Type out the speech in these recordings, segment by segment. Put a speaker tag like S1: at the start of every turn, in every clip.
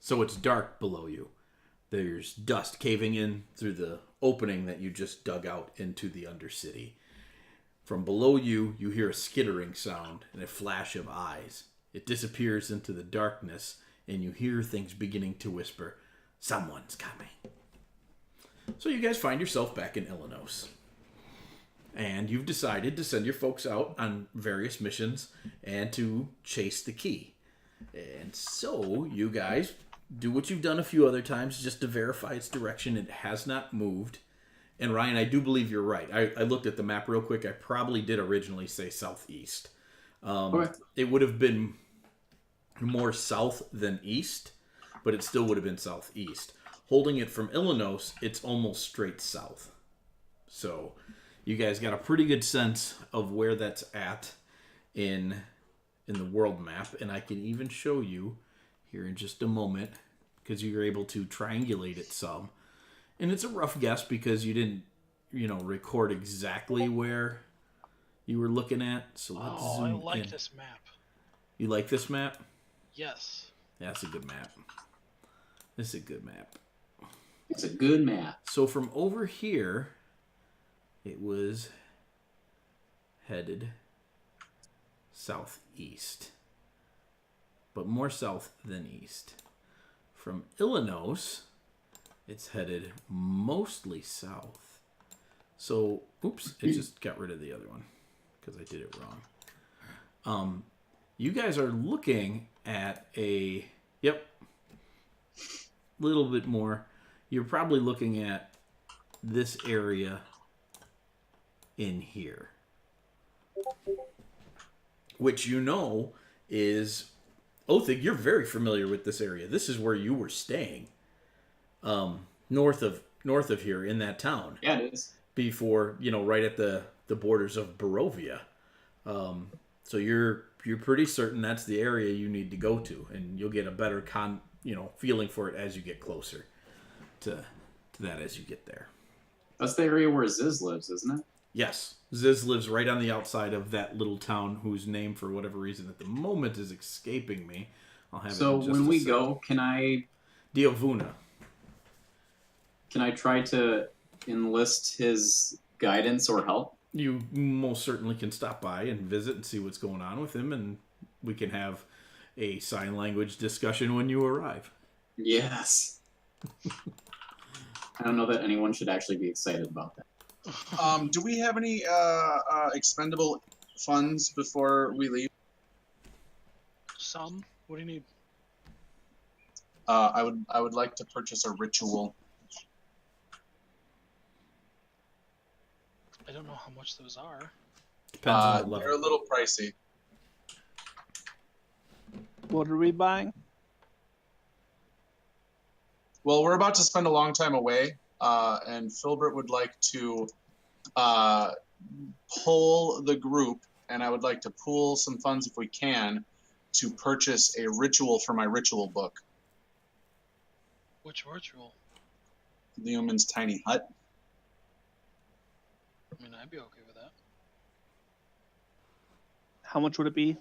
S1: So it's dark below you. There's dust caving in through the opening that you just dug out into the Undercity. From below you, you hear a skittering sound and a flash of eyes. It disappears into the darkness, and you hear things beginning to whisper, "Someone's coming." So you guys find yourself back in Illinois. And you've decided to send your folks out on various missions and to chase the key. And so you guys do what you've done a few other times just to verify its direction. It has not moved. And Ryan, I do believe you're right. I looked at the map real quick. I probably did originally say southeast.
S2: Okay.
S1: It would have been more south than east, but it still would have been southeast. Holding it from Illinois, it's almost straight south. So you guys got a pretty good sense of where that's at in the world map. And I can even show you here in just a moment because you're able to triangulate it some. And it's a rough guess because you didn't, record exactly where you were looking at. So let's zoom
S3: I like
S1: in.
S3: this map.
S1: You like this map?
S3: Yes.
S1: Yeah, that's a good map. This is a good map.
S2: It's a good map.
S1: So from over here, it was headed southeast. But more south than east. From Illinois, it's headed mostly south. So, oops, it just got rid of the other one because I did it wrong. You guys are looking at little bit more. You're probably looking at this area in here, which is Othig. You're very familiar with this area. This is where you were staying, north of here in that town.
S2: Yeah, it is.
S1: Before, right at the borders of Barovia. So you're pretty certain that's the area you need to go to, and you'll get a better feeling for it as you get closer to that as you get there.
S2: That's the area where Ziz lives, isn't it?
S1: Yes, Ziz lives right on the outside of that little town whose name, for whatever reason, at the moment is escaping me. I'll have
S2: so
S1: it in just
S2: when
S1: a
S2: we
S1: second.
S2: go, can I try to enlist his guidance or help?
S1: You most certainly can stop by and visit and see what's going on with him, and we can have a sign language discussion when you arrive.
S2: Yes. I don't know that anyone should actually be excited about that.
S4: Do we have any expendable funds before we leave?
S3: Some? What do you need?
S4: I would like to purchase a ritual.
S3: I don't know how much those are.
S1: Depends on the level.
S4: They're a little pricey.
S5: What are we buying?
S4: Well, we're about to spend a long time away, and Filbert would like to poll the group, and I would like to pool some funds if we can to purchase a ritual for my ritual book.
S3: Which ritual?
S4: Leoman's Tiny Hut.
S3: I mean, I'd be okay with that.
S5: How much would it be?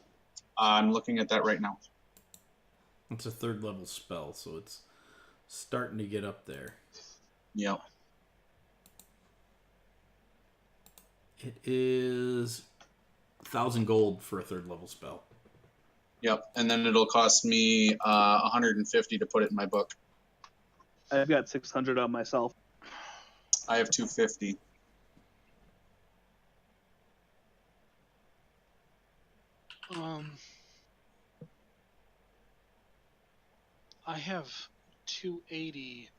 S4: I'm looking at that right now.
S1: It's a 3rd level spell, so it's starting to get up there.
S4: Yep.
S1: It is 1,000 gold for a 3rd level spell.
S4: Yep. And then it'll cost me 150 to put it in my book.
S5: I've got 600 on myself.
S4: I have 250.
S3: I have 280.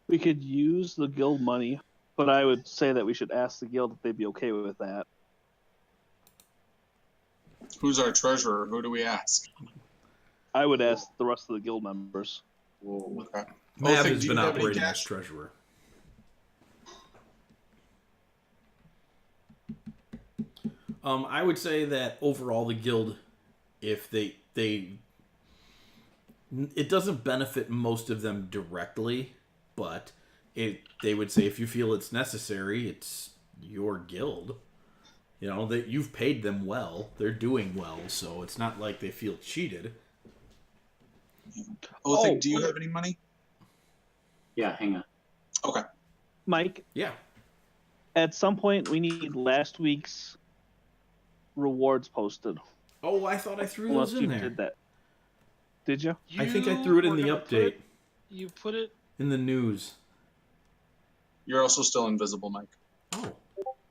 S5: We could use the guild money, but I would say that we should ask the guild if they'd be okay with that.
S4: Who's our treasurer? Who do we ask?
S5: I would ask the rest of the guild members.
S4: Whoa, okay.
S1: Mav
S4: Othig,
S1: has
S4: do
S1: been
S4: you have any
S1: operating as
S4: cash?
S1: treasurer. I would say that overall the guild, if it doesn't benefit most of them directly, but they would say if you feel it's necessary, it's your guild. You know, that you've paid them well. They're doing well, so it's not like they feel cheated.
S4: Othik, do you have any money?
S2: Yeah, hang on.
S4: Okay.
S5: Mike,
S1: Yeah.
S5: at some point we need last week's rewards posted.
S1: Oh, I thought I threw
S5: Unless
S1: those
S5: you
S1: in there.
S5: did that. Did you?
S1: I think I threw it in
S3: were
S1: the
S3: gonna
S1: update.
S3: You put it.
S1: In the news.
S4: You're also still invisible, Mike.
S1: Oh.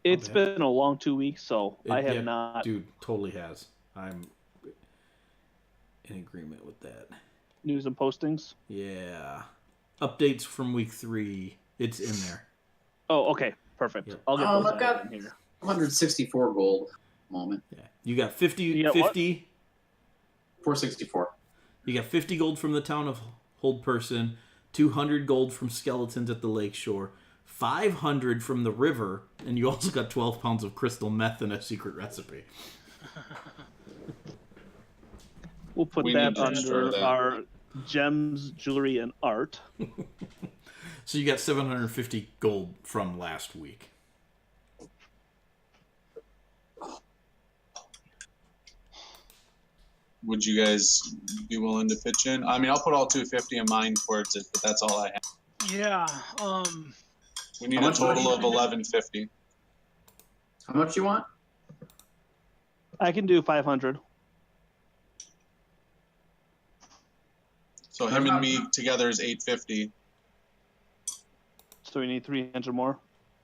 S5: It's
S1: bad.
S5: been a long 2 weeks, so I have
S1: yeah,
S5: not.
S1: Dude, totally has. I'm in agreement with that.
S5: News and postings.
S1: Yeah. Updates from week 3. It's in there.
S5: Oh, okay, perfect.
S1: Yep.
S5: I'll get
S2: Oh,
S5: those
S2: I've got
S5: added in here.
S2: 164 gold. Moment.
S1: Yeah. You got 50.
S5: You got what?
S1: 50.
S2: 464.
S1: You got 50 gold from the town of Hold Person, 200 gold from skeletons at the lakeshore, 500 from the river, and you also got 12 pounds of crystal meth and a secret recipe.
S5: We'll put
S4: We
S5: that
S4: need to destroy
S5: under
S4: that.
S5: our gems, jewelry, and art.
S1: So you got 750 gold from last week.
S4: Would you guys be willing to pitch in? I mean, I'll put all 250 of mine towards it, but that's all I have.
S3: Yeah.
S4: We need
S2: How
S4: a
S2: much money
S4: total of
S2: do you need?
S4: 1150.
S2: How much you want?
S5: I can do 500.
S4: So him and me together is 850.
S5: So we need 300 more.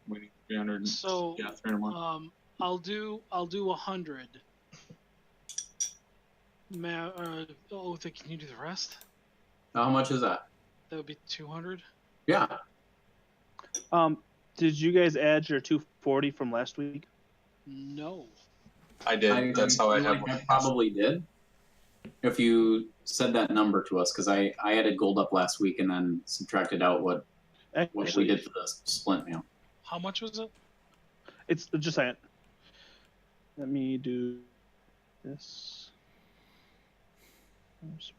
S4: We need 300.
S3: So
S4: Yeah, 300 more.
S3: I'll do 100. Can you do the rest?
S2: How much is that?
S3: That would be 200.
S2: Yeah.
S5: Did you guys add your 240 from last week?
S3: No.
S4: I did. That's how I
S2: feel
S4: have
S2: like
S4: one.
S2: I probably did. If you said that number to us, because I added gold up last week and then subtracted out what we
S5: Actually,
S2: did for the splint mail.
S3: How much was it?
S5: it's just saying. Let me do this.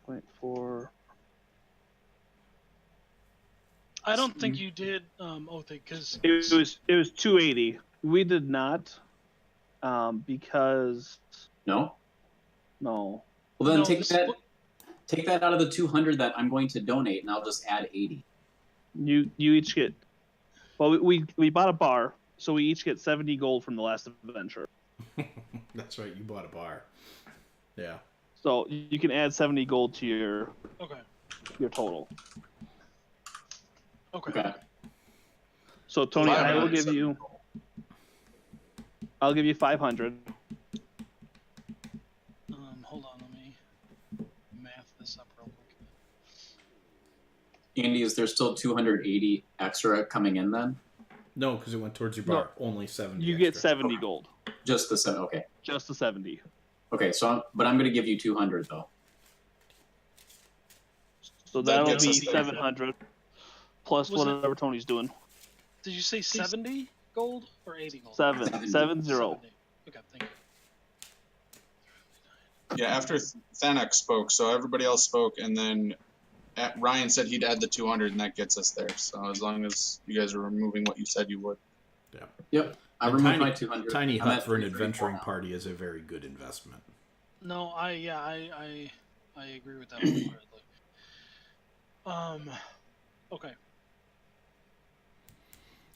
S5: 0.4.
S3: I don't think you did, because
S5: It was 280. We did not, because
S2: No.
S5: no.
S2: Well, then
S3: No,
S2: take
S3: this-
S2: that out of the 200 that I'm going to donate, and I'll just add 80.
S5: You each get. Well, we bought a bar, so we each get 70 gold from the last adventure.
S1: That's right, you bought a bar. Yeah.
S5: So you can add 70 gold to your
S3: okay.
S5: total.
S2: Okay.
S5: So Tony,
S4: Well,
S5: I will give
S4: 570
S5: you. I'll give you 500.
S3: Hold on, let me math this up real quick.
S2: Andy, is there still 280 extra coming in then?
S1: No, because it went towards your bar. Only 70
S5: You get
S1: extra.
S5: 70 gold.
S2: Just the 7. Okay.
S5: Just the 70.
S2: Okay. So, but I'm going to give you 200 though.
S5: So
S4: That
S5: that'll
S4: gets
S5: be
S4: us there.
S5: 700 plus
S3: Was it-
S5: whatever Tony's doing.
S3: Did you say 70 gold or 80 gold?
S5: 7
S2: 70.
S5: 70.
S3: 70. Okay, thank you.
S4: Yeah, after Thanek spoke, so everybody else spoke, and then Ryan said he'd add the 200, and that gets us there. So as long as you guys are removing what you said you would.
S2: Yep. I
S1: A
S2: removed my 200.
S1: Tiny
S2: I'm
S1: hut
S2: at
S1: for an
S2: 334
S1: adventuring
S2: now.
S1: party is a very good investment.
S3: No, I agree with that wholeheartedly. Okay.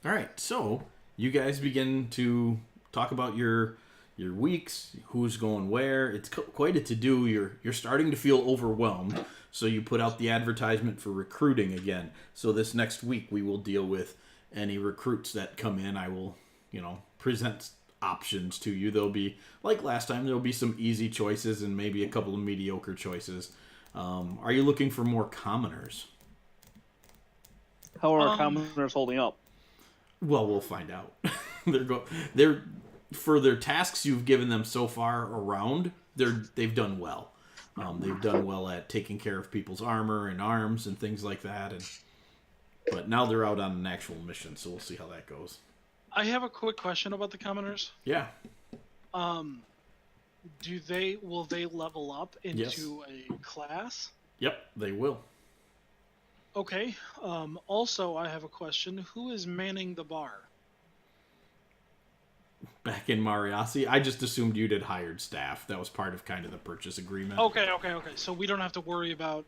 S1: All right, so you guys begin to talk about your weeks, who's going where. It's quite a to-do. You're starting to feel overwhelmed, so you put out the advertisement for recruiting again. So this next week we will deal with any recruits that come in. I will, present options to you. There'll be, like last time, there'll be some easy choices and maybe a couple of mediocre choices. Are you looking for more commoners?
S5: How are our commoners holding up?
S1: Well, we'll find out. They're for their tasks you've given them so far around. They've done well. They've done well at taking care of people's armor and arms and things like that. But now they're out on an actual mission, so we'll see how that goes.
S3: I have a quick question about the commoners.
S1: Yeah.
S3: Will they level up into a class?
S1: Yep, they will.
S3: Okay. Also, I have a question. Who is manning the bar?
S1: back in Mariasi. I just assumed you did hired staff. That was part of kind of the purchase agreement.
S3: Okay. So we don't have to worry about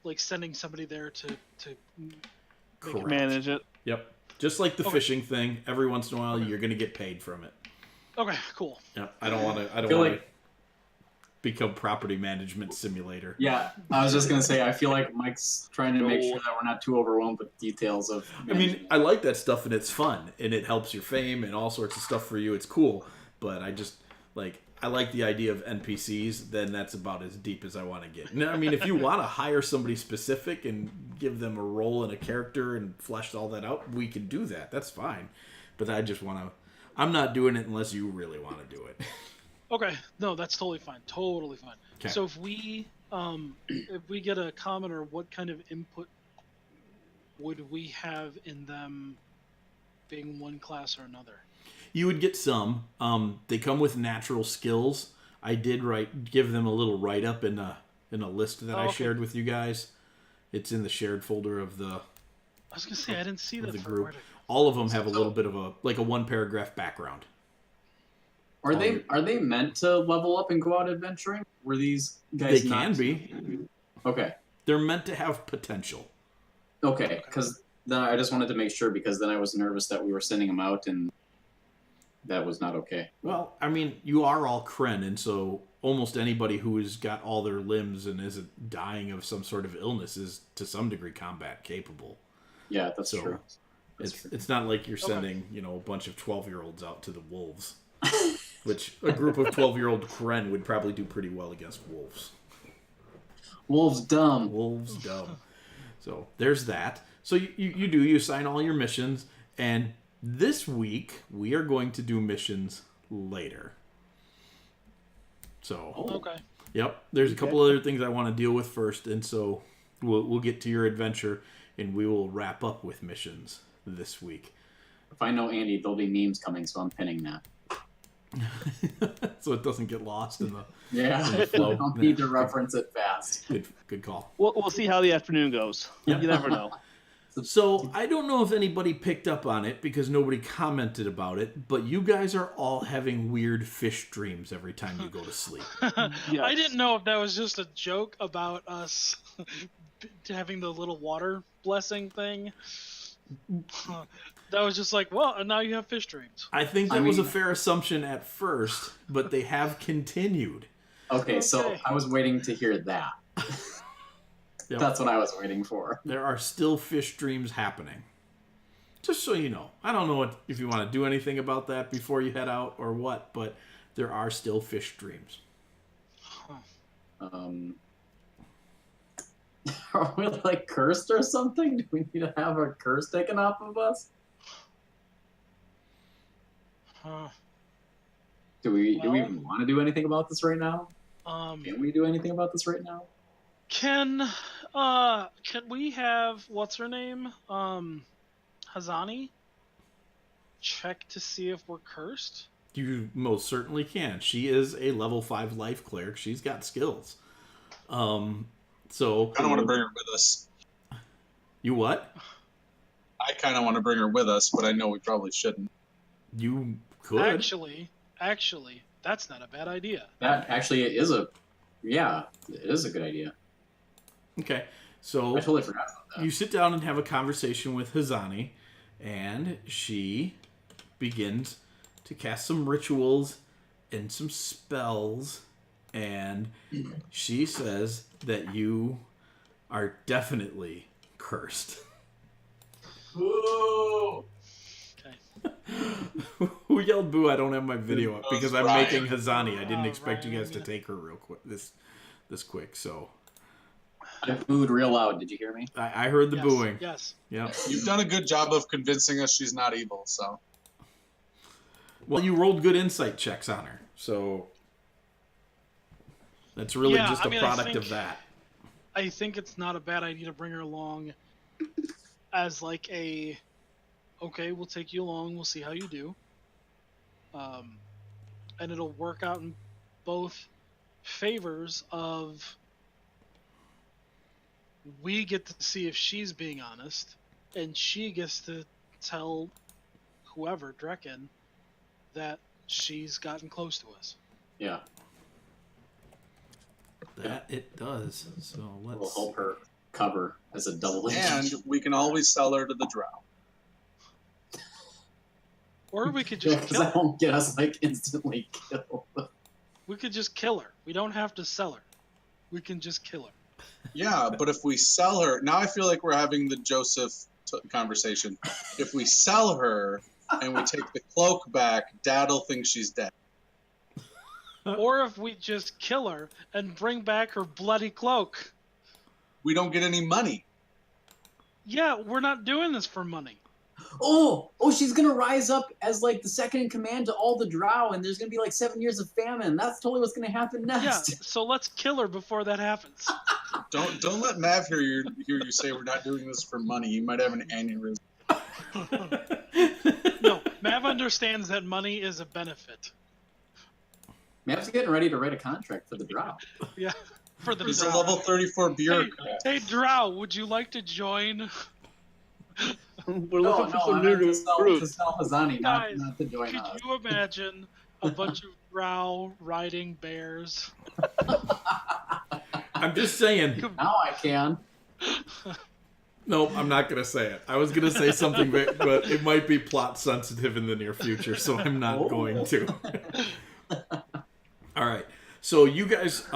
S3: like sending somebody there to make it
S1: Correct.
S5: Manage it.
S1: Yep. Just like the
S3: Okay.
S1: fishing thing, every once in a while
S3: Okay.
S1: you're going to get paid from it.
S3: Okay, cool.
S1: Yep. I don't want to. I don't
S2: feel
S1: want
S2: like-
S1: to become property management simulator.
S2: Yeah, I was just gonna say, I feel like Mike's trying to make sure that we're not too overwhelmed with details of.
S1: I mean, I like that stuff and it's fun and it helps your fame and all sorts of stuff for you. It's cool, but I just I like the idea of NPCs. Then that's about as deep as I want to get. Now, I mean, if you want to hire somebody specific and give them a role and a character and flesh all that out, we can do that. That's fine. But I just want to. I'm not doing it unless you really want to do it.
S3: Okay, no, that's totally fine. Totally fine.
S1: Okay.
S3: So if we get a commenter, what kind of input would we have in them being one class or another?
S1: You would get some. They come with natural skills. I did give them a little write up in a list that I
S3: okay.
S1: shared with you guys. It's in the shared folder of the
S3: I was gonna say I didn't see that
S1: the
S3: for
S1: group.
S3: where to-
S1: All of them have a little bit of a 1-paragraph background.
S2: Are they meant to level up and go out adventuring? Were these guys?
S1: They
S2: not...
S1: can be.
S2: Okay.
S1: They're meant to have potential.
S2: Okay, because then I just wanted to make sure, because then I was nervous that we were sending them out and that was not okay.
S1: Well, I mean, you are all Kren, and so almost anybody who has got all their limbs and isn't dying of some sort of illness is to some degree combat capable.
S2: Yeah, that's
S1: So,
S2: true. That's true.
S1: It's not like you're sending a bunch of 12-year-olds out to the wolves, which a group of 12-year-old Kren would probably do pretty well against wolves.
S2: Wolves dumb.
S1: Wolves dumb. So there's that. So you assign all your missions, and this week we are going to do missions later. So
S3: Okay.
S1: yep, there's a couple other things I want to deal with first, and so we'll get to your adventure, and we will wrap up with missions this week.
S2: If I know Andy, there'll be memes coming, so I'm pinning that.
S1: So it doesn't get lost in the
S2: Yeah,
S1: flow.
S2: I'll need to reference it fast.
S1: good call.
S5: We'll see how the afternoon goes. You never know.
S1: So I don't know if anybody picked up on it because nobody commented about it, but you guys are all having weird fish dreams every time you go to sleep.
S3: I didn't know if that was just a joke about us having the little water blessing thing. That was just like, well, and now you have fish dreams.
S1: I think that was a fair assumption at first, but they have continued.
S2: Okay, so
S3: Okay.
S2: I was waiting to hear that.
S1: Yep.
S2: That's what I was waiting for.
S1: There are still fish dreams happening. Just so you know. I don't know if you want to do anything about that before you head out or what, but there are still fish dreams.
S2: Are we like cursed or something? Do we need to have our curse taken off of us?
S3: Huh.
S2: Do we
S3: Well-
S2: even want to do anything about this right now?
S3: Um,
S2: Can we do anything about this right now?
S3: can we have what's her name? Hazani check to see if we're cursed?
S1: You most certainly can. She is a level 5 life cleric. She's got skills. So
S4: I don't want to bring her with us.
S1: you what?
S4: I kind of want to bring her with us, but I know we probably shouldn't.
S1: You could.
S3: Actually, that's not a bad idea.
S2: That actually is it is a good idea.
S1: Okay. So
S2: I totally forgot about that.
S1: you sit down and have a conversation with Hazani, and she begins to cast some rituals and some spells, and she says that you are definitely cursed.
S2: Whoa!
S3: Okay.
S1: Who yelled boo? I don't have my video up
S4: That was
S1: because I'm
S4: Ryan.
S1: making Hazani. I didn't expect you
S3: Ryan,
S1: guys to
S3: yeah.
S1: take her real quick this quick. So
S2: I booed real loud. Did you hear me?
S1: I heard the
S3: Yes,
S1: booing.
S3: Yes.
S1: Yep.
S4: You've done a good job of convincing us she's not evil, so.
S1: Well, you rolled good insight checks on her, so that's really
S3: Yeah,
S1: just
S3: I
S1: a
S3: mean, I
S1: product of
S3: think-
S1: that.
S3: I think it's not a bad idea to bring her along as like a, okay, we'll take you along, we'll see how you do. And it'll work out in both favors of we get to see if she's being honest, and she gets to tell whoever, Drekken, that she's gotten close to us.
S2: Yeah,
S1: That it does. So
S2: we'll
S1: let's.
S2: help her cover as a double
S4: And
S2: agent.
S4: we can always sell her to the drow.
S3: Or we could
S2: Yeah,
S3: just
S2: because
S3: kill
S2: that
S3: her.
S2: won't get us like instantly killed.
S3: We could just kill her. We don't have to sell her. We can just kill her.
S4: Yeah, but if we sell her, now I feel like we're having the Joseph conversation. If we sell her and we take the cloak back, Dad'll think she's dead.
S3: Or if we just kill her and bring back her bloody cloak.
S4: We don't get any money.
S3: Yeah, we're not doing this for money.
S2: Oh, she's gonna rise up as like the second in command to all the drow, and there's gonna be like 7 years of famine. That's totally what's gonna happen
S3: Yeah,
S2: next.
S3: so let's kill her before that happens.
S4: Don't let Mav hear you say we're not doing this for money. You might have an aneurysm.
S3: No, Mav understands that money is a benefit.
S2: Mav's getting ready to write a contract for the drow.
S3: Yeah, for the
S4: He's a
S3: drow.
S4: level 34 bureaucrat.
S3: Hey, Drow, would you like to join?
S5: We're looking for some
S2: I
S5: new
S2: meant to sell
S5: recruits.
S2: Hazani,
S3: Guys,
S2: not to join
S3: Could
S2: us.
S3: you imagine a bunch of Drow riding bears?
S1: I'm just saying.
S2: Now I can.
S1: Nope, I'm not gonna say it. I was gonna say something, but it might be plot sensitive in the near future, so I'm not going to. All right. So you guys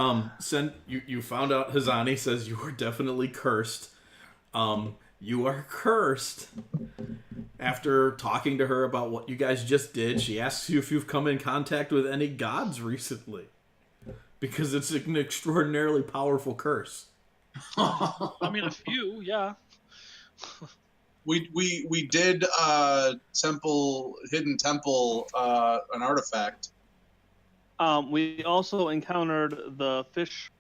S1: you found out Hazani says you are definitely cursed. You are cursed. After talking to her about what you guys just did, she asks you if you've come in contact with any gods recently. Because it's an extraordinarily powerful curse.
S3: I mean, a few, yeah.
S4: We did hidden temple an artifact.
S5: We also encountered the fish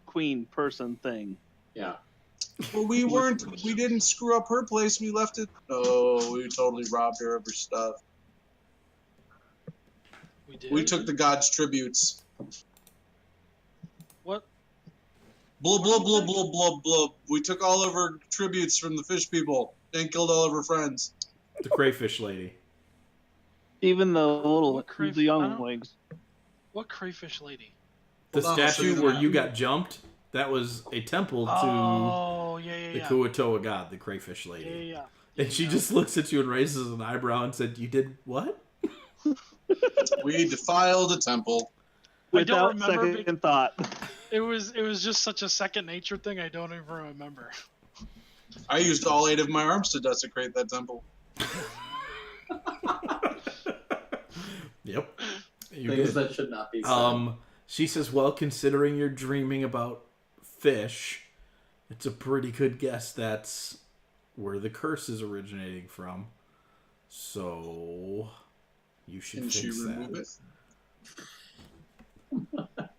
S5: queen person thing.
S2: Yeah.
S4: Well, we didn't screw up her place. We left it. Oh, we totally robbed her of her stuff.
S3: We did.
S4: We took the gods' tributes.
S3: What?
S4: Blub, blub, blub, blub, blub, blub. We took all of her tributes from the fish people and killed all of her friends.
S1: The crayfish lady.
S5: Even the little,
S3: What crayfish-
S5: the
S3: I
S5: young
S3: don't-
S5: wings.
S3: What crayfish lady?
S1: The
S4: Hold on, I'll show you
S1: statue
S4: the
S1: where
S4: map.
S1: you got jumped, that was a temple to
S3: Oh, yeah,
S1: the
S3: yeah.
S1: Kuatoa god, the crayfish
S3: Yeah,
S1: lady.
S3: yeah.
S1: And she just looks at you and raises an eyebrow and said, "You did what?"
S4: We defiled a temple.
S3: I don't
S5: Without
S3: remember
S5: second thought.
S3: It was just such a second nature thing. I don't even remember.
S4: I used all 8 of my arms to desecrate that temple.
S1: Yep. You
S2: Things
S1: did.
S2: that should not be said.
S1: She says, "Well, considering you're dreaming about fish, it's a pretty good guess that's where the curse is originating from. So you should
S4: Can she
S1: fix
S4: remove
S1: that."
S4: it?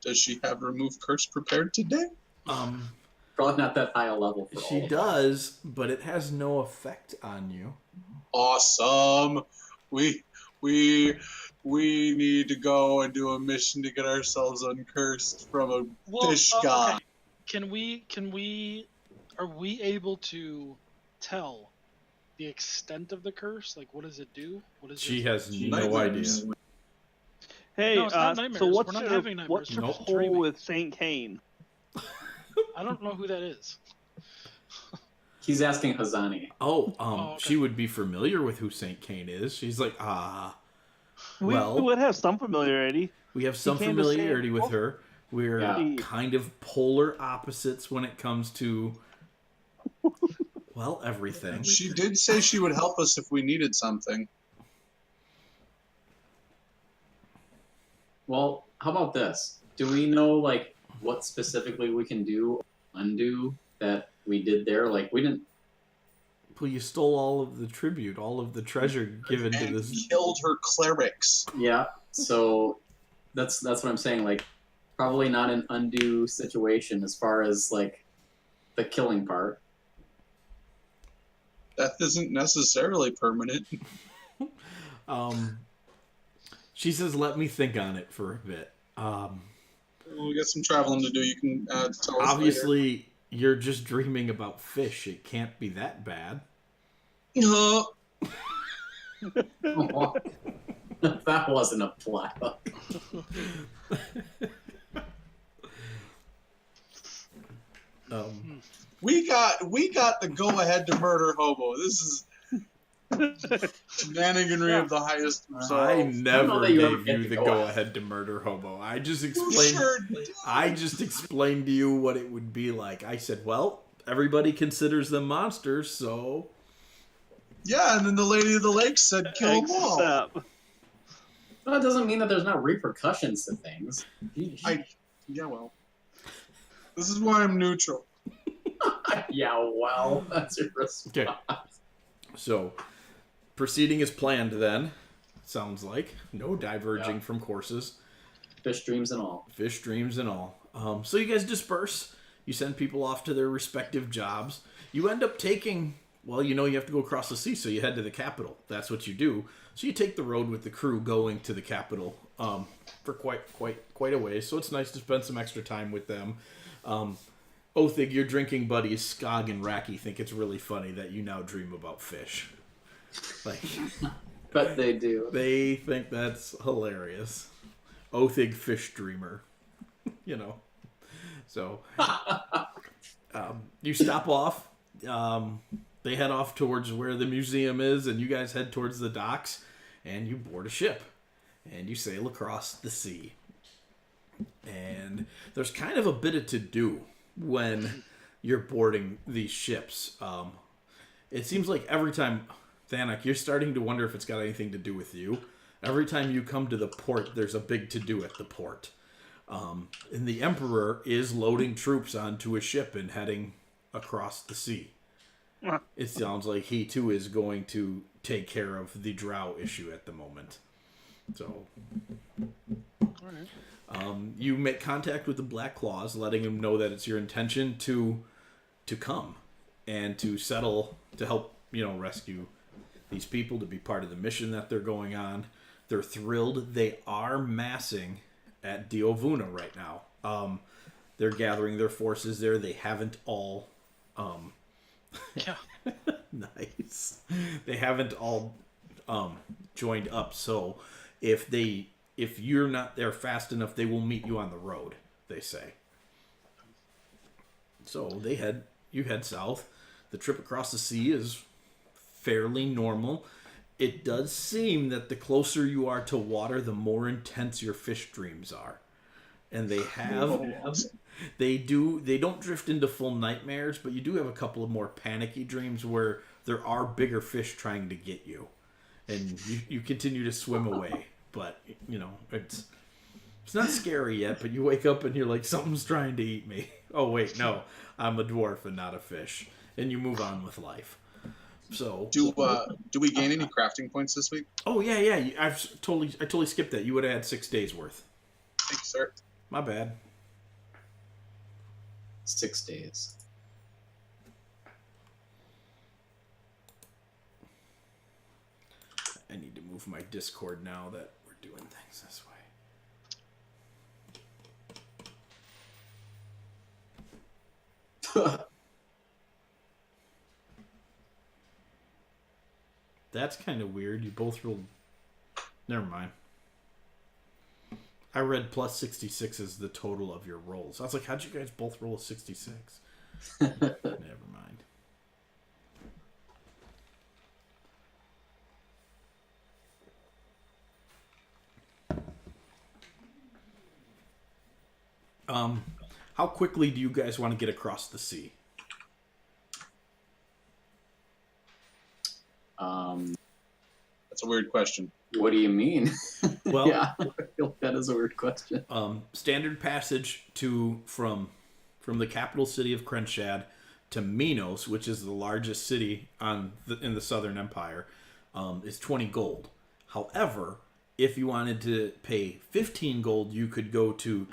S4: Does she have remove curse prepared today?
S2: Probably not that high a level for all
S1: She
S2: of us.
S1: does, but it has no effect on you.
S4: Awesome. We need to go and do a mission to get ourselves uncursed from a fish god.
S3: Okay. Can we are we able to tell the extent of the curse? Like, what does it do? What is
S1: She
S3: it?
S1: has no
S4: Nightmares.
S1: idea.
S5: Hey,
S3: No, it's not
S5: so
S3: nightmares.
S5: what's
S3: We're not
S5: your,
S3: having nightmares.
S5: what's your
S3: We're just
S5: pull
S3: dreaming.
S5: with Saint Kane?
S3: I don't know who that is.
S2: He's asking Hazani.
S3: okay.
S1: She would be familiar with who Saint Kane is. She's like,
S5: We
S1: Well-
S5: would have some familiarity.
S1: we have some
S5: came to say-
S1: familiarity with her. We're
S2: Yeah.
S1: kind of polar opposites when it comes to, well, everything.
S4: She did say she would help us if we needed something.
S2: Well, how about this? Do we know like what specifically we can undo that we did there? Like we didn't.
S1: Well, you stole all of the tribute, all of the treasure given to
S4: And
S1: this.
S4: killed her clerics.
S2: Yeah. So that's what I'm saying. Like probably not an undo situation as far as like the killing part.
S4: Death isn't necessarily permanent.
S1: She says, "Let me think on it for a bit."
S4: We got some traveling to do. You can tell us later.
S1: Obviously, you're just dreaming about fish. It can't be that bad.
S2: That wasn't a plot.
S4: We got the go ahead to murder Hobo. This is shenaniganry of the highest
S1: I
S4: resolve.
S1: never
S2: you ever
S1: gave
S2: get
S1: you
S2: to
S1: the
S2: go
S1: go
S2: out.
S1: ahead to murder Hobo. I just
S4: You
S1: explained.
S4: sure did.
S1: I just explained to you what it would be like. I said, well, everybody considers them monsters, so
S4: Yeah, and then the Lady of the Lake said kill them all.
S5: Except,
S2: Well, that doesn't mean that there's not repercussions to things.
S4: Yeah, well. This is why I'm neutral.
S2: Yeah, well, that's your response.
S1: okay. So, proceeding as planned. Then sounds like no diverging from courses.
S2: Fish dreams and all.
S1: Fish dreams and all. So you guys disperse. You send people off to their respective jobs. You end up taking, well, you have to go across the sea, so you head to the capital. That's what you do. So you take the road with the crew going to the capital for quite a ways. So it's nice to spend some extra time with them. Othig, your drinking buddies, Skog and Raki, think it's really funny that you now dream about fish. Like,
S2: But they do.
S1: they think that's hilarious. Othig fish dreamer. So you stop off. They head off towards where the museum is, and you guys head towards the docks, and you board a ship, and you sail across the sea. And there's kind of a bit of to do when you're boarding these ships. It seems like every time, Thanak, you're starting to wonder if it's got anything to do with you. Every time you come to the port, there's a big to-do at the port. And the Emperor is loading troops onto a ship and heading across the sea. It sounds like he, too, is going to take care of the drow issue at the moment. So,
S3: All right.
S1: you make contact with the Black Claws, letting them know that it's your intention to come and to settle, to help, rescue these people, to be part of the mission that they're going on. They're thrilled. They are massing at Diovuna right now. They're gathering their forces there. They haven't all...
S3: Yeah.
S1: Nice. They haven't all joined up, so if you're not there fast enough, they will meet you on the road, they say. So you head south. The trip across the sea is fairly normal. It does seem that the closer you are to water, the more intense your fish dreams are. And they don't drift into full nightmares, but you do have a couple of more panicky dreams where there are bigger fish trying to get you. And you continue to swim away. But, it's not scary yet, but you wake up and you're like, something's trying to eat me. Oh, wait, no, I'm a dwarf and not a fish. And you move on with life. So
S4: Do we gain any crafting points this week?
S1: oh yeah, I totally skipped that. You would have had 6 days worth.
S4: Thanks, sir.
S1: My bad.
S2: 6 days.
S1: I need to move my Discord now that we're doing things this way. That's kind of weird. You both rolled... Never mind. I read plus 66 as the total of your rolls. I was like, how'd you guys both roll a 66? Never mind. How quickly do you guys want to get across the sea?
S4: That's a weird question.
S2: What do you mean?
S1: Well,
S2: Yeah, I feel like that is a weird question.
S1: standard passage from the capital city of Krenshad to Minos, which is the largest city in the Southern Empire, is 20 gold. However, if you wanted to pay 15 gold, you could go to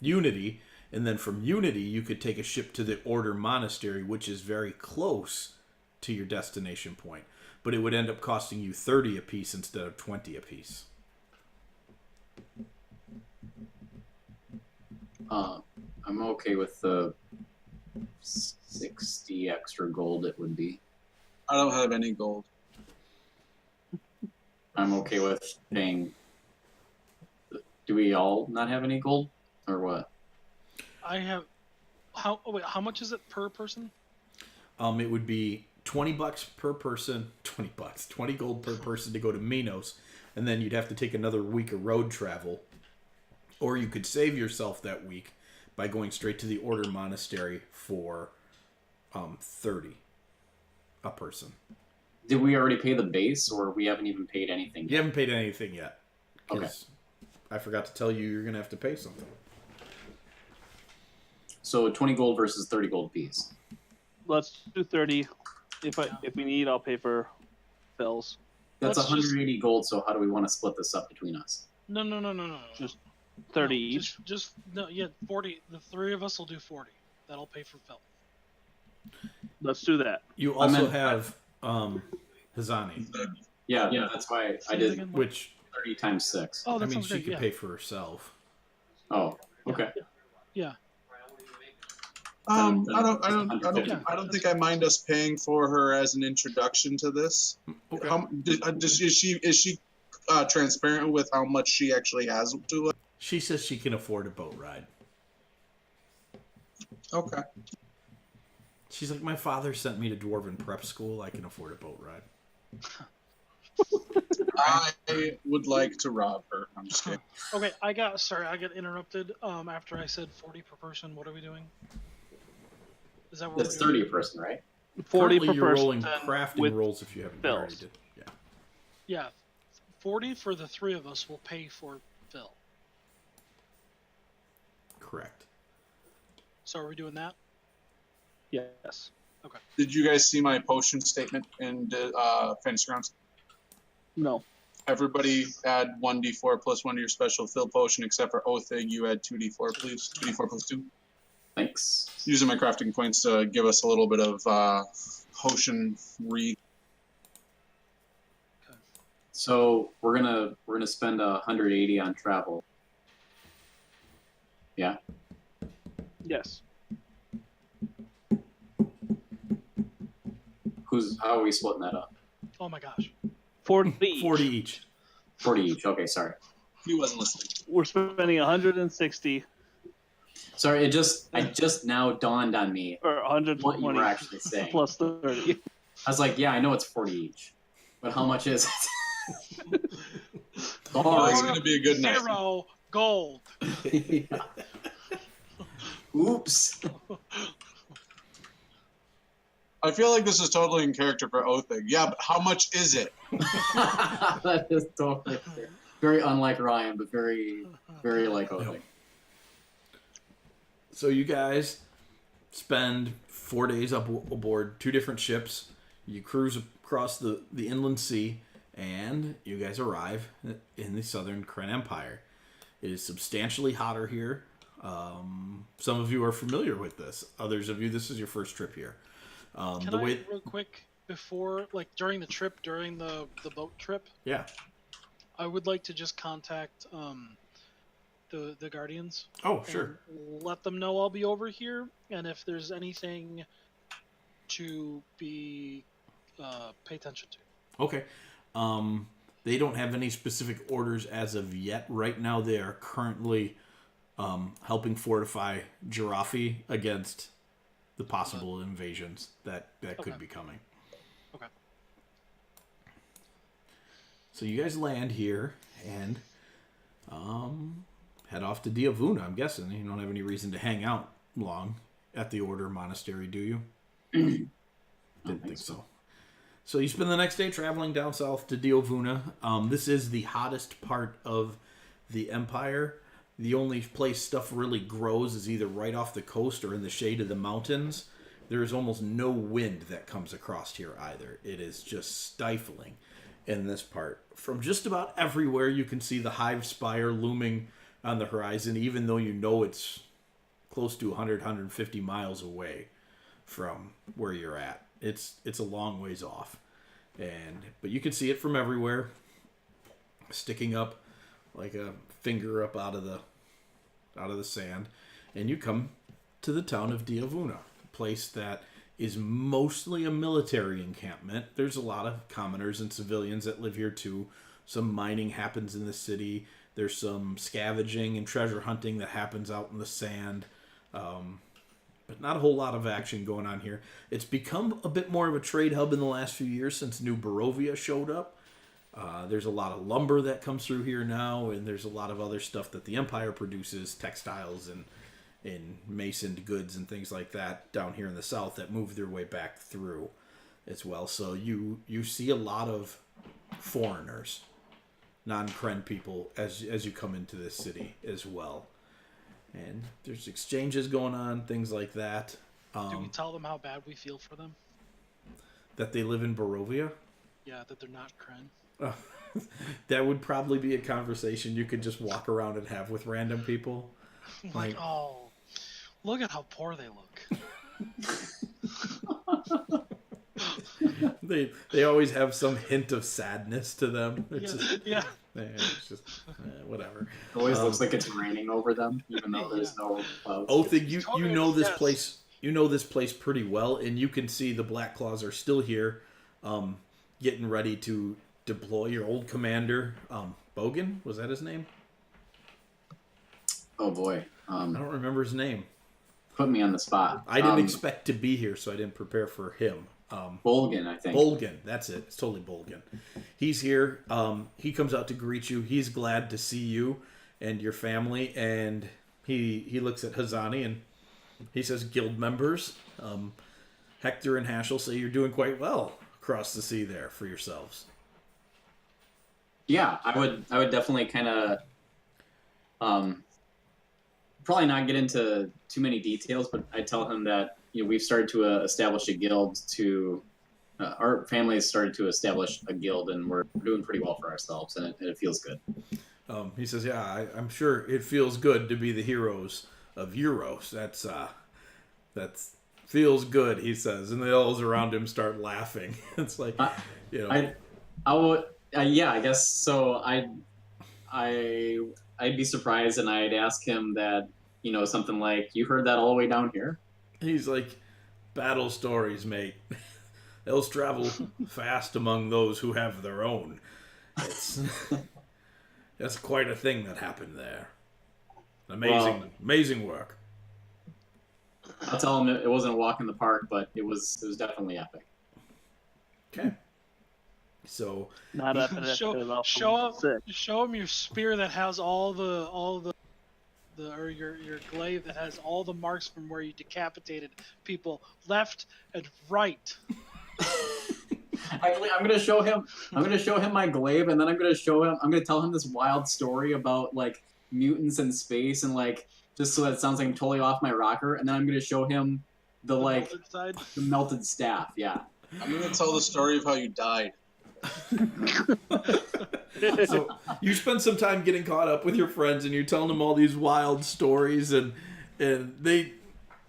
S1: Unity, and then from Unity you could take a ship to the Order Monastery, which is very close to your destination point. But it would end up costing you 30 apiece instead of 20 apiece.
S2: I'm okay with the 60 extra gold it would be.
S4: I don't have any gold.
S2: I'm okay with paying. Do we all not have any gold, or what?
S3: I have. How much is it per person?
S1: It would be $20 per person. $20, 20 gold per person to go to Minos, and then you'd have to take another week of road travel, or you could save yourself that week by going straight to the Order Monastery for 30 a person.
S2: Did we already pay the base, or we haven't even paid anything
S1: You
S2: yet?
S1: haven't paid anything yet.
S2: Okay.
S1: I forgot to tell you you're going to have to pay something.
S2: So 20 gold versus 30 gold piece.
S5: Let's do 30. If we need, I'll pay for Phil's.
S2: That's
S3: Let's
S2: 180 gold. So how do we want to split this up between us?
S3: No.
S5: Just 30
S3: No,
S5: each.
S3: Just no. Yeah, 40. The three of us will do 40. That'll pay for Phil.
S5: Let's do that.
S1: You also
S2: meant-
S1: have Hazani,
S2: Yeah, that's why I did
S3: Again,
S1: which
S2: 30 times 6.
S3: Oh, that
S1: I mean
S3: sounds
S1: she
S3: great.
S1: could
S3: Yeah.
S1: pay for herself.
S2: Oh, okay.
S3: Yeah.
S4: I
S2: Yeah.
S4: don't think I mind us paying for her as an introduction to this.
S1: Okay.
S4: Is she transparent with how much she actually has to us?
S1: She says she can afford a boat ride.
S4: Okay.
S1: She's like, my father sent me to Dwarven prep school. I can afford a boat ride.
S4: I would like to rob her. I'm just kidding.
S3: Okay, I got interrupted after I said 40 per person. What are we doing? Is that what
S2: That's
S3: we're
S2: 30
S3: doing?
S2: a person, right?
S5: 40
S1: Currently
S5: per
S1: you're
S5: person.
S1: rolling crafting
S5: with
S1: rolls if you haven't
S5: Phil's.
S1: already did. Yeah.
S3: Yeah, 40 for the three of us will pay for Phil.
S1: Correct.
S3: So are we doing that?
S5: Yes.
S4: Did you guys see my potion statement in Fantasy Grounds?
S5: No.
S4: Everybody add 1d4 plus 1 to your special fill potion, except for Othig, you add 2d4, please. 2d4 plus 2.
S2: Thanks.
S4: Using my crafting points to give us a little bit of potion re.
S2: So we're gonna spend 180 on travel. Yeah.
S5: Yes.
S2: How are we splitting that up?
S3: Oh my gosh.
S5: 40 each.
S1: 40 each.
S2: 40 each. Okay, sorry.
S4: He wasn't listening.
S5: We're spending 160
S2: Sorry, it just now dawned on me
S5: or
S2: what
S5: 120
S2: you were actually saying.
S5: plus 30.
S2: I was like, yeah, I know it's 40 each, but how much is it?
S4: Oh, it's
S2: Sorry.
S4: going to be a good night.
S3: 0 gold.
S2: Yeah. Oops.
S4: I feel like this is totally in character for Othig. Yeah, but how much is it?
S2: That is totally very unlike Ryan, but very, very like Othig.
S1: Yep. So you guys spend 4 days up aboard 2 different ships. You cruise across the inland sea, and you guys arrive in the Southern Empire. It is substantially hotter here. Some of you are familiar with this. Others of you, this is your first trip here.
S3: Can I, real quick, before, like, during the trip, during the boat trip,
S1: Yeah.
S3: I would like to just contact the Guardians.
S1: Oh, sure.
S3: And let them know I'll be over here, and if there's anything to be pay attention to.
S1: Okay. They don't have any specific orders as of yet. Right now, they are currently helping fortify Giraffe against the possible invasions that could be coming.
S3: Okay.
S1: So you guys land here and head off to Diavuna, I'm guessing. You don't have any reason to hang out long at the Order Monastery, do you? Didn't think so. So you spend the next day traveling down south to Diavuna. This is the hottest part of the Empire. The only place stuff really grows is either right off the coast or in the shade of the mountains. There is almost no wind that comes across here either. It is just stifling in this part. From just about everywhere, you can see the hive spire looming on the horizon, even though you know it's close to 100, 150 miles away from where you're at. It's a long ways off. But you can see it from everywhere, sticking up like a finger up out of the sand, and you come to the town of Diavuna, a place that is mostly a military encampment. There's a lot of commoners and civilians that live here too, some mining happens in the city. There's some scavenging and treasure hunting that happens out in the sand. But not a whole lot of action going on here. It's become a bit more of a trade hub in the last few years since New Barovia showed up. There's a lot of lumber that comes through here now, and there's a lot of other stuff that the Empire produces, textiles and masoned goods and things like that down here in the south that move their way back through as well. So you see a lot of foreigners, non-Kren people, as you come into this city as well. And there's exchanges going on, things like that.
S3: Do we tell them how bad we feel for them?
S1: That they live in Barovia?
S3: Yeah, that they're not Kren.
S1: That would probably be a conversation you could just walk around and have with random people.
S3: Like, oh, look at how poor they look.
S1: They always have some hint of sadness to them. It's
S3: Yeah.
S1: It's just whatever.
S2: It always looks like it's raining over them, even though there's no clouds.
S1: Othig, you
S3: Totally,
S1: know this
S3: yes.
S1: place. You know this place pretty well, and you can see the Black Claws are still here, getting ready to deploy. Your old commander, Bogan, was that his name?
S2: Oh boy.
S1: I don't remember his name.
S2: Put me on the spot.
S1: I didn't expect to be here, so I didn't prepare for him.
S2: Bolgan, I think.
S1: Bolgan, that's it. It's totally Bolgan. He's here. He comes out to greet you. He's glad to see you and your family, and he looks at Hazani and he says, "Guild members, Hector and Hashel say you're doing quite well across the sea there for yourselves."
S2: Yeah, I would definitely kind of probably not get into too many details, but I tell him that we've started to establish a guild. Our family has started to establish a guild, and we're doing pretty well for ourselves, and it feels good.
S1: He says, "Yeah, I'm sure it feels good to be the heroes of Euros. That's feels good," he says, and the elves around him start laughing. It's like,
S2: yeah, I guess so. I'd be surprised, and I'd ask him that, something like, "You heard that all the way down here?"
S1: He's like, "Battle stories, mate. Elves travel fast among those who have their own. That's quite a thing that happened there. Amazing work."
S2: I'll tell him it wasn't a walk in the park, but it was definitely epic.
S1: Okay. So
S5: Not up in
S3: show him your spear that has all the or your glaive that has all the marks from where you decapitated people left and right.
S2: Actually, I'm gonna show him my glaive, and then I'm gonna tell him this wild story about like mutants in space, and like just so that it sounds like I'm totally off my rocker, and then I'm gonna show him the melted staff. Yeah.
S4: I'm gonna tell the story of how you died.
S1: So you spend some time getting caught up with your friends, and you're telling them all these wild stories, and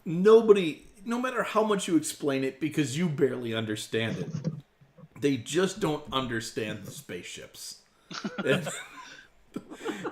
S1: nobody, no matter how much you explain it, because you barely understand it, they just don't understand the spaceships. And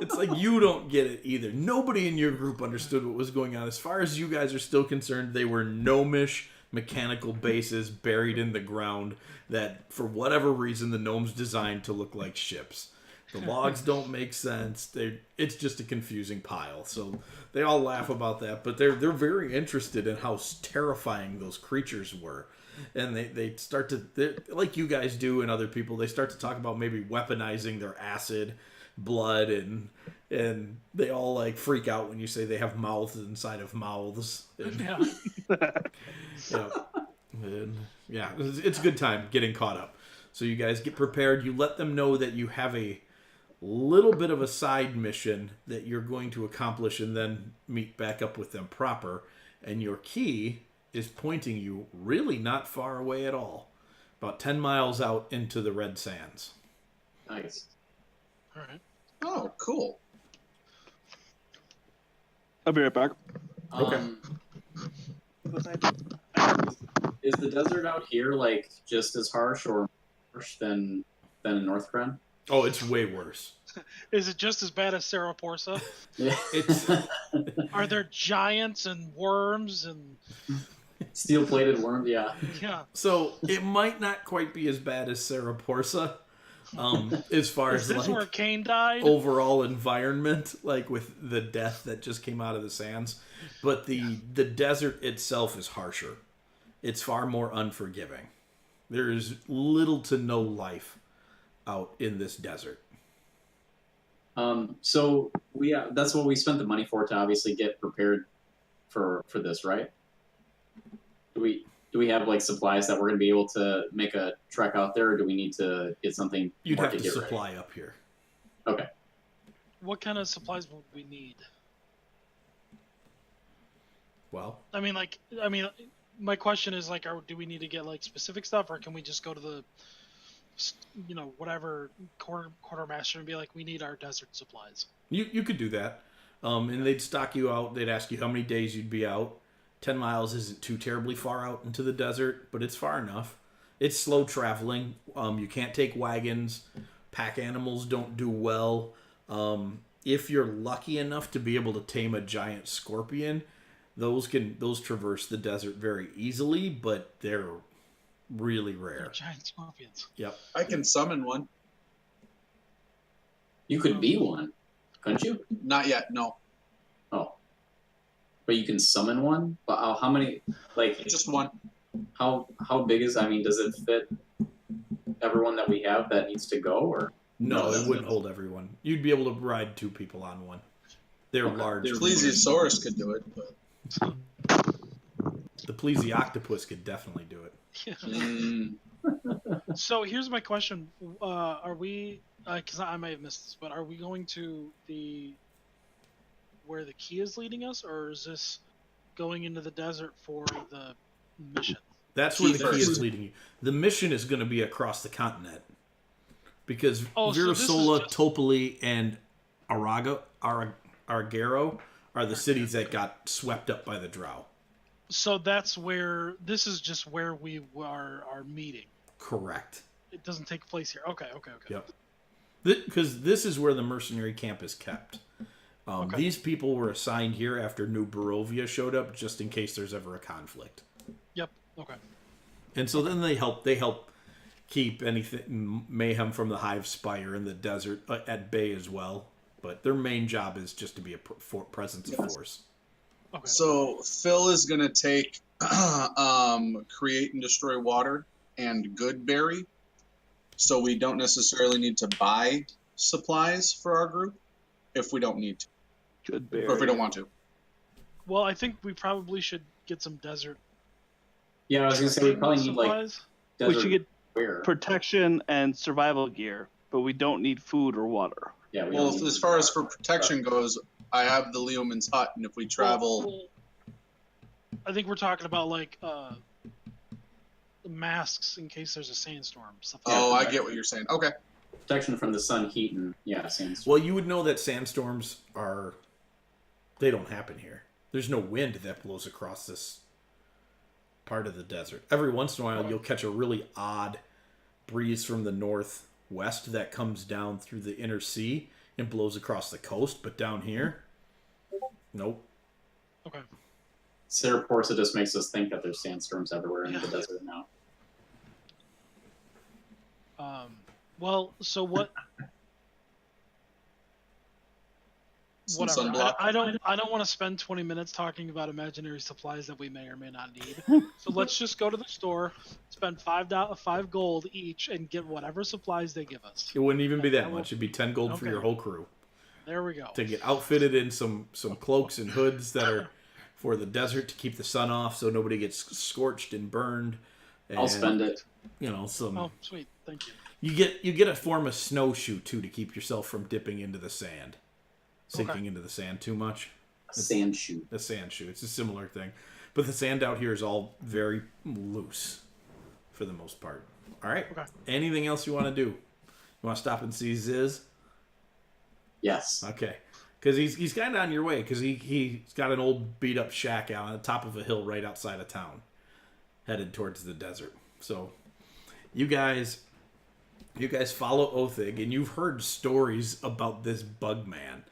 S1: it's like you don't get it either. Nobody in your group understood what was going on. As far as you guys are still concerned, they were gnomish mechanical bases buried in the ground that, for whatever reason, the gnomes designed to look like ships. The logs don't make sense. It's just a confusing pile. So they all laugh about that, but they're very interested in how terrifying those creatures were. And they start to, like you guys do and other people, they start to talk about maybe weaponizing their acid, blood, and they all like freak out when you say they have mouths inside of mouths. And, yeah, it's a good time getting caught up. So you guys get prepared. You let them know that you have a little bit of a side mission that you're going to accomplish, and then meet back up with them proper. And your key is pointing you really not far away at all, about 10 miles out into the Red Sands.
S2: Nice.
S3: All right.
S4: Oh, cool.
S5: I'll be right back.
S1: Okay.
S2: Is the desert out here like just as harsh or worse than in North Kren?
S1: Oh, it's way worse.
S3: Is it just as bad as Saraporsa?
S2: Yeah.
S1: It's
S3: Are there giants and worms and
S2: Steel-plated worm, yeah.
S3: yeah?
S1: so it might not quite be as bad as Saraporsa, As far
S3: Is
S1: as
S3: this
S1: like
S3: where Kane died?
S1: overall environment, like with the death that just came out of the sands, but the desert itself is harsher. It's far more unforgiving. There is little to no life out in this desert.
S2: So that's what we spent the money for, to obviously get prepared for this, right? Do we have like supplies that we're going to be able to make a trek out there, or do we need to get something?
S1: You'd
S2: more
S1: have to
S2: get
S1: supply
S2: ready?
S1: up here.
S2: Okay.
S3: What kind of supplies would we need?
S1: Well,
S3: my question is like, do we need to get like specific stuff, or can we just go to the, whatever quartermaster and be like, we need our desert supplies?
S1: you could do that, and they'd stock you out. They'd ask you how many days you'd be out. 10 miles isn't too terribly far out into the desert, but it's far enough. It's slow traveling. You can't take wagons. Pack animals don't do well. If you're lucky enough to be able to tame a giant scorpion, those traverse the desert very easily, but they're really rare.
S3: They're giant scorpions.
S1: Yep.
S4: I can summon one.
S2: You could be one, couldn't you?
S4: Not yet, no.
S2: Oh. But you can summon one? But how many, like...
S4: Just one.
S2: How big is, does it fit everyone that we have that needs to go, or?
S1: No, it wouldn't hold everyone. You'd be able to ride 2 people on one. They're large.
S4: The Plesiosaurus could do it, but...
S1: The Plesioctopus could definitely do it.
S3: So here's my question: are we? Because I may have missed this, but are we going to where the key is leading us, or is this going into the desert for the mission?
S1: That's where the key is leading you. The mission is going to be across the continent, because Virasola, Topoli, and Aragaro are the cities that got swept up by the drow.
S3: So this is just where we are meeting.
S1: Correct.
S3: It doesn't take place here. Okay.
S1: Yep. Because this is where the mercenary camp is kept. These people were assigned here after New Barovia showed up, just in case there's ever a conflict.
S3: Yep. Okay.
S1: And so then they help keep anything mayhem from the Hive Spire in the desert at bay as well. But their main job is just to be a presence of force.
S3: Okay.
S4: So Phil is going to take Create and Destroy Water and Goodberry. So we don't necessarily need to buy supplies for our group if we don't need to.
S5: Goodberry.
S4: Or if we don't want to.
S3: Well, I think we probably should get some desert.
S2: Yeah, I was going to say we probably need
S3: supplies.
S2: desert
S5: We should get
S2: wear.
S5: protection and survival gear, but we don't need food or water.
S2: Yeah.
S4: Well, as far as for protection goes, I have the Leoman's hut, and if we travel...
S3: Well, I think we're talking about, like, the masks in case there's a sandstorm. Stuff like
S4: Oh,
S3: that.
S4: I get what you're saying. Okay.
S2: Protection from the sun, heat, and sandstorm.
S1: Well, you would know that sandstorms they don't happen here. There's no wind that blows across this part of the desert. Every once in a while, you'll catch a really odd breeze from the northwest that comes down through the inner sea and blows across the coast, but down here, nope.
S3: Okay.
S2: Seraporsa just makes us think that there's sandstorms everywhere in the desert now.
S3: Well, so what?
S4: Some
S3: Whatever.
S4: sunblock.
S3: I don't want to spend 20 minutes talking about imaginary supplies that we may or may not need. So let's just go to the store, spend $5 gold each, and get whatever supplies they give us.
S1: It wouldn't even be that much. It'd be 10 gold for your whole crew.
S3: There we go.
S1: To get outfitted in some cloaks and hoods that are for the desert to keep the sun off so nobody gets scorched and burned. And,
S2: I'll spend it.
S1: Some...
S3: Oh, sweet. Thank you.
S1: You get a form of snowshoe, too, to keep yourself from dipping into the sand. Sinking into the sand too much.
S2: A sand shoe.
S1: The sand shoe. It's a similar thing. But the sand out here is all very loose for the most part. All right.
S3: Okay.
S1: Anything else you want to do? You want to stop and see Ziz?
S2: Yes.
S1: Okay. Because he's kind of on your way. Because he's got an old beat-up shack out on the top of a hill right outside of town. Headed towards the desert. So, you guys follow Othig. And you've heard stories about this bug man.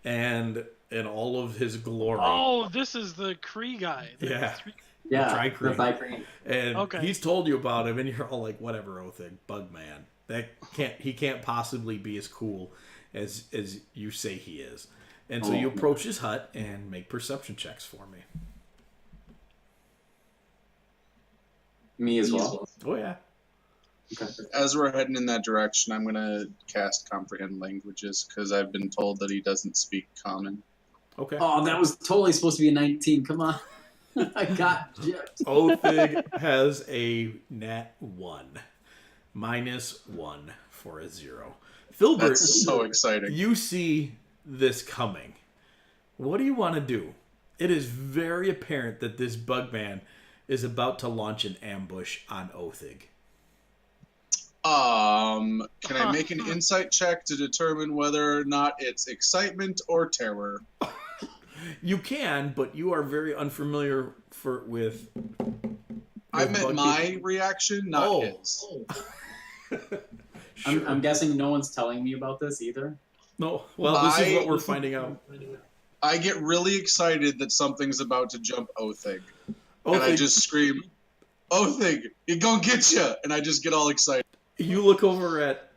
S1: And all of his glory.
S3: Oh, this is the Kree guy.
S2: Yeah.
S1: Tri-Kree.
S2: Tri-Kree.
S1: And
S3: Okay.
S1: he's told you about him, and you're all like, whatever, Othig, bug man. He can't possibly be as cool as you say he is. And so you approach his hut and make perception checks for me.
S2: Me as well.
S1: Oh yeah.
S2: Okay.
S4: As we're heading in that direction, I'm gonna cast Comprehend Languages because I've been told that he doesn't speak Common.
S1: Okay.
S2: Oh, that was totally supposed to be a 19. Come on. I got gypped.
S1: Othig has a nat 1. -1 for a 0. Filbert,
S4: That's so exciting.
S1: you see this coming. What do you want to do? It is very apparent that this Bugman is about to launch an ambush on Othig.
S4: Can I make an insight check to determine whether or not it's excitement or terror?
S1: You can, but you are very unfamiliar with
S4: I meant
S1: bug
S4: my
S1: people.
S4: reaction, not his.
S1: Sure.
S2: I'm guessing no one's telling me about this either.
S1: No, well, this is what we're finding out.
S4: I get really excited that something's about to jump Othig. And I
S1: Othig,
S4: just scream, Othig, he gonna get you! And I just get all excited.
S1: you look over at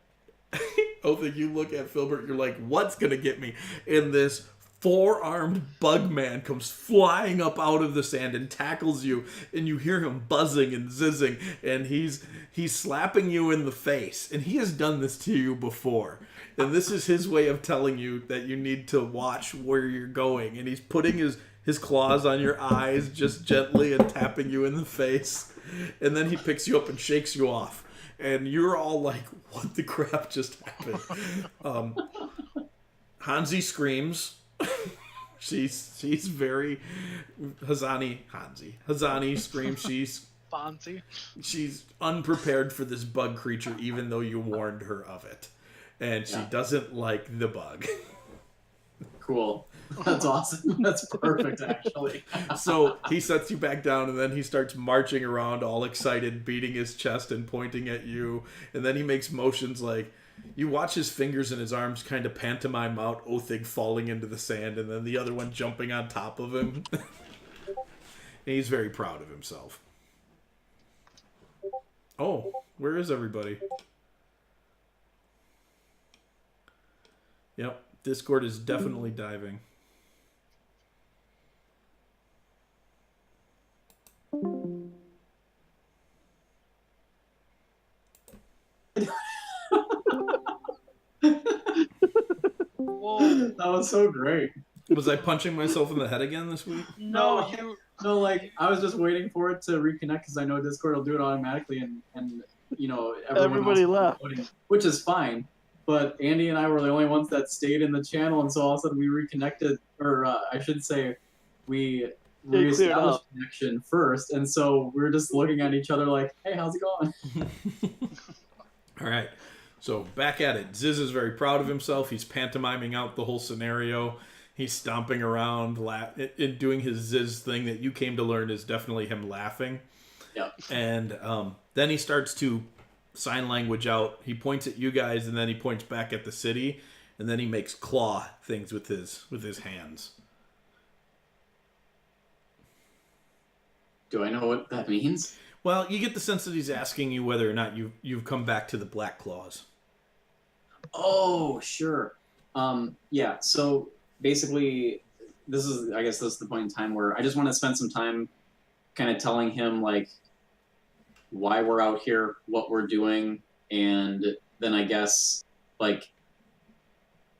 S1: Othig, you look at Filbert, you're like, what's gonna get me? And this 4-armed bug man comes flying up out of the sand and tackles you, and you hear him buzzing and zizzing, and he's slapping you in the face, and he has done this to you before. And this is his way of telling you that you need to watch where you're going, and he's putting his claws on your eyes just gently and tapping you in the face, and then he picks you up and shakes you off, and you're all like, what the crap just happened? Hansi screams. she's very Hazani screams.
S3: Fonzie.
S1: She's unprepared for this bug creature, even though you warned her of it, and she doesn't like the bug.
S2: Cool. That's awesome. That's perfect, actually.
S1: So he sets you back down, and then he starts marching around all excited, beating his chest and pointing at you, and then he makes motions like, you watch his fingers and his arms kind of pantomime out Othig falling into the sand, and then the other one jumping on top of him. And he's very proud of himself. Oh, where is everybody? Yep, Discord is definitely diving.
S3: Whoa.
S2: That was so great.
S1: Was I punching myself in the head again this week?
S3: No, you.
S2: No, like, I was just waiting for it to reconnect because I know Discord will do it automatically, and you know,
S5: Everybody left.
S2: Which is fine. But Andy and I were the only ones that stayed in the channel, and so all of a sudden we reconnected, or I should say, we reestablished connection first, and so we were just looking at each other like, hey, how's it going?
S1: All right. So back at it. Ziz is very proud of himself. He's pantomiming out the whole scenario. He's stomping around, and doing his Ziz thing that you came to learn is definitely him laughing.
S2: Yeah.
S1: And then he starts to sign language out. He points at you guys, and then he points back at the city, and then he makes claw things with his hands.
S2: Do I know what that means?
S1: Well, you get the sense that he's asking you whether or not you've come back to the Black Claws.
S2: Oh, sure. Yeah, so basically, I guess this is the point in time where I just want to spend some time kind of telling him, like, why we're out here, what we're doing, and then I guess, like,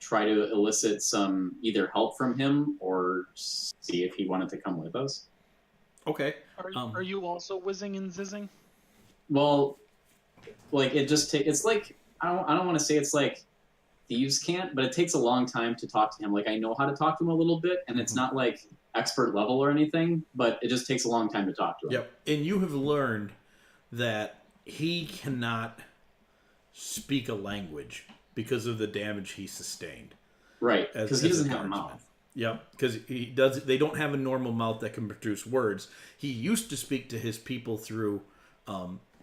S2: try to elicit some either help from him or see if he wanted to come with us.
S1: Okay.
S3: Are you also whizzing and zizzing?
S2: Well, like, it just it's like, I don't want to say it's like thieves can't, but it takes a long time to talk to him. Like, I know how to talk to him a little bit, and it's not like expert level or anything, but it just takes a long time to talk to him.
S1: Yep. And you have learned that he cannot speak a language because of the damage he sustained.
S2: Right, because he doesn't have a mouth.
S1: Yep, because they don't have a normal mouth that can produce words. He used to speak to his people through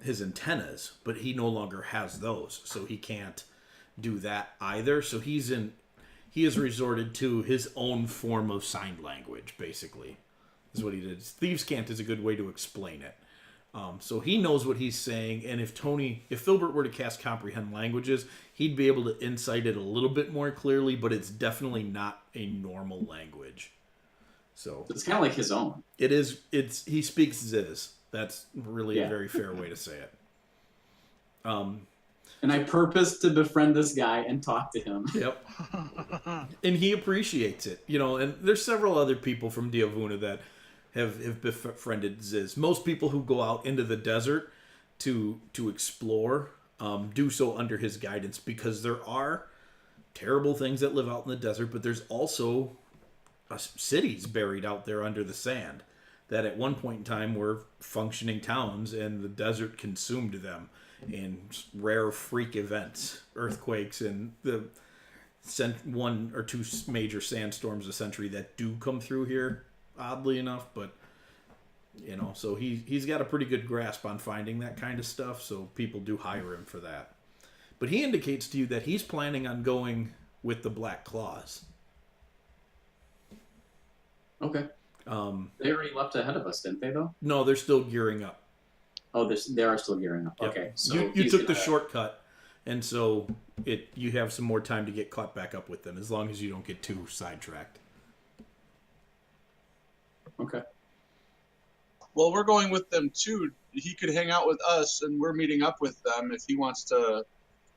S1: his antennas, but he no longer has those, so he can't do that either. So he has resorted to his own form of sign language, basically, is what he did. Thieves' Cant is a good way to explain it. So he knows what he's saying, and if Filbert were to cast Comprehend Languages, he'd be able to insight it a little bit more clearly, but it's definitely not a normal language. So
S2: it's kind of like his own.
S1: It is. He speaks Ziz. That's really a very fair way to say it.
S2: And I purpose to befriend this guy and talk to him.
S1: Yep. And he appreciates it, and there's several other people from Diavuna that have befriended Ziz. Most people who go out into the desert to explore do so under his guidance, because there are terrible things that live out in the desert, but there's also cities buried out there under the sand that at one point in time were functioning towns, and the desert consumed them in rare freak events, earthquakes, and the one or two major sandstorms a century that do come through here, oddly enough. But so he's got a pretty good grasp on finding that kind of stuff, so people do hire him for that. But he indicates to you that he's planning on going with the Black Claws.
S2: Okay. They already left ahead of us, didn't they, though?
S1: No, they're still gearing up.
S2: Oh, they are still gearing up.
S1: Yep.
S2: Okay, so
S1: you took the shortcut, and so you have some more time to get caught back up with them, as long as you don't get too sidetracked.
S2: Okay.
S4: Well, we're going with them too. He could hang out with us, and we're meeting up with them if he wants to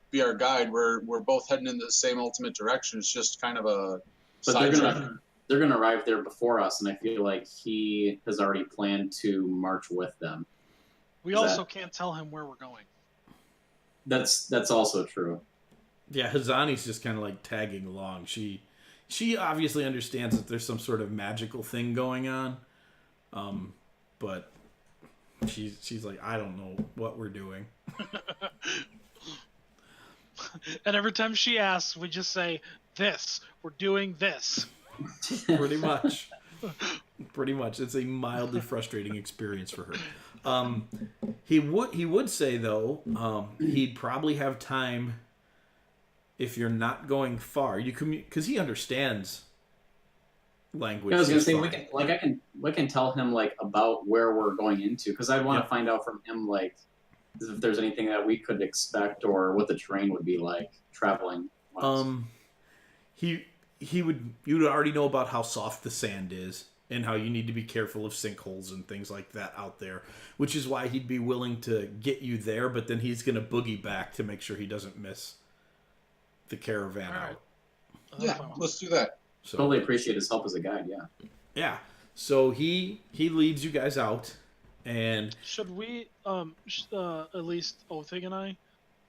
S4: be our guide. We're both heading in the same ultimate direction. It's just kind of a sidetrack.
S2: They're gonna arrive there before us, and I feel like he has already planned to march with them.
S3: We also can't tell him where we're going.
S2: That's also true.
S1: Yeah, Hazani's just kind of like tagging along. She obviously understands that there's some sort of magical thing going on, but she's like, I don't know what we're doing.
S3: And every time she asks, we just say, "This. We're doing this."
S1: Pretty much. It's a mildly frustrating experience for her. He would say, though, he'd probably have time if you're not going far. You because he understands language.
S2: I was gonna say I can tell him like about where we're going into, because I'd want to find out from him like if there's anything that we could expect or what the terrain would be like traveling.
S1: You'd already know about how soft the sand is and how you need to be careful of sinkholes and things like that out there, which is why he'd be willing to get you there, but then he's going to boogie back to make sure he doesn't miss the caravan out.
S4: Yeah, let's do that.
S2: So, totally appreciate his help as a guide,
S1: Yeah. So he leads you guys out, and
S3: should we at least Othig and I,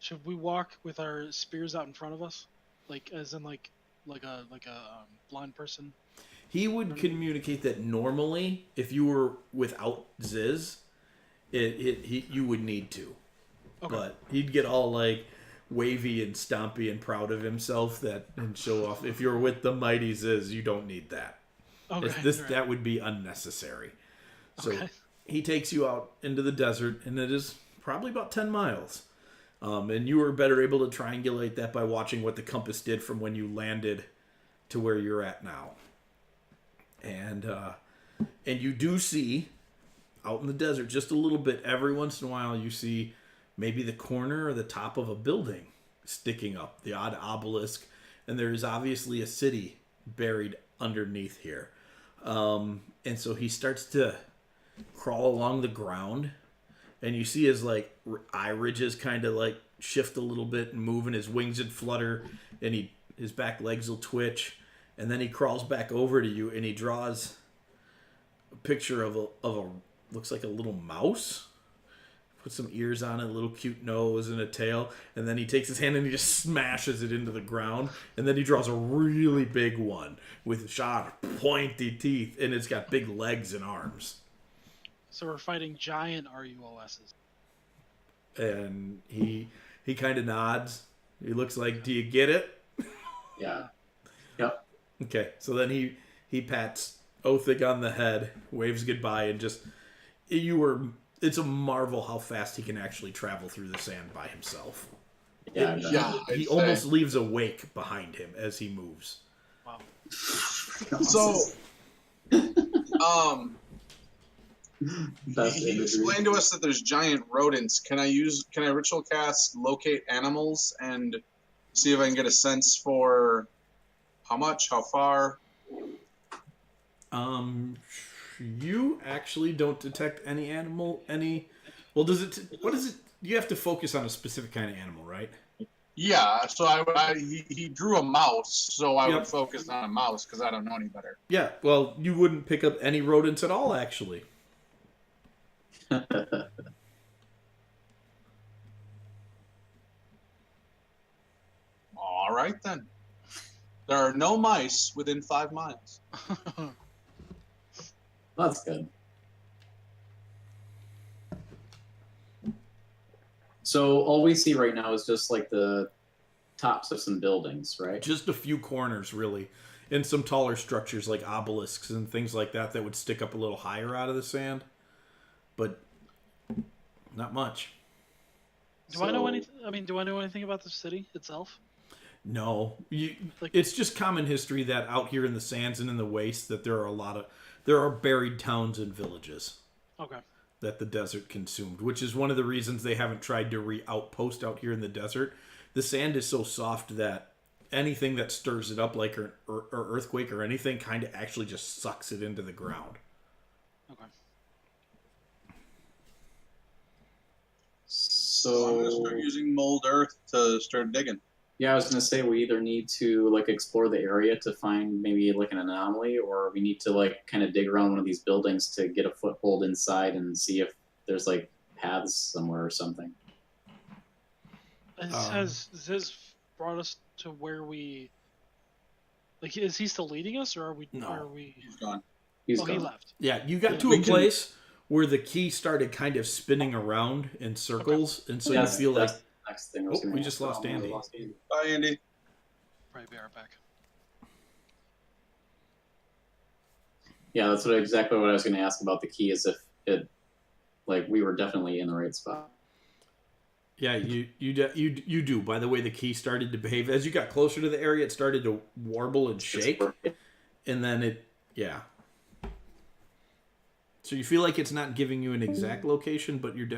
S3: should we walk with our spears out in front of us, like as in like a blind person?
S1: He would communicate that normally, if you were without Ziz, you would need to. Okay. But he'd get all like wavy and stompy and proud of himself and show off. If you're with the mighty Ziz, you don't need that. Okay, that would be unnecessary. So he takes you out into the desert, and it is probably about 10 miles. And you were better able to triangulate that by watching what the compass did from when you landed to where you're at now. And you do see out in the desert just a little bit, every once in a while you see maybe the corner or the top of a building sticking up, the odd obelisk, and there is obviously a city buried underneath here. And so he starts to crawl along the ground, and you see his like eye ridges kind of like shift a little bit and move, and his wings would flutter, and his back legs will twitch. And then he crawls back over to you, and he draws a picture of a looks like a little mouse. Put some ears on it, a little cute nose and a tail. And then he takes his hand and he just smashes it into the ground. And then he draws a really big one with sharp, pointy teeth, and it's got big legs and arms.
S3: So we're fighting giant RUOSs.
S1: And he kind of nods. He looks like, "Do you get it?"
S2: Yeah. Yep.
S1: Okay, so then he pats Othig on the head, waves goodbye, and it's a marvel how fast he can actually travel through the sand by himself.
S2: Yeah,
S1: he almost leaves a wake behind him as he moves.
S3: Wow.
S4: So,
S2: Best
S4: He
S2: imagery.
S4: explained to us that there's giant rodents. Can I ritual cast locate animals and see if I can get a sense for how much, how far?
S1: You actually don't detect any animal. Well, does it? What is it? You have to focus on a specific kind of animal, right?
S4: Yeah, so he drew a mouse, so I
S1: Yep.
S4: would focus on a mouse because I don't know any better.
S1: Yeah. Well, you wouldn't pick up any rodents at all, actually.
S4: All right then. There are no mice within 5 miles.
S2: That's good. So all we see right now is just like the tops of some buildings, right?
S1: Just a few corners, really, and some taller structures like obelisks and things like that would stick up a little higher out of the sand, but not much.
S3: Do I know anything? I mean, do I know anything about the city itself?
S1: No, it's just common history that out here in the sands and in the waste that there are buried towns and villages.
S3: Okay.
S1: That the desert consumed, which is one of the reasons they haven't tried to re-outpost out here in the desert. The sand is so soft that anything that stirs it up, like an earthquake or anything, kind of actually just sucks it into the ground.
S3: Okay.
S4: So I'm gonna start using mold earth to start digging.
S2: Yeah, I was gonna say we either need to like explore the area to find maybe like an anomaly, or we need to like kind of dig around one of these buildings to get a foothold inside and see if there's like paths somewhere or something.
S3: Has this brought us to where we? Like, is he still leading us, or are we?
S1: No.
S3: Are we?
S4: He's gone.
S2: He's
S3: He
S2: gone.
S3: left.
S1: Yeah, you got to a place where the key started kind of spinning around in circles, and so you feel like
S2: next thing I was gonna
S1: we
S2: ask
S1: just lost
S2: about.
S1: Andy.
S4: Bye, Andy.
S3: Probably be right back.
S2: Yeah, that's exactly what I was gonna ask about the key. Is if it, like, we were definitely in the right spot.
S1: Yeah, you do. By the way, the key started to behave as you got closer to the area. It started to warble and shake, and then yeah. So you feel like it's not giving you an exact location, but you're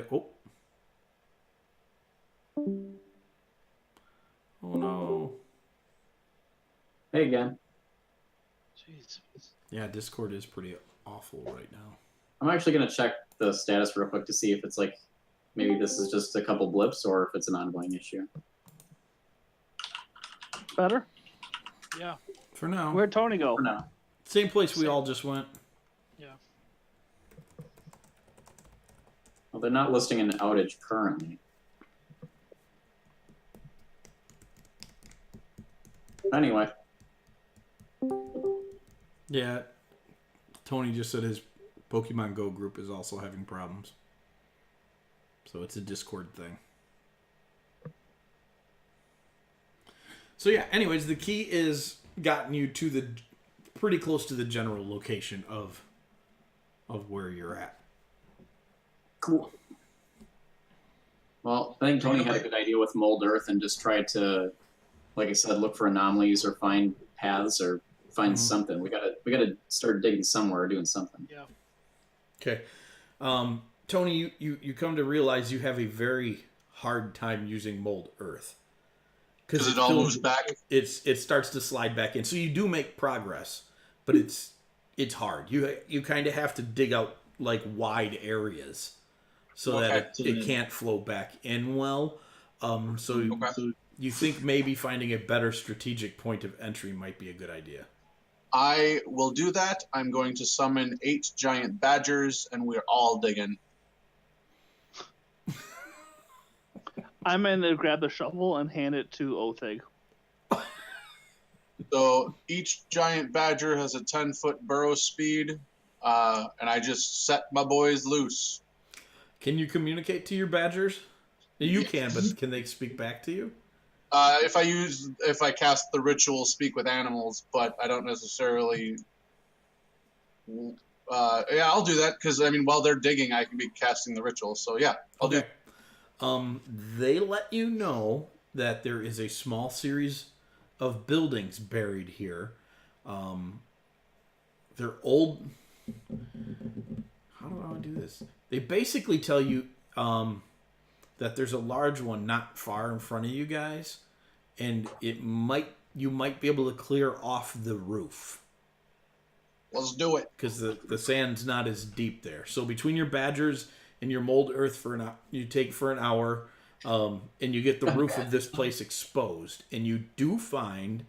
S1: Oh no.
S2: Hey again.
S3: Jeez.
S1: Yeah, Discord is pretty awful right now.
S2: I'm actually gonna check the status real quick to see if it's like maybe this is just a couple blips or if it's an ongoing issue.
S5: Better?
S3: Yeah.
S1: For now.
S5: Where'd Tony go?
S2: For now.
S1: Same place we all just went.
S3: Yeah.
S2: Well, they're not listing an outage currently. Anyway.
S1: Yeah. Tony just said his Pokemon Go group is also having problems. So it's a Discord thing. So yeah, anyways, the key is gotten you to the pretty close to the general location of where you're at.
S2: Cool. Well, I think Tony had a good idea with mold earth and just tried to, like I said, look for anomalies or find paths or find something. We gotta start digging somewhere or doing something.
S3: Yeah.
S1: Okay. Tony, you come to realize you have a very hard time using mold earth.
S4: Because it all moves back.
S1: It starts to slide back in. So you do make progress, but it's hard. You kind of have to dig out like wide areas so that it can't flow back in well. So you think maybe finding a better strategic point of entry might be a good idea.
S4: I will do that. I'm going to summon 8 giant badgers, and we're all digging.
S5: I'm going to grab the shovel and hand it to Othig.
S4: So each giant badger has a 10-foot burrow speed, and I just set my boys loose.
S1: Can you communicate to your badgers? You can, but can they speak back to you?
S4: If I cast the ritual speak with animals, but I don't necessarily. Yeah, I'll do that because while they're digging, I can be casting the ritual. So yeah, I'll do.
S1: They let you know that there is a small series of buildings buried here. They're old. How do I want to do this? They basically tell you that there's a large one not far in front of you guys, and you might be able to clear off the roof.
S4: Let's do it.
S1: Because the sand's not as deep there. So between your badgers and your mold earth you take for an hour, and you get the roof of this place exposed, and you do find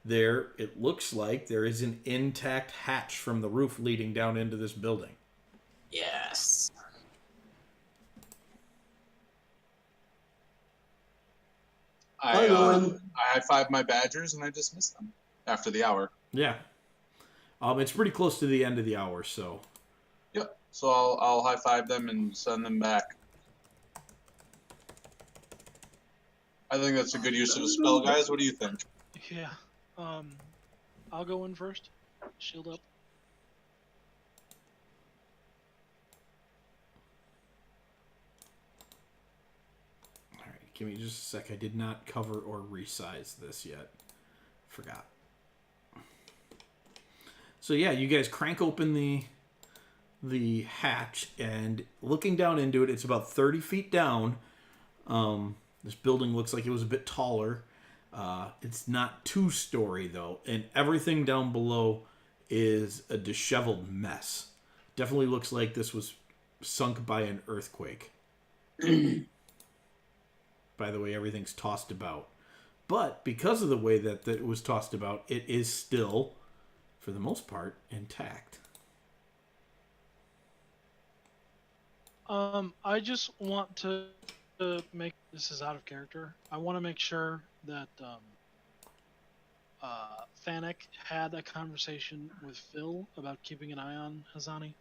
S1: it looks like there is an intact hatch from the roof leading down into this building.
S2: Yes.
S4: I high-five my badgers and I dismiss them after the hour.
S1: Yeah. It's pretty close to the end of the hour, so.
S4: Yep. So I'll high-five them and send them back. I think that's a good use of a spell, guys. What do you think?
S3: Yeah. I'll go in first. Shield up.
S1: Alright, give me just a sec. I did not cover or resize this yet. Forgot. So yeah, you guys crank open the hatch, and looking down into it, it's about 30 feet down. This building looks like it was a bit taller. It's not 2-story though, and everything down below is a disheveled mess. Definitely looks like this was sunk by an earthquake. By the way, everything's tossed about. But because of the way that it was tossed about, it is still, for the most part, intact.
S3: I just want to make, this is out of character, I want to make sure that Thanik had a conversation with Phil about keeping an eye on Hazani.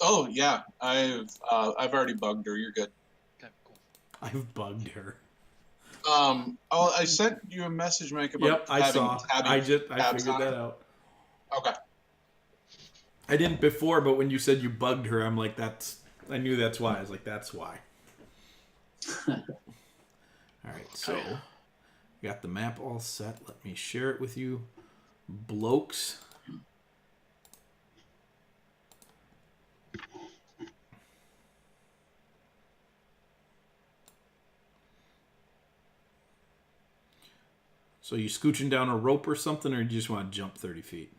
S4: Oh yeah, I've already bugged her. You're good.
S3: Okay, cool.
S1: I've bugged her.
S4: I sent you a message, Mike, about
S1: Yep, I saw. I figured that out.
S4: Okay.
S1: I didn't before, but when you said you bugged her, I'm like, I knew that's why. I was like, that's why. All right, so got the map all set. Let me share it with you, blokes. So you scooching down a rope or something, or you just want to jump 30 feet?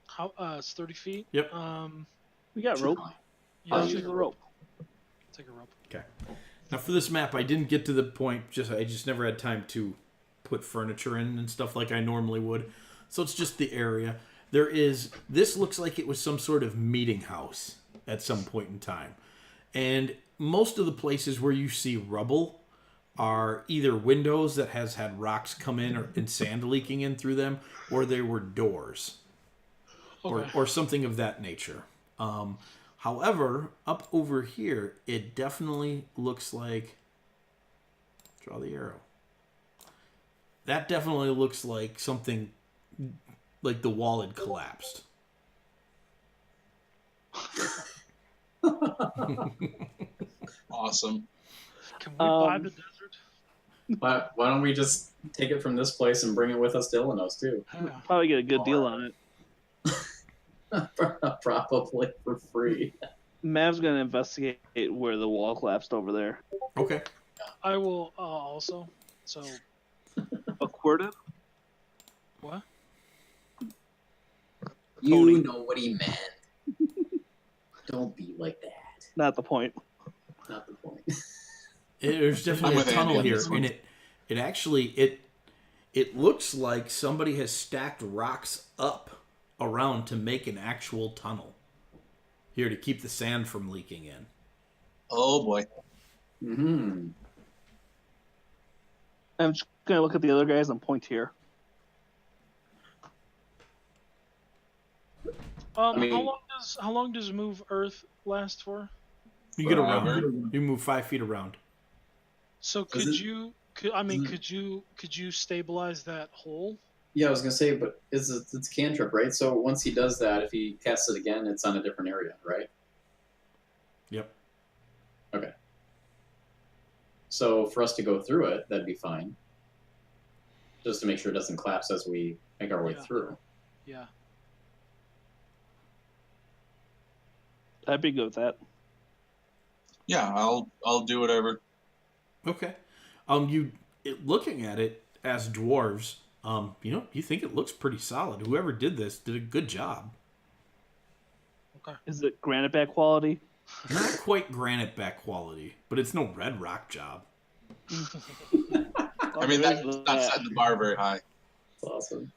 S3: How? It's 30 feet.
S1: Yep.
S5: We got rope.
S3: Yeah,
S5: I'll use the rope.
S3: Take a rope.
S1: Okay. Now for this map, I didn't get to the point. I just never had time to put furniture in and stuff like I normally would. So it's just the area. This looks like it was some sort of meeting house at some point in time. And most of the places where you see rubble are either windows that has had rocks come in and sand leaking in through them, or they were doors.
S3: Okay.
S1: Or something of that nature. However, up over here, it definitely looks like... Draw the arrow. That definitely looks like something... Like the wall had collapsed.
S4: Awesome.
S3: Can we buy the desert?
S2: Why don't we just take it from this place and bring it with us to Illinois, too?
S3: Yeah.
S5: Probably get a good deal on it.
S2: Probably for free.
S5: Mav's gonna investigate where the wall collapsed over there.
S1: Okay.
S3: I will also. So
S5: Aquarted?
S3: what?
S2: You know what he meant. Don't be like that.
S5: Not the point.
S2: Not the point.
S1: There's definitely a
S4: with
S1: tunnel
S4: Andy on
S1: here,
S4: this one.
S1: and it actually looks like somebody has stacked rocks up around to make an actual tunnel here to keep the sand from leaking in.
S4: Oh boy.
S2: Mm-hmm.
S5: I'm just gonna look at the other guys and point here.
S2: mean-
S3: How long does move Earth last for?
S1: You get around.
S4: Forever.
S1: You move 5 feet around.
S3: So could you stabilize that hole?
S2: Yeah, I was gonna say, but it's cantrip, right? So once he does that, if he casts it again, it's on a different area, right?
S1: Yep.
S2: Okay. So for us to go through it, that'd be fine. Just to make sure it doesn't collapse as we make our way
S3: Yeah.
S2: through.
S3: Yeah.
S5: I'd be good with that.
S4: Yeah, I'll do whatever.
S1: Okay. Looking at it as dwarves, you think it looks pretty solid. Whoever did this did a good job.
S3: Okay.
S5: Is it Graniteback quality?
S1: Not quite Graniteback quality, but it's no Redrock job.
S4: I mean, that's not setting the bar very high.
S2: That's awesome.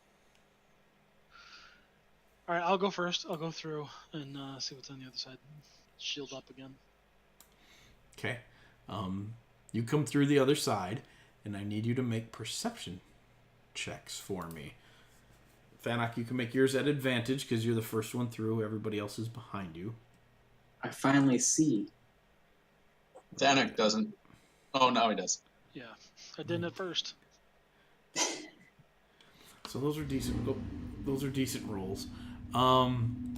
S3: All right, I'll go first. I'll go through and see what's on the other side. Shield up again.
S1: Okay. You come through the other side, and I need you to make perception checks for me. Fanak, you can make yours at advantage because you're the first one through. Everybody else is behind you.
S2: I finally see.
S4: Danik doesn't. Oh, now he does.
S3: Yeah, I didn't at first.
S1: So those are decent. Those are decent rolls.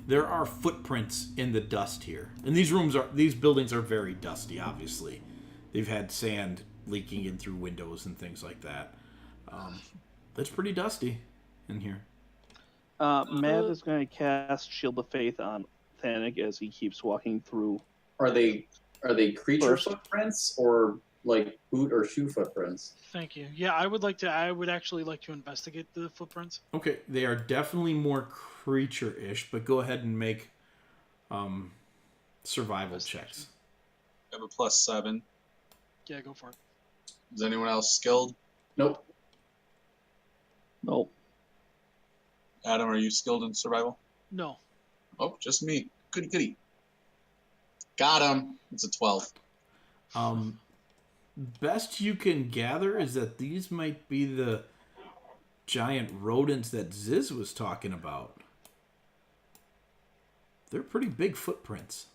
S1: There are footprints in the dust here, and these buildings are very dusty. Obviously, they've had sand leaking in through windows and things like that. It's pretty dusty in here.
S5: Matt is going to cast Shield of Faith on Thanik as he keeps walking through.
S2: Are they creature
S5: First.
S2: footprints or like boot or shoe footprints?
S3: Thank you. Yeah, I would actually like to investigate the footprints.
S1: Okay, they are definitely more creature-ish, but go ahead and make survival checks.
S4: I have a +7.
S3: Yeah, go for it.
S4: Is anyone else skilled?
S2: Nope.
S5: No.
S4: Adam, are you skilled in survival?
S3: No.
S4: Oh, just me. Goody goody. Got him. It's a 12.
S1: Best you can gather is that these might be the giant rodents that Ziz was talking about. They're pretty big footprints.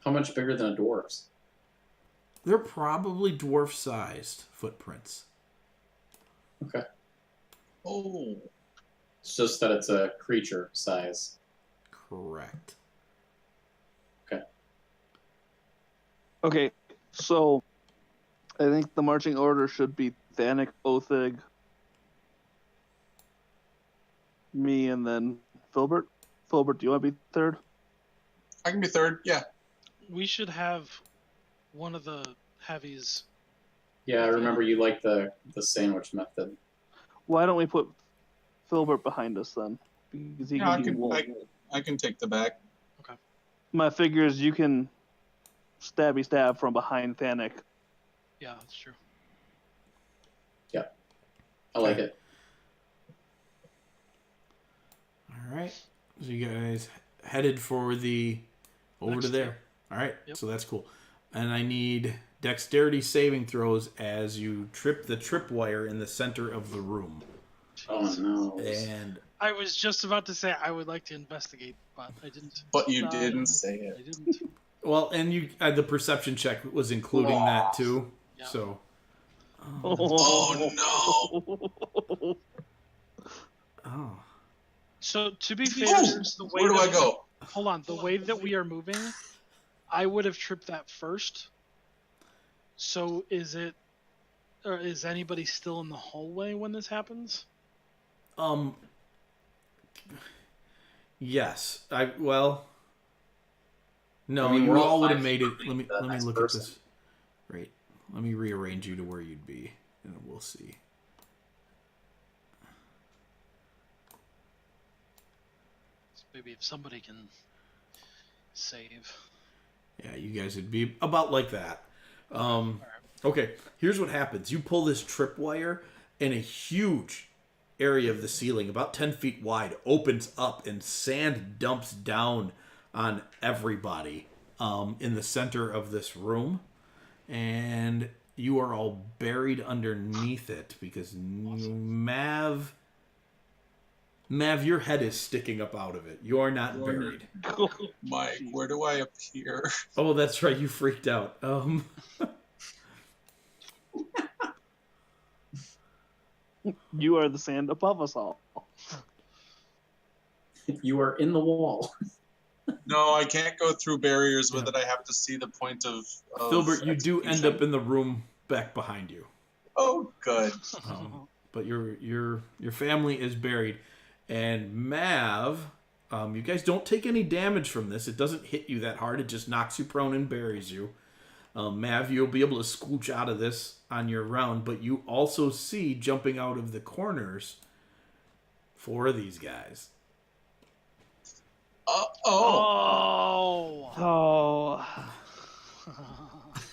S2: How much bigger than a dwarf's?
S1: They're probably dwarf-sized footprints.
S2: Okay.
S4: Oh.
S2: It's just that it's a creature size.
S1: Correct.
S5: Okay, so I think the marching order should be Thanik, Othig, me, and then Filbert. Filbert, do you want to be third?
S4: I can be third. Yeah.
S3: We should have one of the heavies.
S2: Yeah, I remember you like the sandwich method.
S5: Why don't we put Filbert behind us then? Because he
S4: Yeah, I can take the back.
S5: My figure is you can stabby stab from behind Thanik.
S3: Yeah, that's true.
S2: I like it.
S1: All right. So you guys headed for the over
S3: Next
S1: to there.
S3: step.
S1: All right.
S3: Yep.
S1: So that's cool. And I need dexterity saving throws as you trip the tripwire in the center of the room.
S2: Oh no.
S1: And
S3: I was just about to say I would like to investigate, but I didn't.
S4: But you didn't say it.
S3: I didn't.
S1: well, and you the perception check was including that too.
S3: Yeah.
S1: So
S4: Oh no.
S1: oh.
S3: So to be fair,
S4: Ooh,
S3: since the way
S4: where do
S3: that
S4: I go?
S3: Hold on, the way that we are moving, I would have tripped that first. So is anybody still in the hallway when this happens?
S1: Yes. No,
S2: I mean,
S1: you
S2: we're
S1: all
S2: all
S1: would have
S2: 5
S1: made it.
S2: feet
S1: Let me
S2: the next
S1: look
S2: person.
S1: at this. Right. Let me rearrange you to where you'd be, and then we'll see.
S3: So maybe if somebody can save.
S1: Yeah, you guys would be about like that. Okay, here's what happens. You pull this tripwire, and a huge area of the ceiling, about 10 feet wide, opens up, and sand dumps down on everybody in the center of this room. And you are all buried underneath it because Mav, your head is sticking up out of it. You are not buried.
S4: Mike, where do I appear?
S1: Oh, that's right. You freaked out.
S5: You are the sand above us all.
S2: You are in the wall.
S4: No, I can't go through barriers with it. I have to see the point of
S1: Filbert, you do end
S4: execution.
S1: up in the room back behind you.
S4: Oh, good.
S1: But your family is buried, and Mav, You guys don't take any damage from this. It doesn't hit you that hard. It just knocks you prone and buries you. Mav, you'll be able to scooch out of this on your round, but you also see jumping out of the corners 4 of these guys.
S3: Oh.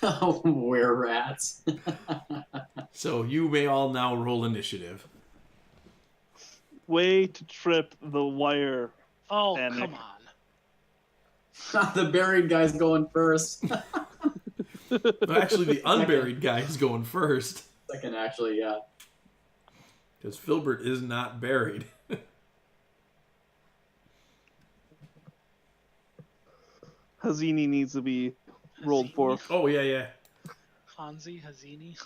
S2: Oh, we're rats.
S1: So you may all now roll initiative.
S5: Way to trip the wire.
S3: Oh,
S5: Panic.
S3: come on.
S2: The buried guy's going first.
S1: Actually, the unburied guy is going first.
S2: Second, actually, yeah.
S1: Because Filbert is not buried.
S5: Hazini needs to be rolled for.
S1: Oh, yeah.
S3: Hanzi, Hazini,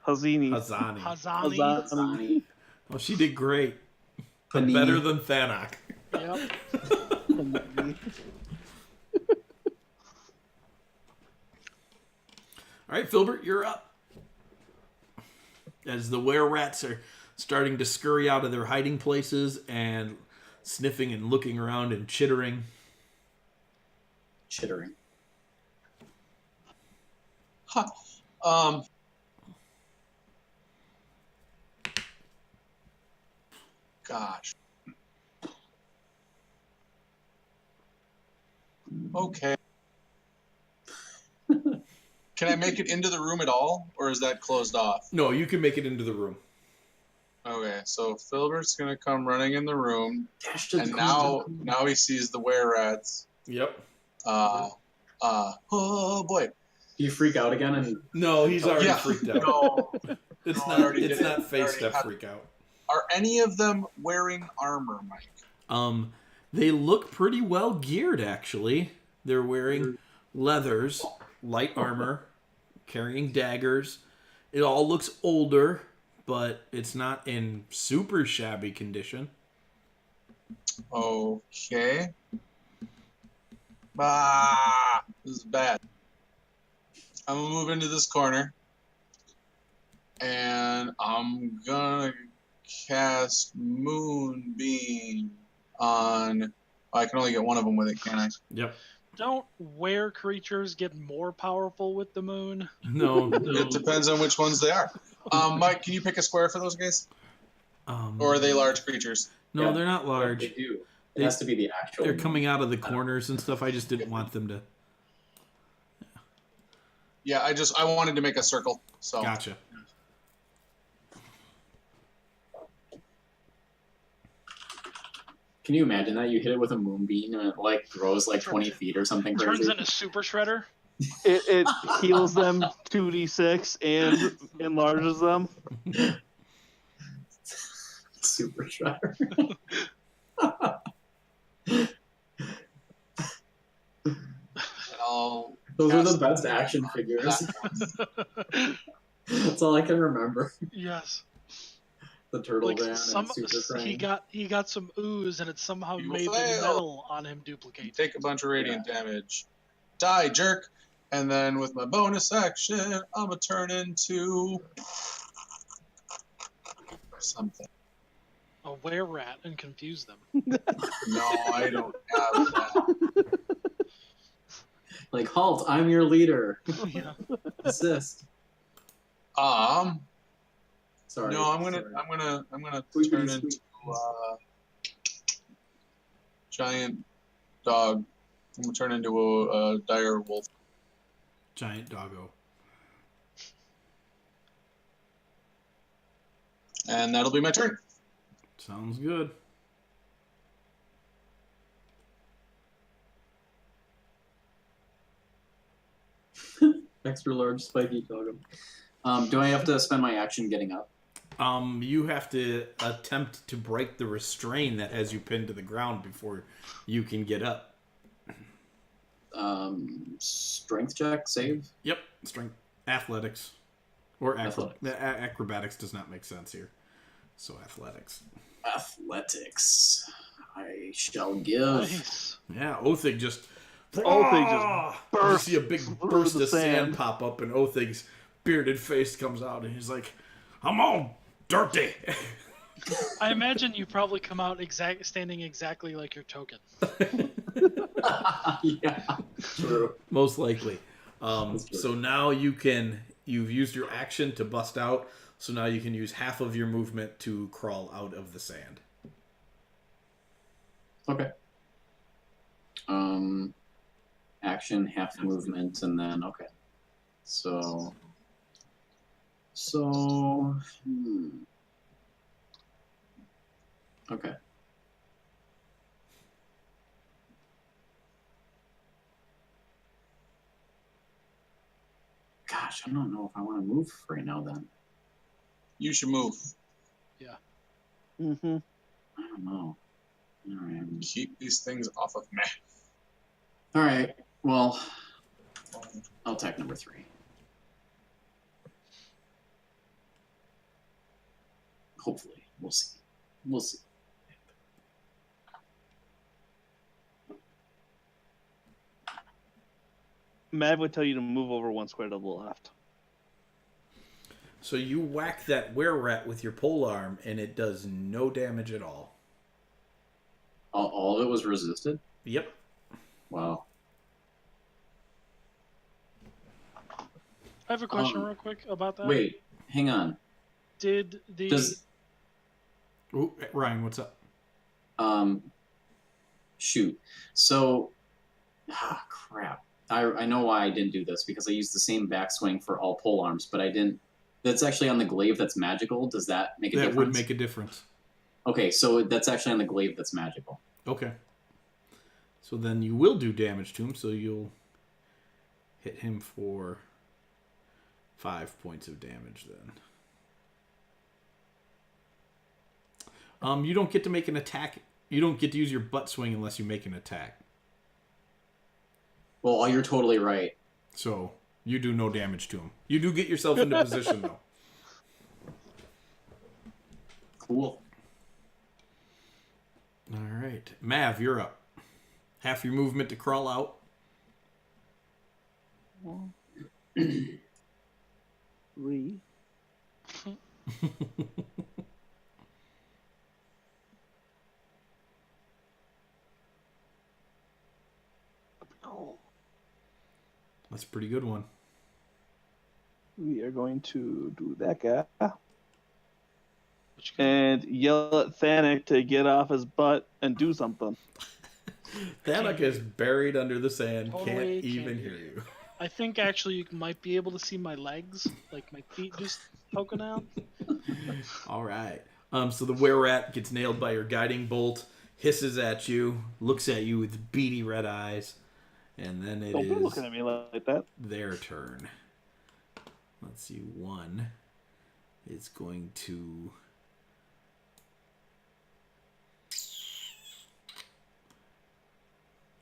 S5: Hazini.
S1: Hazani.
S3: Hazani.
S2: Zani.
S1: Well, she did great.
S2: Panini.
S1: Better than Thanak.
S3: Yep.
S1: All right, Filbert, you're up. As the were-rats are starting to scurry out of their hiding places and sniffing and looking around and chittering.
S2: Chittering.
S4: Huh. Gosh. Okay. Can I make it into the room at all, or is that closed off?
S1: No, you can make it into the room.
S4: Okay, so Filbert's gonna come running in the room,
S2: Dash to
S4: and
S2: the
S4: now
S2: corner.
S4: he sees the were-rats.
S1: Yep.
S4: Oh boy.
S2: Do you freak out again? And
S1: No, he's already
S4: Yeah.
S1: freaked out.
S4: No.
S1: It's
S4: No, I
S1: not.
S4: already
S1: It's
S4: did it.
S1: not
S4: I
S1: face
S4: already
S1: step
S4: had-
S1: freak out.
S4: Are any of them wearing armor, Mike?
S1: They look pretty well geared, actually. They're wearing leathers, light armor, carrying daggers. It all looks older, but it's not in super shabby condition.
S4: Okay. This is bad. I'm gonna move into this corner, and I'm gonna cast Moonbeam on. I can only get one of them with it, can I?
S1: Yep.
S3: Don't were creatures get more powerful with the moon?
S1: No.
S4: It depends on which ones they are. Mike, can you pick a square for those guys? Or are they large creatures?
S1: No,
S2: Yeah.
S1: they're not
S2: They
S1: large.
S2: do. It has to be the actual.
S1: They're coming out of the corners and stuff. I just didn't want them to.
S4: Yeah, I wanted to make a circle. So
S1: Gotcha.
S2: Can you imagine that? You hit it with a moonbeam and it like grows like 20 feet or something
S3: Turns
S2: crazy.
S3: into Super Shredder?
S5: It heals them 2d6 and enlarges them.
S2: Super shredder.
S4: I'll
S2: Those are the
S4: cast
S2: best action figures.
S4: that.
S2: That's all I can remember.
S3: Yes.
S2: The turtle
S3: Like
S2: van and
S3: some,
S2: Super
S3: he
S2: Crane.
S3: got some ooze and it somehow
S4: You
S3: made the
S4: fail.
S3: metal on him duplicate.
S4: Take a bunch of radiant damage. Die, jerk. And then with my bonus action, I'm gonna turn into something.
S3: A were rat and confuse them.
S4: No, I don't have that.
S2: Like, halt! I'm your leader.
S3: Yeah.
S2: Assist. Sorry.
S4: No, I'm gonna
S2: Sweet,
S4: turn
S2: sweet.
S4: into giant dog. I'm gonna turn into a dire wolf.
S1: Giant doggo.
S4: And that'll be my turn.
S1: Sounds good.
S2: Extra large spiky doggo. Do I have to spend my action getting up?
S1: You have to attempt to break the restraint that has you pinned to the ground before you can get up.
S2: Strength check, save?
S1: Yep, strength, athletics, or
S2: Athletics.
S1: acrobatics does not make sense here. So athletics.
S2: Athletics. I shall give.
S3: Nice.
S1: Yeah, Othig just.
S5: Othig
S1: Ah!
S5: just
S1: You
S5: bursts
S1: see a big
S5: through
S1: burst
S5: the
S1: of sand
S5: sand.
S1: pop up, and Othig's bearded face comes out, and he's like, "I'm all dirty."
S3: I imagine you probably come out standing exactly like your token.
S2: Yeah, true.
S1: Most likely.
S2: That's true.
S1: So now you've used your action to bust out. So now you can use half of your movement to crawl out of the sand.
S2: Okay. Action, half movement, and then okay. So. Okay. Gosh, I don't know if I want to move right now. Then
S4: You should move.
S3: Yeah.
S5: Mm-hmm.
S2: I don't know. All right.
S4: Keep these things off of me.
S2: All right. Well, I'll attack number 3. Hopefully, we'll see. We'll see.
S5: Mav would tell you to move over 1 square to the left.
S1: So you whack that were-rat with your polearm, and it does no damage at all.
S2: All of it was resisted?
S1: Yep.
S2: Wow.
S3: I have a question real quick about that.
S2: Wait, hang on.
S3: Did the
S1: Ooh, Ryan, what's up?
S2: Shoot. So, crap. I know why I didn't do this, because I used the same backswing for all pole arms, but I didn't. That's actually on the glaive that's magical. Does that make a difference?
S1: That would make a difference.
S2: Okay, so that's actually on the glaive that's magical.
S1: Okay. So then you will do damage to him, so you'll hit him for 5 points of damage then. You don't get to make an attack. You don't get to use your butt swing unless you make an attack.
S2: Well, you're totally right.
S1: So you do no damage to him. You do get yourself into position, though.
S2: Cool.
S1: All right. Mav, you're up. Half your movement to crawl out.
S5: 3.
S1: That's a pretty good one.
S5: We are going to do that guy. And yell at Thanik to get off his butt and do something.
S1: Thanik is buried under the sand,
S3: Totally
S1: can't even
S3: can't
S1: hear
S3: hear
S1: you.
S3: I think actually you might be able to see my legs, like my feet just poking out.
S1: All right. So the were-rat gets nailed by your guiding bolt, hisses at you, looks at you with beady red eyes, and then
S5: Don't be looking at me like that.
S1: their turn. Let's see. One is going to...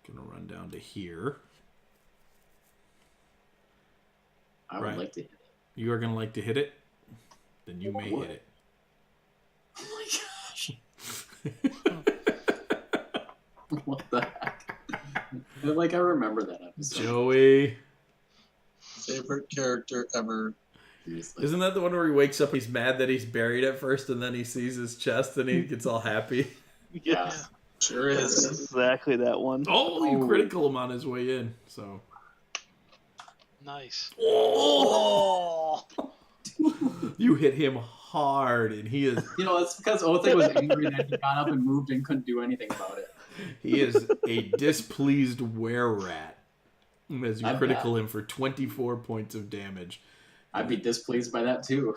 S1: Gonna run down to here.
S2: I would
S1: Right.
S2: like to hit it.
S1: You are gonna like to hit it? Then you may hit it.
S2: Oh my gosh. What the heck? Like, I remember that episode.
S1: Joey.
S4: Favorite character ever.
S2: Seriously.
S1: Isn't that the one where he wakes up, he's mad that he's buried at first, and then he sees his chest and he gets all happy?
S2: Yeah.
S4: Sure
S5: That's
S4: is.
S5: exactly that one.
S1: Oh, you critical him on his way in, so...
S3: Nice.
S1: Oh! You hit him hard, and he is
S2: It's because Othing was angry that he got up and moved and couldn't do anything about it.
S1: he is a displeased were-rat. As you
S2: I
S1: critical him for 24 points of damage.
S2: I'd be displeased by that too.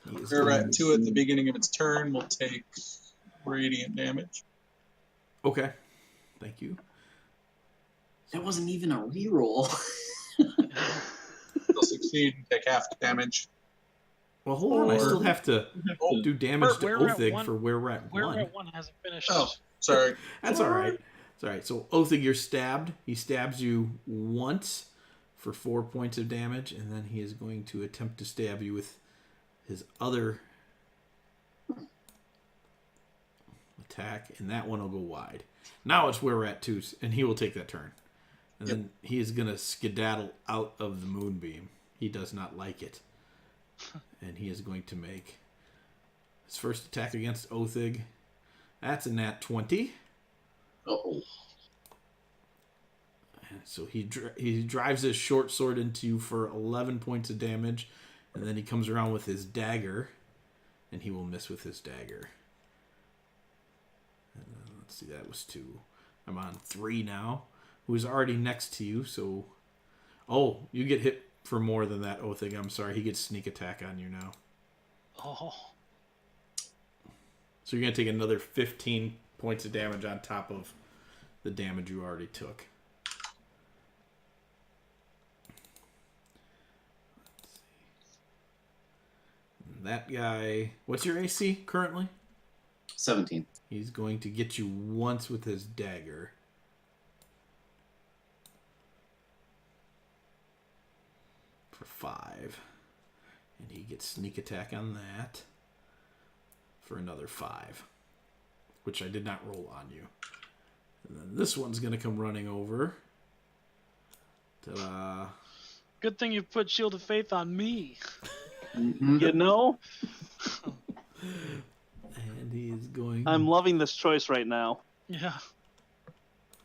S1: He is
S4: Rat 2 at the beginning of its turn will take radiant damage.
S1: Okay. Thank you.
S2: That wasn't even a reroll.
S4: They'll succeed and take half damage.
S1: Well, hold on. I still have to
S4: Oh,
S1: do damage to
S3: Were-rat
S1: Othig
S3: one-
S1: for were-rat 1.
S3: Where one hasn't finished.
S4: Oh, sorry.
S1: That's all right. It's all right. So Othig, you're stabbed. He stabs you once for 4 points of damage, and then he is going to attempt to stab you with his other attack, and that one will go wide. Now it's were-rat 2, and he will take that turn. And then he is going to skedaddle out of the moonbeam. He does not like it. And he is going to make His first attack against Othig. That's a nat 20.
S2: Uh-oh.
S1: And so he drives his short sword into you for 11 points of damage. And then he comes around with his dagger. And he will miss with his dagger. And then, let's see, that was 2. I'm on 3 now. Who's already next to you, so... Oh, you get hit for more than that, Othig. I'm sorry, he gets sneak attack on you now.
S3: Oh.
S1: So you're going to take another 15 points of damage on top of the damage you already took. Let's see. And that guy... What's your AC currently?
S2: 17.
S1: He's going to get you once with his dagger. For 5. And he gets sneak attack on that. For another 5. Which I did not roll on you. And then this one's going to come running over. Ta-da.
S3: Good thing you put Shield of Faith on me.
S2: Mm-hmm.
S5: You know,
S1: And he is going...
S5: I'm loving this choice right now.
S3: Yeah.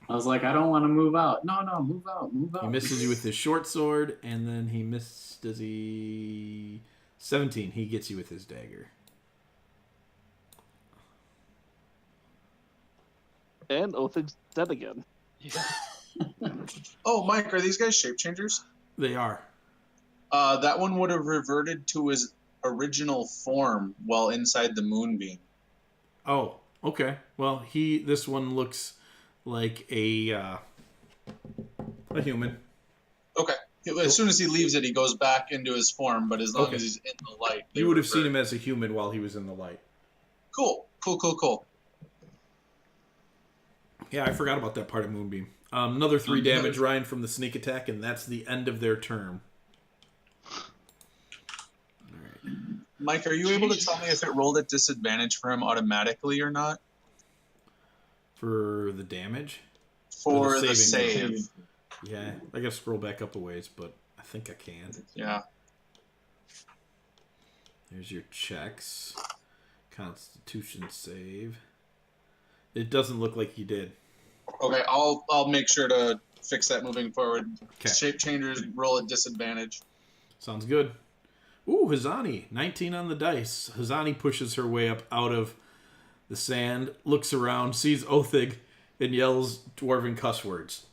S2: I was like, I don't want to move out. No, move out.
S1: He misses you with his short sword, and then he does he... 17. He gets you with his dagger.
S5: And Othig's dead again.
S3: Yeah.
S4: Oh, Mike, are these guys shape changers?
S1: They are.
S4: That one would have reverted to his original form while inside the moonbeam.
S1: Oh, okay. Well, this one looks like a human.
S4: Okay. As soon as he leaves it, he goes back into his form, but as long
S1: Okay.
S4: as he's in the light.
S1: You would have seen him as a human while he was in the light.
S4: Cool.
S1: Yeah, I forgot about that part of Moonbeam. Another 3 damage, Ryan, from the sneak attack, and that's the end of their turn. All right.
S4: Mike, are you able to tell me if it rolled at disadvantage for him automatically or not?
S1: For the damage?
S4: For
S1: the
S4: the
S1: saving
S4: save.
S1: Yeah, I gotta scroll back up a ways, but I think I can.
S4: Yeah.
S1: There's your checks. Constitution save. It doesn't look like you did.
S4: Okay, I'll make sure to fix that moving forward.
S1: Okay.
S4: Shape changers roll at disadvantage.
S1: Sounds good. Ooh, Hazani. 19 on the dice. Hazani pushes her way up out of the sand, looks around, sees Othig, and yells dwarven cuss words.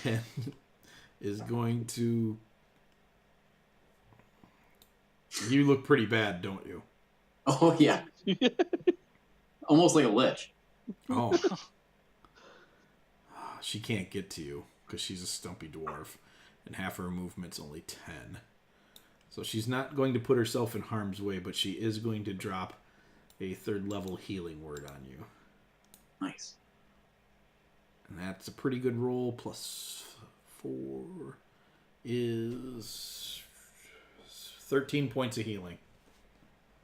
S1: And is going to... You look pretty bad, don't you?
S2: Oh, yeah. Almost like a lich.
S1: Oh. She can't get to you because she's a stumpy dwarf, and half her movement's only 10. So she's not going to put herself in harm's way, but she is going to drop a 3rd level healing word on you.
S2: Nice.
S1: And that's a pretty good roll. Plus 4 is 13 points of healing.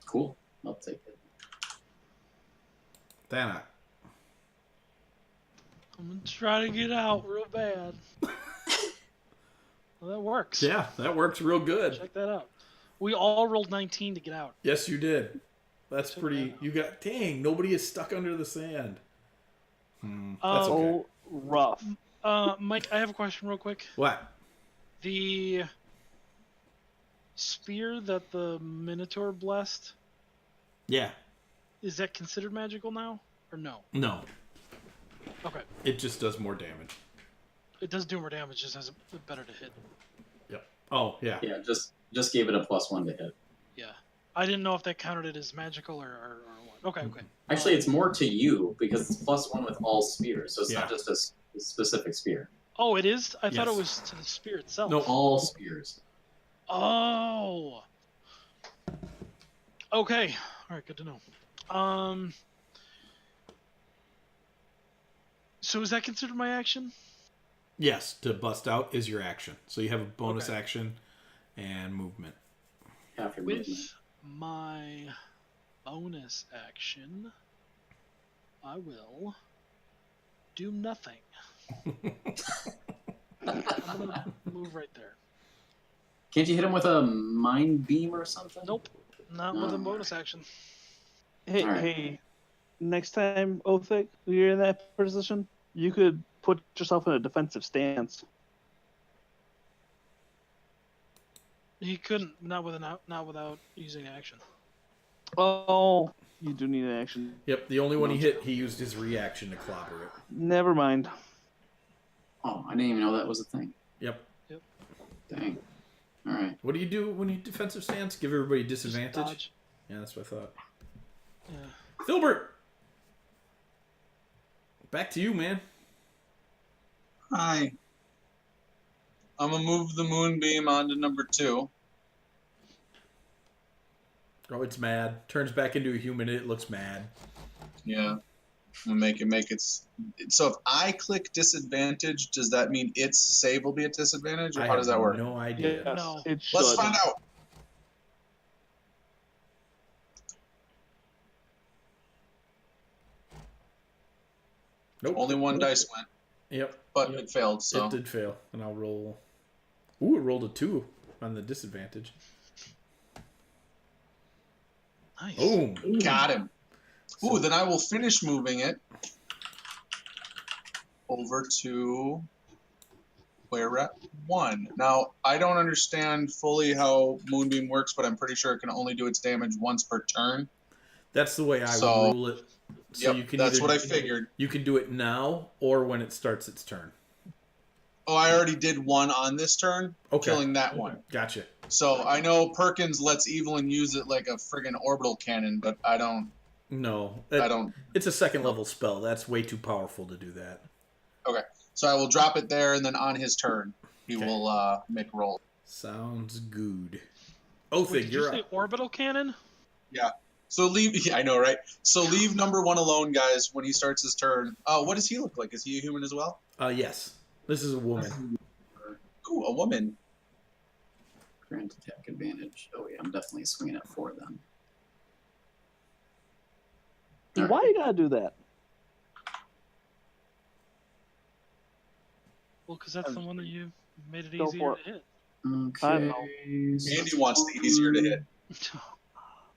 S2: Cool. I'll take it.
S1: Thanak.
S3: I'm gonna try to get out real bad. Well, that works.
S1: Yeah, that works real good.
S3: Check that out. We all rolled 19 to get out.
S1: Yes, you did. That's
S3: Check
S1: pretty...
S3: that out.
S1: You got... Dang, nobody is stuck under the sand. That's
S3: Oh,
S1: okay.
S5: Rough.
S3: Mike, I have a question real quick.
S1: What?
S3: The spear that the Minotaur blessed,
S1: Yeah.
S3: is that considered magical now? Or no?
S1: No.
S3: Okay.
S1: It just does more damage.
S3: It does do more damage, just has a better to hit.
S1: Yep. Oh, yeah.
S2: Yeah, just gave it a +1 to hit.
S3: Yeah. I didn't know if that counted it as magical or what. Okay, okay.
S2: Actually, it's more to you because it's +1 with all spears, so it's
S1: Yeah.
S2: not just a specific spear.
S3: Oh, it is? I thought it
S1: Yes.
S3: was to the spear itself.
S1: No.
S2: All spears.
S3: Oh. Okay. All right, good to know. So is that considered my action?
S1: Yes, to bust out is your action. So you have a bonus
S3: Okay.
S1: action and movement.
S2: Half your movement.
S3: With my bonus action, I will do nothing. I'm gonna move right there.
S2: Can't you hit him with a mind beam or something?
S3: Nope. Not with a bonus action.
S5: Hey,
S2: All right.
S5: hey, next time, Othic, you're in that position, you could put yourself in a defensive stance.
S3: He couldn't, not without using action.
S5: Oh, you do need an action.
S1: Yep, the only one he hit, he used his reaction to clobber it.
S5: Never mind.
S2: Oh, I didn't even know that was a thing.
S1: Yep.
S2: Dang. All right.
S1: What do you do when you defensive stance? Give everybody disadvantage?
S3: Dodge.
S1: Yeah, that's what I thought.
S3: Yeah.
S1: Filbert! Back to you, man.
S4: Hi. I'm gonna move the moonbeam onto number 2.
S1: Oh, it's mad. Turns back into a human, it looks mad.
S4: Yeah. I'm gonna make it. So if I click disadvantage, does that mean its save will be at disadvantage, or how does that work?
S1: No idea.
S5: Yes,
S3: No.
S5: it should.
S4: Let's find out.
S1: Nope.
S4: Only one dice went,
S1: Yep.
S4: but it failed. So
S1: It did fail. And I'll roll. Ooh, it rolled a 2 on the disadvantage.
S3: Nice.
S1: Boom.
S4: got him. Ooh, then I will finish moving it over to where we're at 1. Now, I don't understand fully how Moonbeam works, but I'm pretty sure it can only do its damage once per turn.
S1: That's the way I
S4: So-
S1: would rule it. So
S4: Yep,
S1: you can
S4: that's
S1: either,
S4: what I figured.
S1: You can do it now or when it starts its turn.
S4: Oh, I already did one on this turn,
S1: Okay.
S4: killing that one.
S1: Gotcha.
S4: So I know Perkins lets Evelyn use it like a friggin' orbital cannon, but I don't.
S1: No.
S4: I don't.
S1: It's a second level spell. That's way too powerful to do that.
S4: Okay, so I will drop it there, and then on his turn, he
S1: Okay.
S4: will make a roll.
S1: Sounds good.
S3: Wait,
S1: Othig,
S3: did you
S1: you're
S3: say
S1: up.
S3: orbital cannon?
S4: Yeah. So leave. Yeah, I know, right? So leave number 1 alone, guys. When he starts his turn. What does he look like? Is he a human as well?
S1: Yes. This is a woman.
S4: Ooh, a woman.
S2: Grant attack advantage. Oh yeah, I'm definitely swinging at 4 then. All
S5: Why
S2: right.
S5: you gotta do that?
S3: Well, because that's the one that you made it
S5: Go
S3: easier
S5: for
S3: to hit.
S2: Okay.
S5: I know.
S4: Andy wants the easier to hit.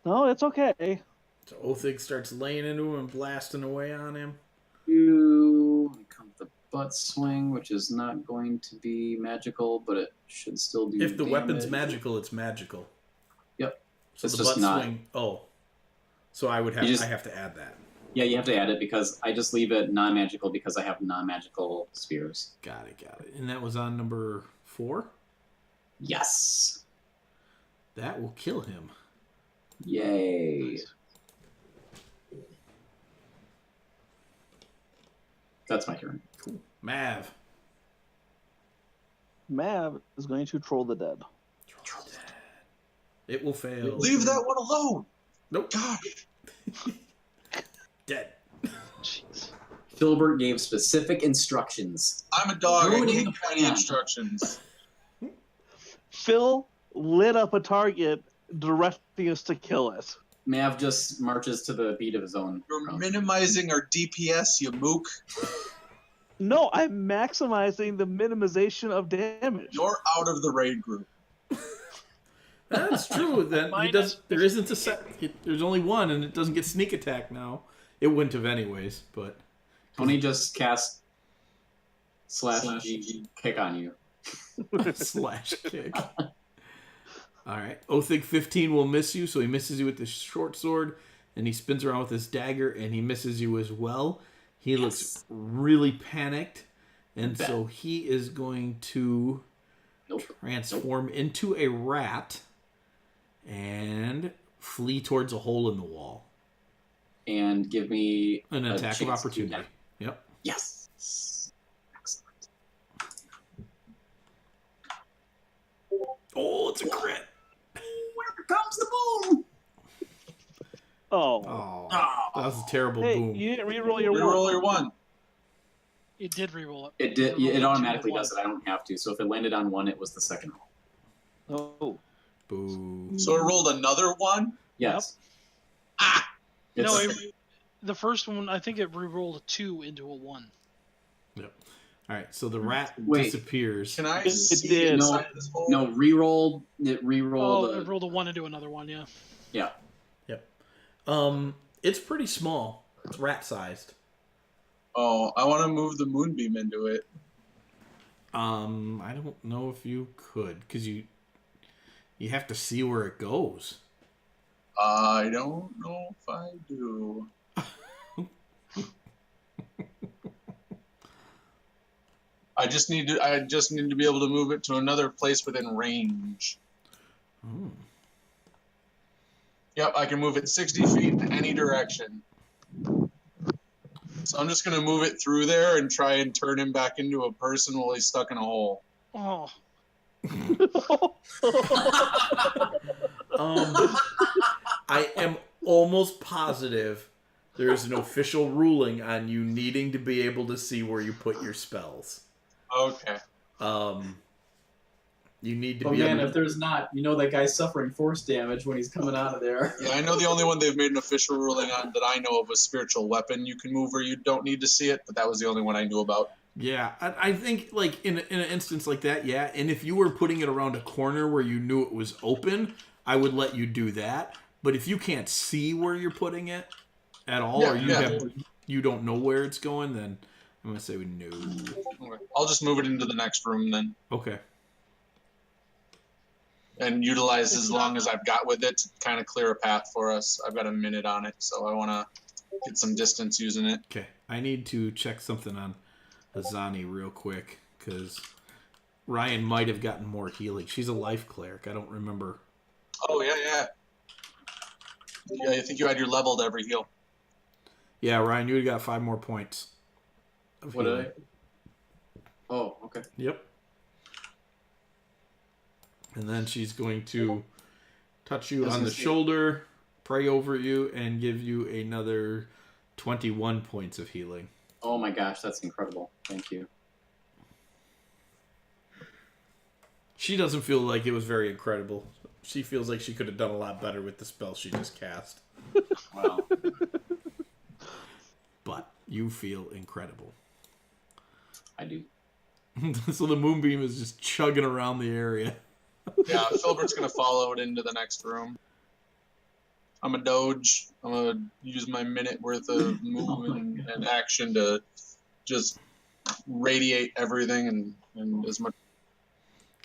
S5: No, it's okay.
S1: So Othig starts laying into him and blasting away on him.
S2: Come with the butt swing, which is not going to be magical, but it should still do
S1: If the weapon's
S2: damage.
S1: magical, it's magical.
S2: Yep.
S1: So
S2: It's
S1: the
S2: just
S1: butt
S2: not.
S1: swing. Oh. So I would have. I have to add that.
S2: Yeah, you have to add it because I just leave it non-magical because I have non-magical spears.
S1: Got it. And that was on number 4.
S2: Yes.
S1: That will kill him.
S2: Yay. That's my turn.
S1: Cool. Mav.
S5: Mav is going to troll the dead.
S1: It will fail.
S4: Leave that one alone.
S1: Nope.
S4: Gosh.
S1: Dead.
S3: Jeez.
S2: Filbert gave specific instructions.
S4: I'm a dog. I
S2: Ruining
S4: can't
S2: the
S4: give any
S2: plan.
S4: instructions.
S5: Phil lit up a target, directing us to kill it.
S2: Mav just marches to the beat of his own
S4: You're
S2: drum.
S4: minimizing our DPS, you mook.
S5: No, I'm maximizing the minimization of damage.
S4: You're out of the raid group.
S1: That's true. Then he does. There isn't a set. There's only one, and it doesn't get sneak attack now. It wouldn't have anyways, but
S2: Tony just cast /GG kick on you.
S1: slash kick. All right. Othig 15 will miss you, so he misses you with the short sword, and he spins around with his dagger, and he misses you as well. He looks really panicked, and so he is going to transform into a rat and flee towards a hole in the wall.
S2: And give me
S1: An
S2: a
S1: attack of
S2: chance to
S1: opportunity.
S2: attack.
S1: Yep.
S2: Yes. Excellent.
S1: Oh, it's a crit.
S2: Here comes the boom.
S5: Oh.
S1: Oh, that was a terrible
S5: Hey,
S1: boom.
S5: you didn't reroll your
S4: Reroll
S5: one.
S4: your 1.
S3: It did reroll it.
S2: It did.
S3: rolled
S2: It
S3: a
S2: automatically
S3: 2 to
S2: does it. I don't have to. So if it landed on 1, it was the second roll.
S5: Oh.
S1: Boo.
S4: So it rolled another 1?
S2: Yes.
S4: Ah!
S2: It's,
S3: No, the first one, I think it rerolled a 2 into a 1.
S1: Yep. All right, so the rat
S2: Wait.
S1: disappears.
S4: Can I
S5: It
S4: see
S5: did.
S4: inside this hole?
S2: no, re-rolled. It re-rolled.
S3: Oh, it rolled a 1 into another one, yeah.
S2: Yeah.
S1: Yep. It's pretty small. It's rat-sized.
S4: Oh, I want to move the moonbeam into it.
S1: I don't know if you could, because you have to see where it goes.
S4: I don't know if I do. I just need to be able to move it to another place within range.
S1: Hmm.
S4: Yep, I can move it 60 feet in any direction. So I'm just going to move it through there and try and turn him back into a person while he's stuck in a hole.
S3: Oh,
S1: I am almost positive there is an official ruling on you needing to be able to see where you put your spells.
S4: Okay.
S1: You need to
S2: But
S1: be
S2: man,
S1: able
S2: if there's not, that guy's suffering force damage when he's coming out of there.
S4: Yeah, I know the only one they've made an official ruling on that I know of a spiritual weapon you can move where you don't need to see it, but that was the only one I knew about.
S1: Yeah, I think like in an instance like that, yeah. And if you were putting it around a corner where you knew it was open, I would let you do that. But if you can't see where you're putting it at all, or you don't know where it's going, then I'm gonna say no.
S4: Okay. I'll just move it into the next room then.
S1: Okay.
S4: And utilize as long as I've got with it to kind of clear a path for us. I've got a minute on it, so I want to get some distance using it.
S1: Okay. I need to check something on Azani real quick, because Ryan might have gotten more healing. She's a life cleric. I don't remember.
S4: Oh, yeah. Yeah, I think you had your level to every heal.
S1: Yeah, Ryan, you got 5 more points.
S2: What did I? Oh, okay.
S1: Yep. And then she's going to touch you on the shoulder, pray over you, and give you another 21 points of healing.
S2: Oh my gosh, that's incredible. Thank you.
S1: She doesn't feel like it was very incredible. She feels like she could have done a lot better with the spell she just cast.
S2: Wow.
S1: But you feel incredible.
S2: I do.
S1: So the moonbeam is just chugging around the area.
S4: Yeah, Filbert's going to follow it into the next room. I'm a doge. I'm going to use my minute worth of movement and action to just radiate everything and as much.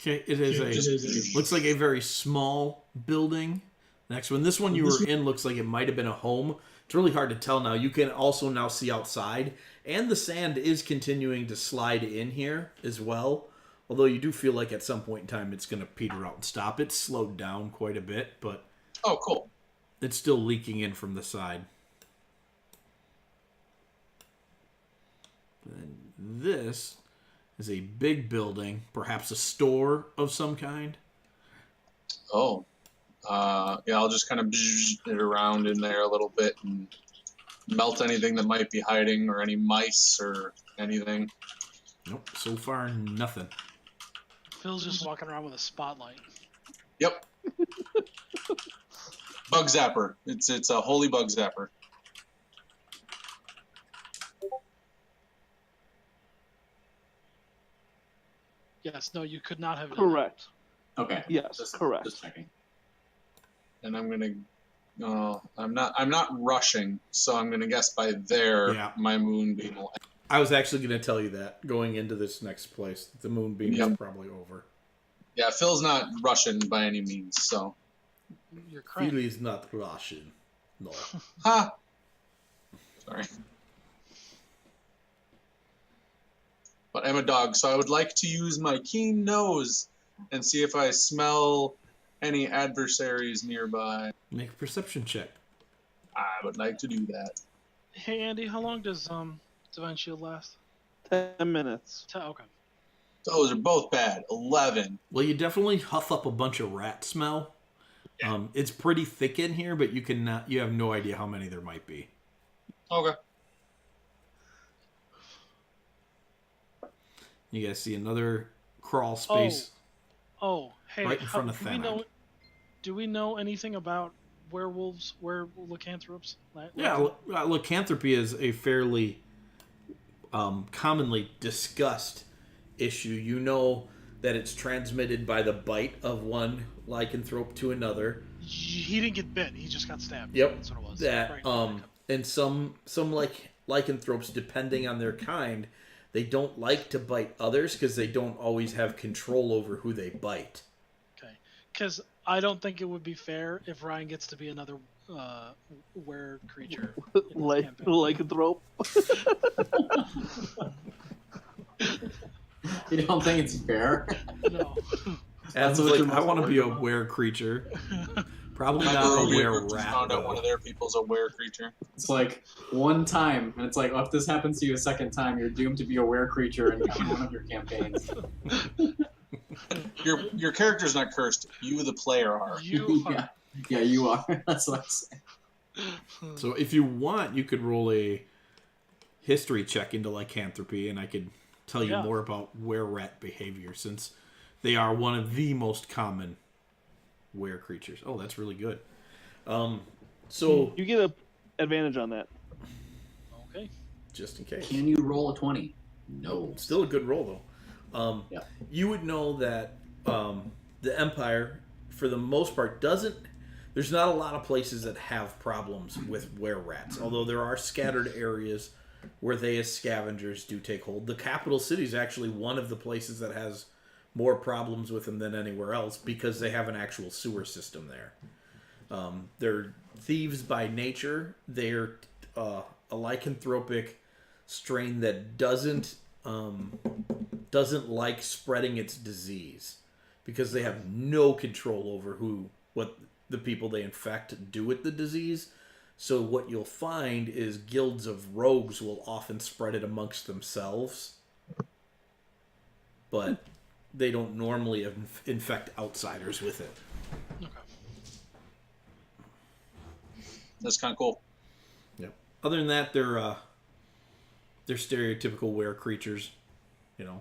S1: Okay, it is looks like a very small building. Next one. This one you were in looks like it might have been a home. It's really hard to tell now. You can also now see outside, and the sand is continuing to slide in here as well. Although you do feel like at some point in time it's going to peter out and stop. It's slowed down quite a bit, but
S4: Oh, cool.
S1: it's still leaking in from the side. And this is a big building, perhaps a store of some kind.
S4: Oh. Yeah, I'll just kind of it around in there a little bit and melt anything that might be hiding or any mice or anything.
S1: Nope, so far nothing.
S3: Phil's just walking around with a spotlight.
S4: Yep. Bug zapper. It's a holy bug zapper.
S3: Yes, no, you could not have done
S5: Correct.
S2: Okay.
S5: Yes, correct.
S2: Just checking.
S4: And I'm gonna. I'm not rushing, so I'm gonna guess by there my moonbeam will.
S1: I was actually going to tell you that going into this next place. The moonbeam is probably over.
S4: Yeah, Phil's not rushing by any means, so.
S3: You're correct.
S1: Phil is not Russian. No.
S4: Ha! Sorry. But I'm a dog, so I would like to use my keen nose and see if I smell any adversaries nearby.
S1: Make a perception check.
S4: I would like to do that.
S3: Hey, Andy, how long does Divine Shield last?
S5: 10 minutes.
S3: Okay.
S4: Those are both bad. 11.
S1: Well, you definitely huff up a bunch of rat smell. It's pretty thick in here, but you have no idea how many there might be.
S4: Okay.
S1: You guys see another crawl space
S3: Oh, hey,
S1: right in front of Thanon.
S3: Do we know anything about werewolves, lycanthropes?
S1: Yeah, lycanthropy is a fairly commonly discussed issue. You know that it's transmitted by the bite of one lycanthrope to another.
S3: He didn't get bit. He just got stabbed.
S1: Yep.
S3: That's what it was.
S1: That
S3: Right.
S1: and some like lycanthropes, depending on their kind, they don't like to bite others because they don't always have control over who they bite.
S3: Okay. Because I don't think it would be fair if Ryan gets to be another were creature.
S5: Lycanthrope.
S2: You don't think it's fair?
S3: No.
S1: Adam's
S2: what
S1: like,
S2: you're
S1: I want to be a
S2: worried about.
S1: were creature. Probably
S4: My
S1: not a
S4: Barovia
S1: were
S4: group just
S1: rat.
S4: found out
S1: though.
S4: one of their people's a were creature.
S2: It's like one time, and it's like, oh, if this happens to you a second time, you're doomed to be a were creature in one of your campaigns.
S4: Your character's not cursed. You, the player, are.
S3: You are.
S2: Yeah, you are. That's what I say.
S1: So if you want, you could roll a history check into lycanthropy, and I could tell you more about were rat behavior, since they are one of the most common were creatures. Oh, that's really good. So
S5: You get an advantage on that.
S3: Okay.
S1: just in case.
S2: Can you roll a 20? No.
S1: Still a good roll, though.
S2: Yeah.
S1: You would know that the Empire, for the most part, doesn't... There's not a lot of places that have problems with were-rats, although there are scattered areas where they, as scavengers, do take hold. The capital city is actually one of the places that has more problems with them than anywhere else because they have an actual sewer system there. They're thieves by nature. They're a lycanthropic strain that doesn't like spreading its disease because they have no control over what the people they infect do with the disease. So what you'll find is guilds of rogues will often spread it amongst themselves, but they don't normally infect outsiders with it.
S3: Okay.
S4: That's kind of cool.
S1: Yep. Other than that, they're stereotypical were creatures. You know,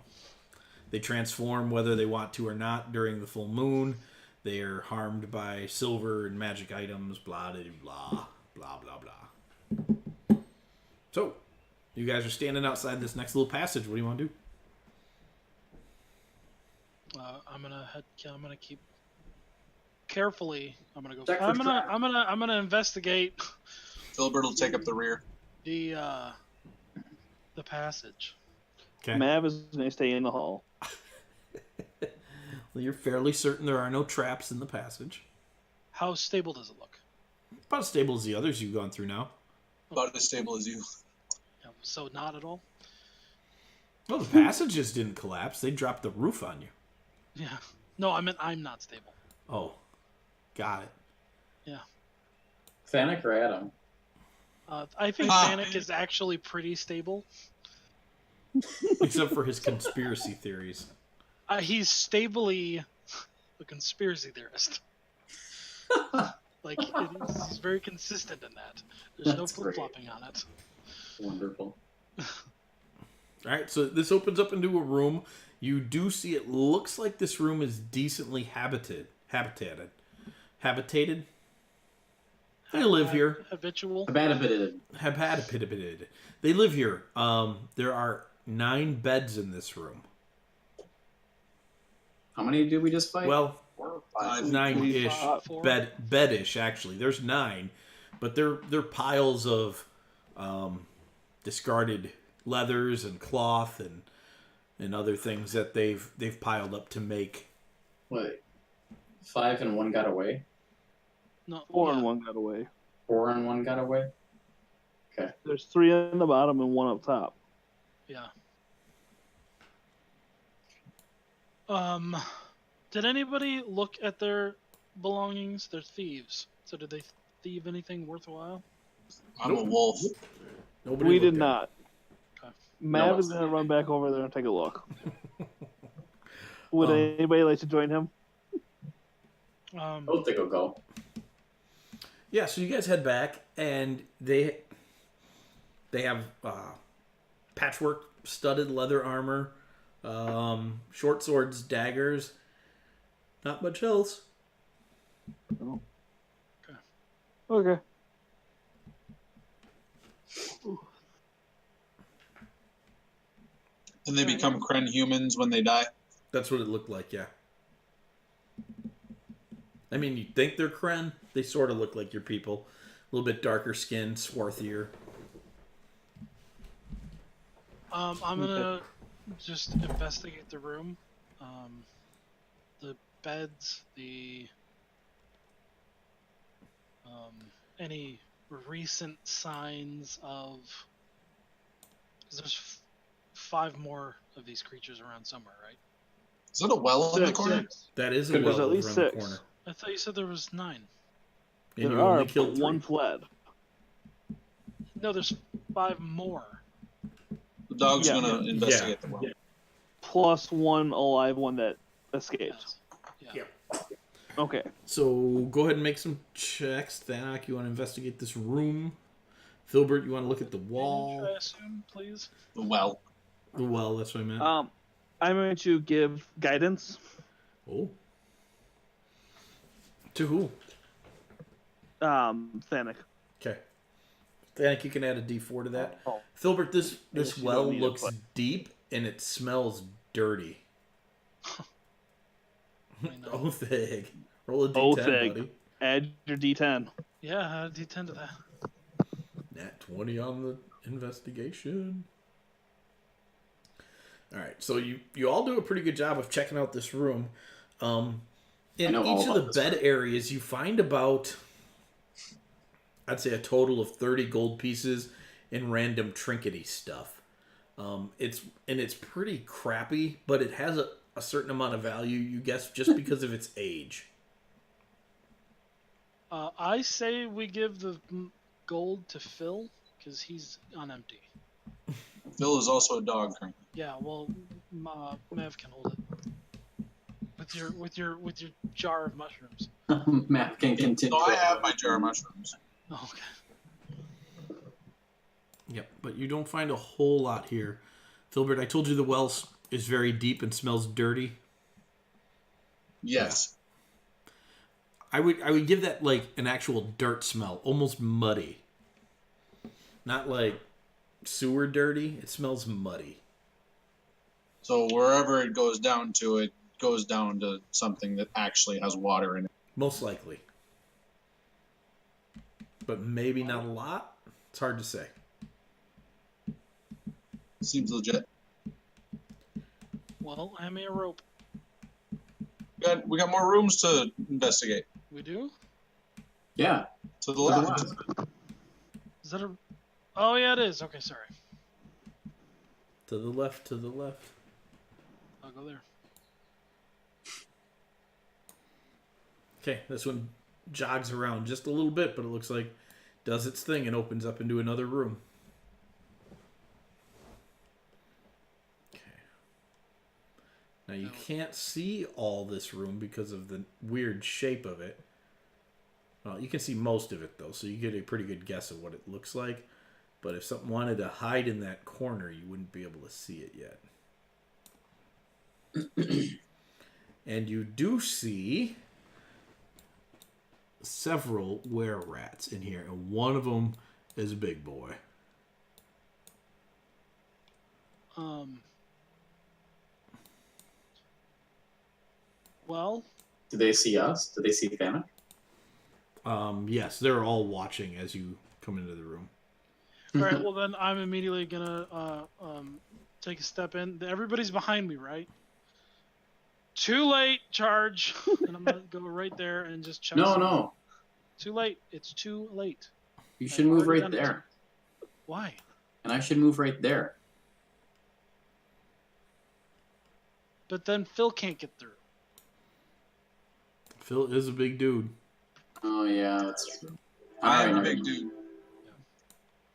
S1: they transform whether they want to or not during the full moon. They are harmed by silver and magic items. Blah blah blah blah blah blah. So, you guys are standing outside this next little passage. What do you want to do?
S3: I'm gonna keep carefully. I'm gonna go.
S2: Check for
S3: I'm
S2: trap.
S3: gonna investigate
S4: Filbert will take up the rear.
S3: the passage.
S1: Okay.
S5: Mav is going to stay in the hall.
S1: Well, you're fairly certain there are no traps in the passage.
S3: How stable does it look?
S1: About as stable as the others you've gone through now.
S4: About as stable as you.
S3: Yeah, so not at all.
S1: Well, the passages didn't collapse. They dropped the roof on you.
S3: Yeah. No, I meant I'm not stable.
S1: Oh, got it.
S3: Yeah.
S2: Fennec or Adam?
S3: I think Vanek is actually pretty stable.
S1: Except for his conspiracy theories.
S3: He's stably a conspiracy theorist. He's very consistent in that. There's no
S2: That's great.
S3: flip-flopping on it.
S2: Wonderful.
S1: All right, so this opens up into a room. You do see it looks like this room is decently habitated. They live here.
S3: Habitual.
S2: Habitated.
S1: They live here. There are 9 beds in this room.
S2: How many did we just fight?
S1: Well,
S2: 4 or 5?
S1: 9-ish.
S3: Four.
S1: Bedish, actually. There's 9. But they're piles of discarded leathers and cloth and other things that they've piled up to make.
S2: Wait. 5 and 1 got away?
S3: No.
S5: 4
S3: yeah.
S5: and 1 got away.
S2: 4 and 1 got away? Okay.
S5: There's 3 on the bottom and 1 up top.
S3: Yeah. Did anybody look at their belongings? They're thieves. So did they thieve anything worthwhile?
S4: I'm a wolf.
S1: Nobody
S5: We
S1: looked
S5: did
S1: at
S5: not.
S3: Okay.
S5: Mav
S2: No.
S5: is going to run back over there and take a look. Would
S1: Um,
S5: anybody like to join him?
S2: I'll take a go.
S1: Yeah, so you guys head back, and they have patchwork studded leather armor, short swords, daggers, not much else.
S5: Okay.
S4: And they become Kren humans when they die.
S1: That's what it looked like, yeah. I mean, you think they're Kren. They sort of look like your people. A little bit darker skin, swarthier.
S3: I'm gonna just investigate the room. The beds, any recent signs of... 'cause there's 5 more of these creatures around somewhere, right?
S4: Is that a well in the corner?
S1: That is a
S5: There's
S1: well
S5: at least
S1: over in the
S5: 6.
S1: corner.
S3: I thought you said there was 9.
S1: And
S5: There
S1: you
S5: are,
S1: only killed
S5: but
S1: 3.
S5: one fled.
S3: No, there's 5 more.
S4: The dog's
S5: Yeah.
S4: gonna investigate the well.
S1: Yeah.
S5: Plus one alive one that escaped.
S3: Yes.
S1: Yeah.
S5: Okay.
S1: So go ahead and make some checks. Thanak, you want to investigate this room. Filbert, you want to look at the wall.
S3: I assume, please.
S4: The well.
S1: The well, that's what I meant.
S5: I'm going to give guidance.
S1: Oh. To who?
S5: Thanik.
S1: Okay. Thanik, you can add a D4 to that.
S5: Oh.
S1: Filbert, this
S5: Yes, you
S1: well
S5: don't need it,
S1: looks
S5: but-
S1: deep and it smells dirty.
S3: I know.
S1: Oh, thing. Roll a D10,
S5: Oh, thing.
S1: buddy.
S5: Add your D10.
S3: Yeah, add a D10 to that.
S1: Nat 20 on the investigation. All right, so you all do a pretty good job of checking out this room. In
S2: know all
S1: each of
S2: about
S1: the
S2: this
S1: bed
S2: room.
S1: areas, you find about, I'd say, a total of 30 gold pieces and random trinkety stuff. It's pretty crappy, but it has a certain amount of value, you guess, just because of its age.
S3: I say we give the gold to Phil because he's on empty.
S4: Phil is also a dog currently.
S3: Yeah, well, Mav can hold it with your jar of mushrooms.
S2: Matt can continue.
S4: So I have my jar of mushrooms.
S3: Oh, okay.
S1: Yep, but you don't find a whole lot here. Filbert, I told you the well is very deep and smells dirty.
S4: Yes.
S1: I would give that like an actual dirt smell, almost muddy. Not like sewer dirty. It smells muddy.
S4: So wherever it goes down to something that actually has water in it.
S1: Most likely. But maybe not a lot. It's hard to say.
S4: Seems legit.
S3: Well, hand me a rope.
S4: We got more rooms to investigate.
S3: We do?
S2: Yeah.
S4: To the left.
S3: Is that a... Oh, yeah, it is. Okay, sorry.
S1: To the left, to the left.
S3: I'll go there.
S1: Okay, this one jogs around just a little bit, but it looks like does its thing and opens up into another room. Okay. Now you can't see all this room because of the weird shape of it. Well, you can see most of it though, so you get a pretty good guess of what it looks like. But if something wanted to hide in that corner, you wouldn't be able to see it yet. And you do see several were-rats in here, and one of them is a big boy.
S3: Well,
S2: Do they see us? Do they see Thanak?
S1: Yes, they're all watching as you come into the room.
S3: all right. Well, then I'm immediately gonna take a step in. Everybody's behind me, right? Too late, charge. And I'm gonna go right there and just check.
S2: No.
S3: Too late. It's too late.
S2: You should
S3: I've
S2: move
S3: already
S2: right
S3: done it.
S2: there.
S3: Why?
S2: And I should move right there.
S3: But then Phil can't get through.
S1: Phil is a big dude.
S2: Oh, yeah, that's true.
S4: I am a
S2: Alright,
S4: big dude.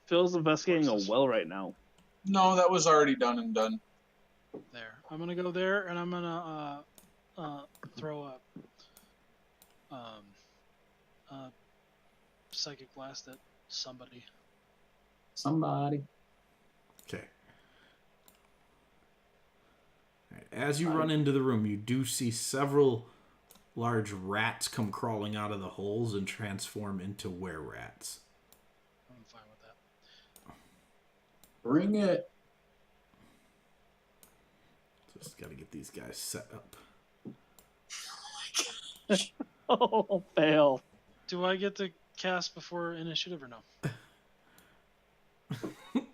S5: Phil's investigating a well right now.
S4: No, that was already done and done.
S3: There. I'm gonna go there, and I'm gonna throw a psychic blast at somebody.
S2: Somebody.
S1: Okay. All right. As you run into the room, you do see several large rats come crawling out of the holes and transform into were-rats.
S3: I'm fine with that.
S2: Bring it.
S1: Just got to get these guys set up.
S5: Oh, fail.
S3: Do I get to cast before initiative or no?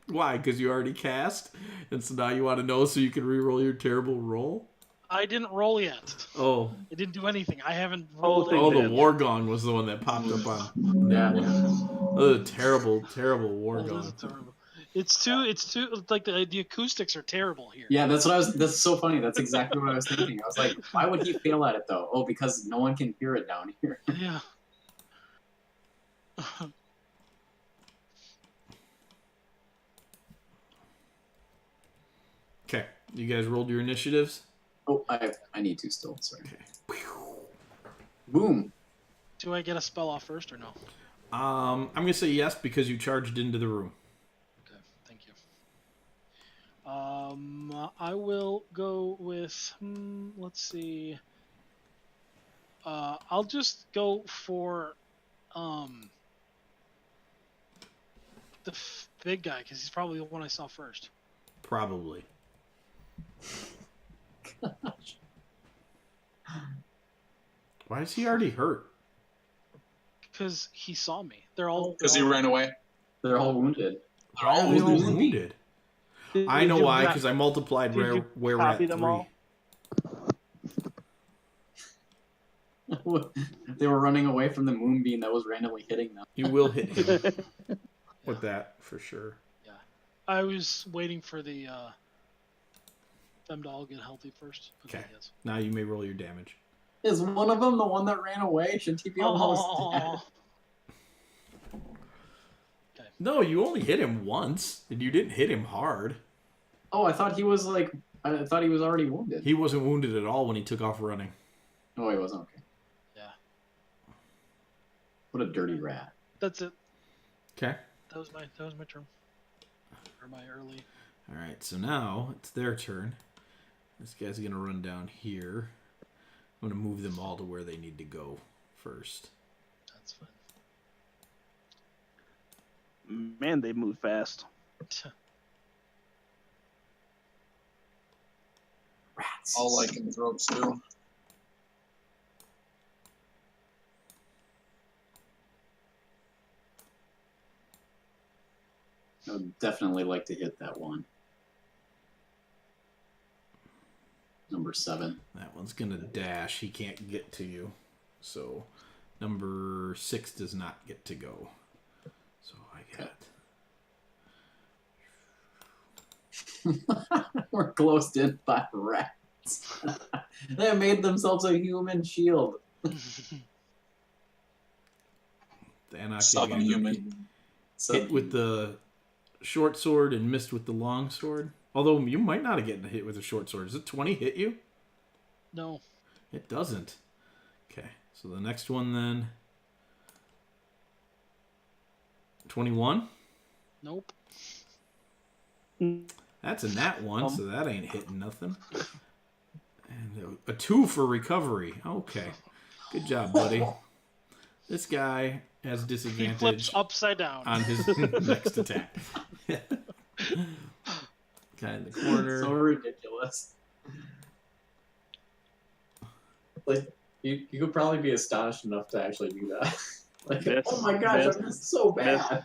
S1: Why? Because you already cast, and so now you want to know so you can re-roll your terrible roll.
S3: I didn't roll yet.
S1: Oh,
S3: I didn't do anything. I haven't rolled.
S5: thing
S1: oh, the
S5: did.
S1: War Gong was the one that popped up on.
S2: Yeah.
S1: Oh, the terrible, terrible War
S3: Oh, this
S1: Gong.
S3: is terrible. It's too like the acoustics are terrible here.
S2: Yeah, that's so funny. That's exactly what I was thinking. I was like, why would he fail at it though? Oh, because no one can hear it down here.
S3: Yeah.
S1: Okay, you guys rolled your initiatives.
S2: Oh, I need to still. Sorry.
S1: Okay.
S2: Boom.
S3: Do I get a spell off first or no?
S1: I'm gonna say yes because you charged into the room.
S3: Okay, thank you. I will go with. Let's see. I'll just go for the big guy because he's probably the one I saw first.
S1: Probably.
S2: Gosh.
S1: Why is he already hurt?
S3: Because he saw me. They're all.
S4: Because he ran away.
S2: They're all wounded.
S4: They're all
S1: Why are they all
S4: wounded.
S1: wounded? I know why, because I multiplied
S5: did you
S1: where we're at
S5: copy them
S1: 3.
S5: all?
S2: They were running away from the moonbeam that was randomly hitting them.
S1: You will hit him with that for sure.
S3: Yeah, I was waiting for the them to all get healthy first.
S1: Okay.
S3: Yes.
S1: Now you may roll your damage.
S2: Is one of them the one that ran away? Shouldn't he be almost dead?
S1: No, you only hit him once, and you didn't hit him hard.
S2: Oh, I thought he was already wounded.
S1: He wasn't wounded at all when he took off running.
S2: Oh, he wasn't. Okay.
S3: Yeah.
S2: What a dirty rat.
S3: That's it.
S1: Okay.
S3: That was my turn. Or my early.
S1: All right, so now it's their turn. This guy's going to run down here. I'm going to move them all to where they need to go first.
S3: That's fine.
S5: Man, they move fast.
S2: Rats.
S4: All lycanthropes do.
S2: I would definitely like to hit that one. Number 7.
S1: That one's going to dash. He can't get to you. So number 6 does not get to go. So I got...
S2: We're closed in by rats. They made themselves a human shield.
S1: The Anarchy
S4: Subhuman.
S1: hit with the short sword and missed with the long sword. Although you might not have gotten hit with a short sword. Does it 20 hit you?
S3: No.
S1: It doesn't. Okay, so the next one then. 21?
S3: Nope.
S1: That's a nat 1, so that ain't hitting nothing. And a 2 for recovery. Okay. Good job, buddy. This guy has
S3: He flips
S1: disadvantage
S3: upside down.
S1: on his next attack. Guy in the corner.
S2: So ridiculous. Like you could probably be astonished enough to actually do that. Like, oh my gosh,
S5: This-
S2: I'm just so bad.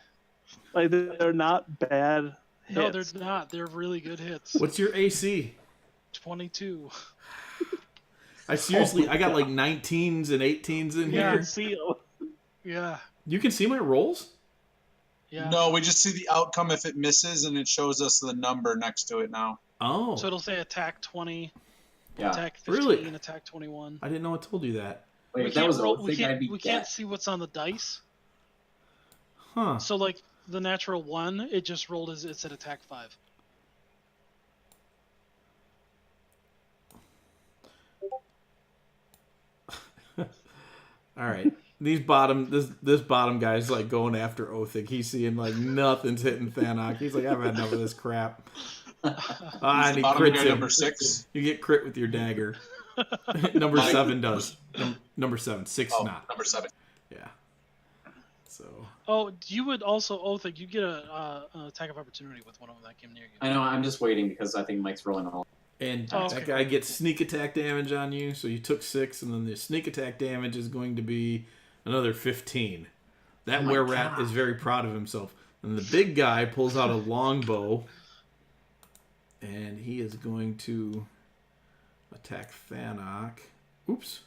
S5: Like, they're not bad hits.
S3: No, they're not. They're really good hits.
S1: What's your AC?
S3: 22.
S1: I seriously, I got like 19s and 18s in
S5: You
S1: here.
S5: can see
S3: Yeah.
S1: You can see my rolls?
S3: Yeah.
S4: No, we just see the outcome if it misses, and it shows us the number next to it now.
S1: Oh.
S3: So it'll say attack 20,
S2: Yeah.
S3: attack 15,
S1: Really?
S3: attack 21.
S1: I didn't know it told you that.
S2: Wait,
S3: We
S2: if that
S3: can't
S2: was
S3: roll.
S2: a
S3: We
S2: thing, I'd be
S3: can't
S2: dead.
S3: see what's on the dice.
S1: Huh.
S3: So like the natural 1, it just rolled as it said attack 5.
S1: All right. This bottom guy's like going after Othik. He's seeing like nothing's hitting Thanok. He's like, I've had enough of this crap. And he
S4: Bottom
S1: crits
S4: guy
S1: him.
S4: number 6.
S1: You get crit with your dagger. Number 7 does. Number 7. 6
S4: Oh,
S1: not.
S4: number 7.
S1: Yeah. So.
S3: Oh, you would also think you get an attack of opportunity with one of them that came near you.
S2: I know. I'm just waiting because I think Mike's rolling all.
S1: And
S3: Okay.
S1: that guy gets sneak attack damage on you, so you took 6, and then the sneak attack damage is going to be another 15. That
S2: Oh my
S1: were-rat
S2: God.
S1: is very proud of himself. And the big guy pulls out a longbow, and he is going to attack Thanok. Oops.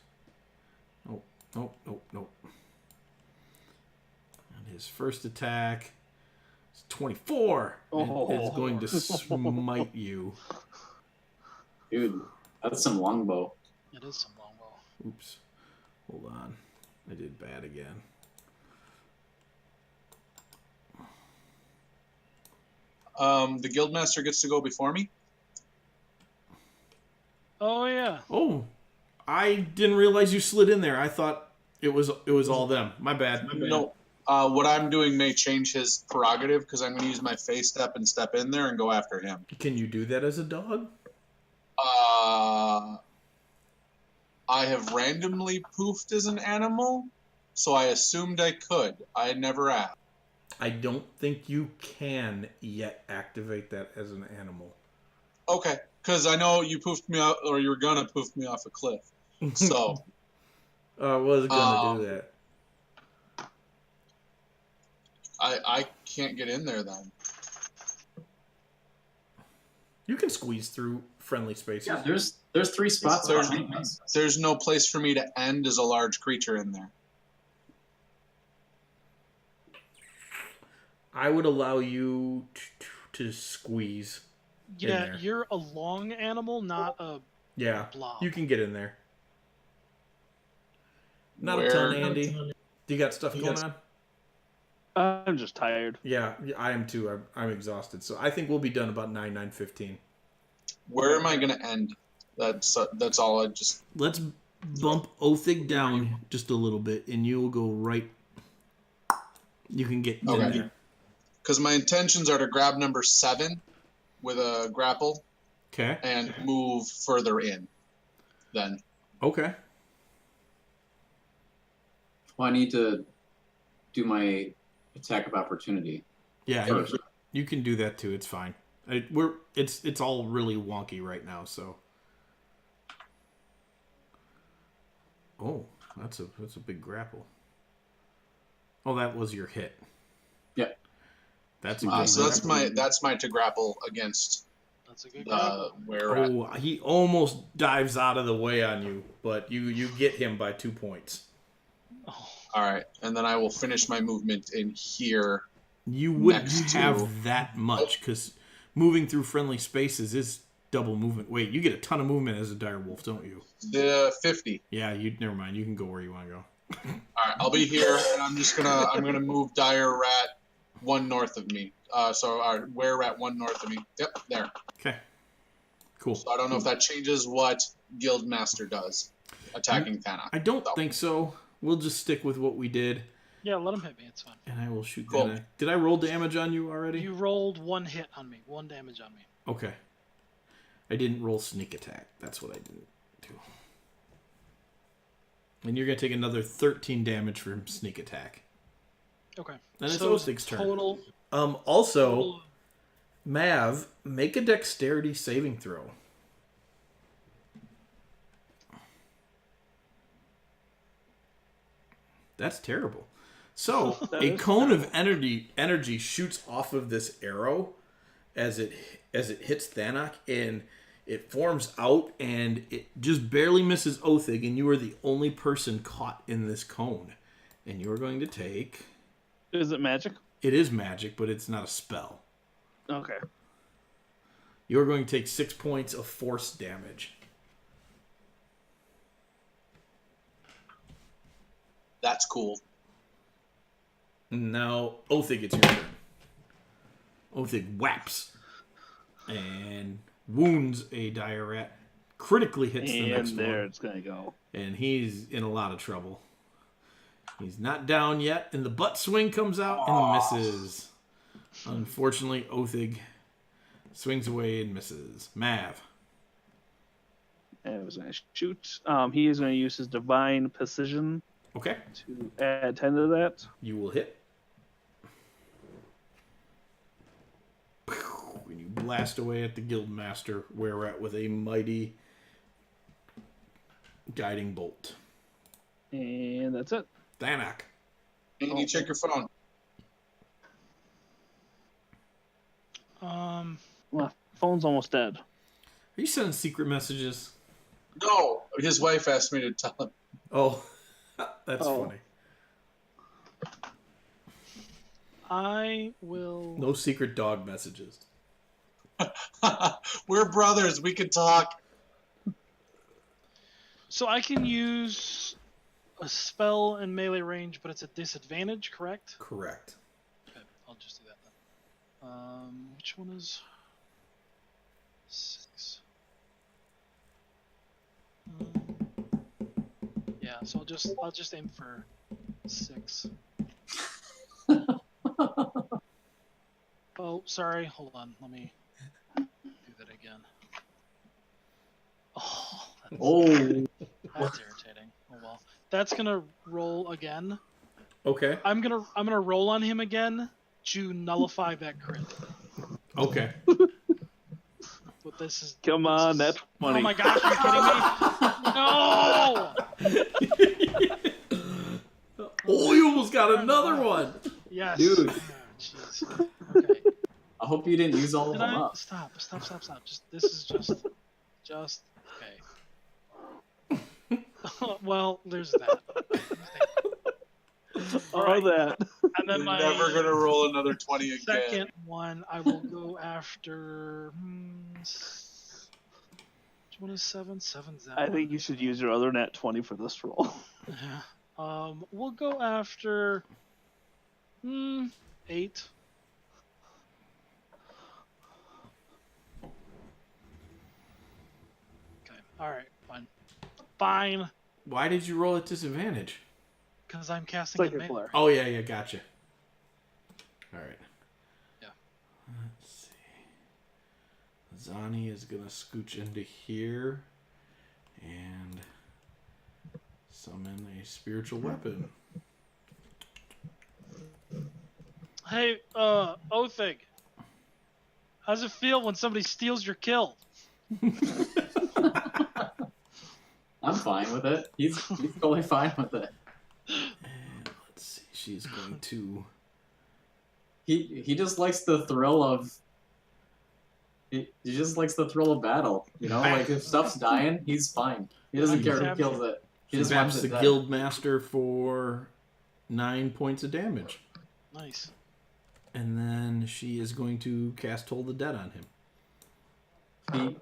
S1: Nope. And his first attack is 24. And is going to smite you.
S2: Dude, that's some longbow.
S3: It is some longbow.
S1: Oops. Hold on. I did bad again.
S4: The guildmaster gets to go before me.
S3: Oh yeah.
S1: Oh, I didn't realize you slid in there. I thought it was all them. My bad.
S4: No. What I'm doing may change his prerogative because I'm going to use my face step and step in there and go after him.
S1: Can you do that as a dog?
S4: I have randomly poofed as an animal, so I assumed I could. I never asked.
S1: I don't think you can yet activate that as an animal.
S4: Okay, because I know you poofed me out, or you were gonna poof me off a cliff. So
S1: I was gonna do that.
S4: I can't get in there then.
S1: You can squeeze through friendly spaces.
S2: Yeah, there's 3 spots.
S4: There's no place for me to end as a large creature in there.
S1: I would allow you to squeeze. in
S3: Yeah,
S1: there.
S3: you're a long animal, not a
S1: Yeah,
S3: blob.
S1: you can get in there. Not
S4: Where-
S1: a ton, Andy. Do you got stuff going on?
S5: I'm just tired.
S1: Yeah, I am too. I'm exhausted. So I think we'll be done about 9:15.
S4: Where am I gonna end? That's all. I just
S1: Let's bump Othig down just a little bit, and you will go right. You can get in
S4: Okay.
S1: there.
S4: because my intentions are to grab number 7 with a grapple
S1: Okay.
S4: and move further in. Then
S1: Okay.
S2: Well, I need to do my attack of opportunity.
S1: Yeah,
S2: first.
S1: you can do that too. It's fine. It's all really wonky right now. So. Oh, that's a big grapple. Oh, that was your hit.
S2: Yeah.
S1: That's a good
S4: so
S1: grapple.
S4: that's my to grapple against
S3: That's a good grapple.
S4: where we're at.
S1: Oh, he almost dives out of the way on you, but you get him by 2 points.
S3: Oh,
S4: All right, and then I will finish my movement in here.
S1: You wouldn't
S4: Next
S1: have
S4: to-
S1: that much because moving through friendly spaces is double movement. Wait, you get a ton of movement as a direwolf, don't you?
S4: The 50.
S1: Yeah, never mind. You can go where you want to go.
S4: All right, I'll be here, and I'm gonna move Dire Rat 1 north of me. So Were Rat 1 north of me. Yep, there.
S1: Okay. Cool.
S4: So I don't know if that changes what Guildmaster does, attacking Thanak.
S1: I don't think so. We'll just stick with what we did,
S3: yeah, let him hit me. It's fine.
S1: and I will shoot
S4: Cool.
S1: that. Did I roll damage on you already?
S3: You rolled 1 hit on me, 1 damage on me.
S1: Okay. I didn't roll sneak attack. That's what I didn't do. And you're going to take another 13 damage from sneak attack.
S3: Okay.
S1: And it's
S3: So
S1: Othig's turn.
S3: total.
S1: Also,
S3: total-
S1: Mav, make a dexterity saving throw. That's terrible. So,
S5: That
S1: a
S5: is
S1: cone of energy shoots off of this arrow as it hits Thanak, and it forms out, and it just barely misses Othig, and you are the only person caught in this cone. And you are going to take...
S5: Is it magic?
S1: It is magic, but it's not a spell.
S5: Okay.
S1: You're going to take 6 points of force damage.
S4: That's cool.
S1: Now, Othig, it's your turn. Othig whaps and wounds a dire rat. Critically hits the next
S5: And there
S1: one.
S5: it's gonna go.
S1: And he's in a lot of trouble. He's not down yet, and the butt swing comes out and misses. Unfortunately, Othig swings away and misses. Mav.
S5: And it was gonna shoot. He is gonna use his divine precision
S1: Okay.
S5: to add 10 to that.
S1: You will hit. And you blast away at the Guildmaster, Were-Rat, with a mighty guiding bolt.
S5: And that's it.
S1: Thanak.
S4: And you check your phone.
S5: Well, phone's almost dead.
S1: Are you sending secret messages?
S4: No, his wife asked me to tell him.
S1: Oh, that's funny.
S3: I will.
S1: No secret dog messages.
S4: We're brothers. We can talk.
S3: So I can use a spell in melee range, but it's a disadvantage, correct?
S1: Correct.
S3: Okay, I'll just do that then. Which one is 6? Yeah, so I'll just aim for 6. Oh, sorry. Hold on. Let me do that again. Oh, that's irritating. Oh well. That's gonna roll again.
S1: Okay.
S3: I'm gonna roll on him again to nullify that crit.
S1: Okay.
S3: But this is.
S5: Come on, that's funny.
S3: Oh my gosh! Are you kidding me? No.
S1: Oh, you almost got another one.
S3: Yes.
S2: Dude.
S3: Oh, jeez. Okay.
S2: I hope you didn't use all of them up.
S3: Stop. This is just okay. Well, there's that.
S5: All that.
S3: And then
S4: You're
S3: my
S4: never gonna roll another 20 again.
S3: second one, I will go after. Which one is 7? 7's that.
S5: I think you should use your other nat 20 for this roll.
S3: Yeah. We'll go after. 8. Okay. All right. Fine.
S1: Why did you roll at disadvantage?
S3: Because I'm casting
S5: Psychic
S3: in melee.
S5: Flare.
S1: Oh, yeah, gotcha. All right.
S3: Yeah.
S1: Let's see. Zani is going to scooch into here and summon a spiritual weapon.
S3: Hey, Othig. How's it feel when somebody steals your kill?
S2: I'm fine with it. He's totally fine with it.
S1: And let's see. She's going to...
S2: He just likes the thrill of. He just likes the thrill of battle. You know, like if stuff's dying, he's fine. He doesn't care who kills it. He just wants
S1: zaps
S2: it
S1: the
S2: dead.
S1: Guildmaster for 9 points of damage.
S3: Nice.
S1: And then she is going to cast Toll the Dead on him.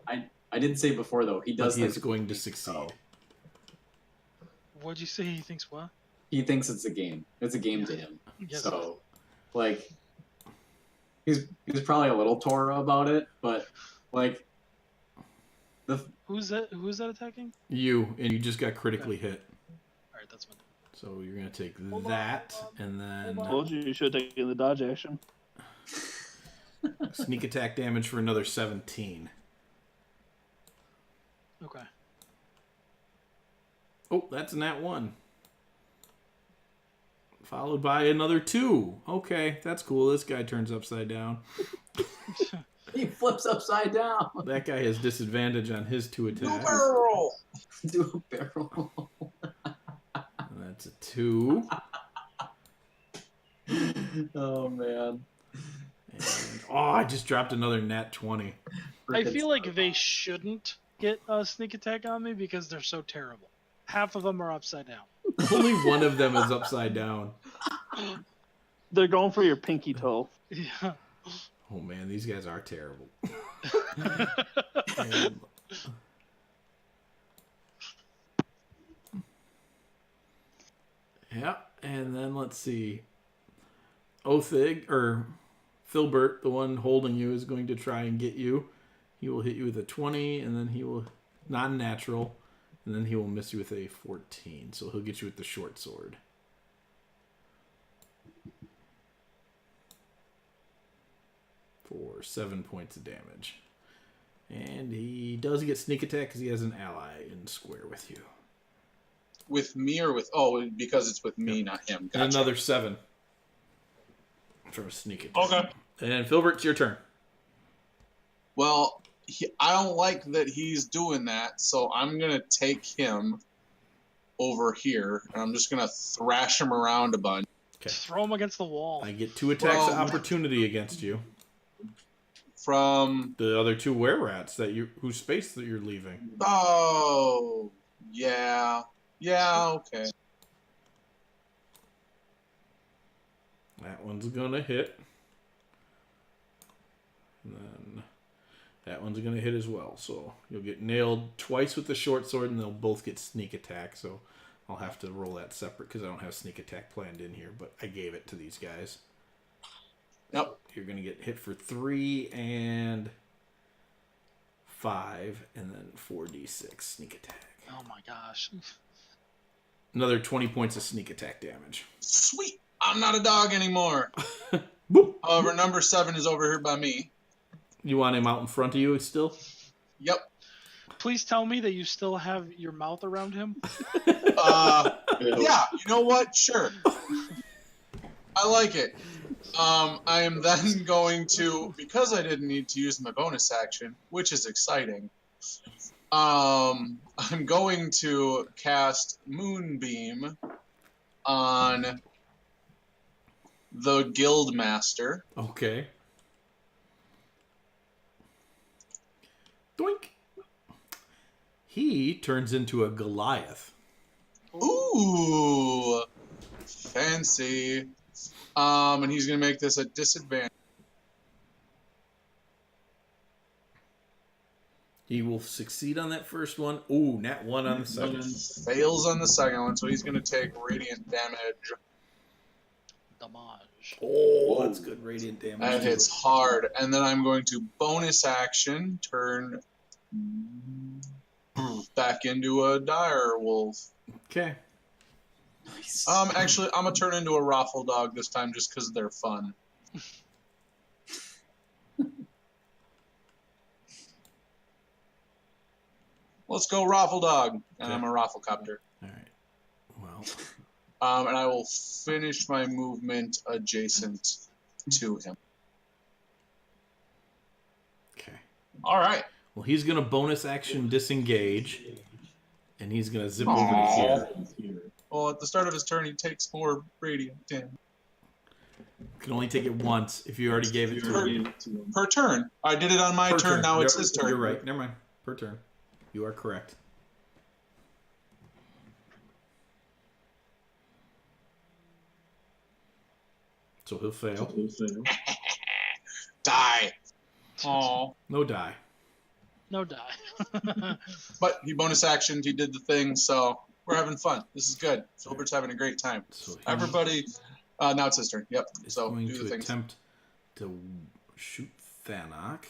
S2: I didn't say before though. He does.
S1: But he
S2: think
S1: is
S2: it's
S1: going
S2: a
S1: to
S2: game,
S1: succeed.
S2: so
S3: What'd you say he thinks what?
S2: he thinks it's a game. It's a game to him.
S3: Yes.
S2: So, like, he's probably a little Torah about it, but like,
S3: Who's that attacking?
S1: You, and you just got critically hit.
S3: Alright, that's fine.
S1: So you're going to take
S3: Hold on,
S1: that,
S3: hold on,
S1: and then
S3: hold on.
S5: Told you should have taken the dodge action.
S1: sneak attack damage for another 17.
S3: Okay.
S1: Oh, that's a nat 1. Followed by another 2. Okay, that's cool. This guy turns upside down.
S2: he flips upside down.
S1: That guy has disadvantage on his 2 attacks.
S4: Roll.
S2: Do a barrel.
S1: And that's a 2.
S2: Oh man.
S1: And, I just dropped another nat 20.
S3: I feel like they shouldn't get a sneak attack on me because they're so terrible. Half of them are upside down.
S1: Only one of them is upside down.
S5: They're going for your pinky toe.
S3: Yeah.
S1: Oh man, these guys are terrible. And, yeah, and then let's see. Othig, or Filbert, the one holding you, is going to try and get you. He will hit you with a 20, and then he will, non-natural, and then he will miss you with a 14. So he'll get you with the short sword. For 7 points of damage. And he does get sneak attack because he has an ally in square with you.
S4: With me or with... Oh, because it's with me, not him. Gotcha.
S1: And another 7. For a sneak attack.
S4: Okay.
S1: And Filbert, it's your turn.
S4: Well, I don't like that he's doing that, so I'm going to take him over here, and I'm just going to thrash him around a bunch.
S1: Okay.
S3: Throw him against the wall.
S1: I get 2 attacks of opportunity against you.
S4: From
S1: the other 2 were-rats whose space that you're leaving.
S4: Oh, yeah. Yeah, okay.
S1: That one's gonna hit. And then that one's gonna hit as well. So you'll get nailed twice with the short sword, and they'll both get sneak attack. So I'll have to roll that separate because I don't have sneak attack planned in here, but I gave it to these guys.
S4: Yep.
S1: You're gonna get hit for 3 and 5, and then 4d6 sneak attack.
S3: Oh my gosh.
S1: Another 20 points of sneak attack damage.
S4: Sweet. I'm not a dog anymore. However, number 7 is over here by me.
S1: You want him out in front of you still?
S4: Yep.
S3: Please tell me that you still have your mouth around him.
S4: Yeah, you know what? Sure. I like it. I am then going to, because I didn't need to use my bonus action, which is exciting, I'm going to cast Moonbeam on the Guild Master.
S1: Okay. Doink. He turns into a Goliath.
S4: Ooh, fancy. And he's going to make this a disadvantage.
S1: He will succeed on that first one. Ooh, nat 1 on the second.
S4: Fails on the second one, so he's going to take radiant damage.
S3: Damage.
S1: Oh, that's good radiant damage.
S4: That
S1: too.
S4: hits hard. And then I'm going to bonus action turn back into a dire wolf.
S1: Okay.
S2: Nice.
S4: Actually, I'm gonna turn into a raffle dog this time just because they're fun. Let's go raffle dog, and I'm a rafflecopter.
S1: All right. Well.
S4: And I will finish my movement adjacent to him.
S1: Okay.
S4: All right.
S1: Well, he's gonna bonus action disengage, and he's gonna zip over to here.
S4: Well, at the start of his turn, he takes more radiant damage.
S1: You can only take it once if you already gave it to him.
S4: Per turn. I did it on my turn. Now it's his turn.
S1: You're right. Never mind. Per turn. You are correct. So he'll fail.
S4: Die. Oh.
S1: No die.
S3: No die.
S4: But he bonus actioned. He did the thing, so we're having fun. This is good. Filbert's having a great time.
S1: So
S4: Everybody, now it's his turn. Yep.
S1: is
S4: So
S1: going
S4: do the
S1: to
S4: things.
S1: attempt to shoot Thanok.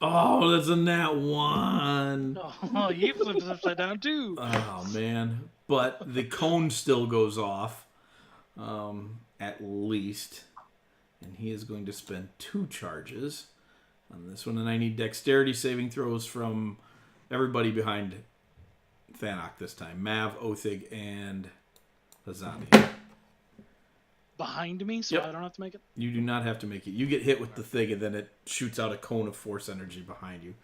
S1: Oh, that's a nat 1.
S3: Oh, you flipped it upside down too.
S1: Oh, man. But the cone still goes off, at least. And he is going to spend 2 charges on this one. And I need dexterity saving throws from everybody behind Thanok this time. Mav, Othig, and Hazani.
S3: Behind me, so
S1: Yep.
S3: I don't have to make it.
S1: You do not have to make it. You get hit with the thing, and then it shoots out a cone of force energy behind you.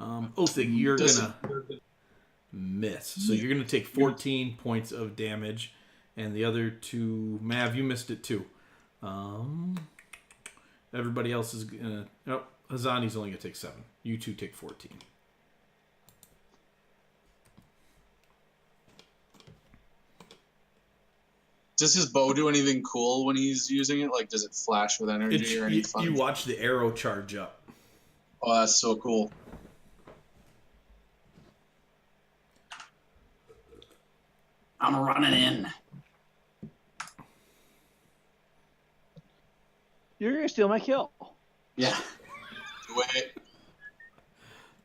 S1: Othig, you're going to miss. So you're going to take 14 points of damage. And the other 2... Mav, you missed it too. Everybody else is going to... Oh, Hazani's only going to take 7. You 2 take 14.
S4: Does his bow do anything cool when he's using it? Like, does it flash with energy or any fun?
S1: You watch the arrow charge up.
S4: Oh, that's so cool.
S2: I'm running in.
S5: You're gonna steal my kill.
S2: Yeah.
S4: Wait.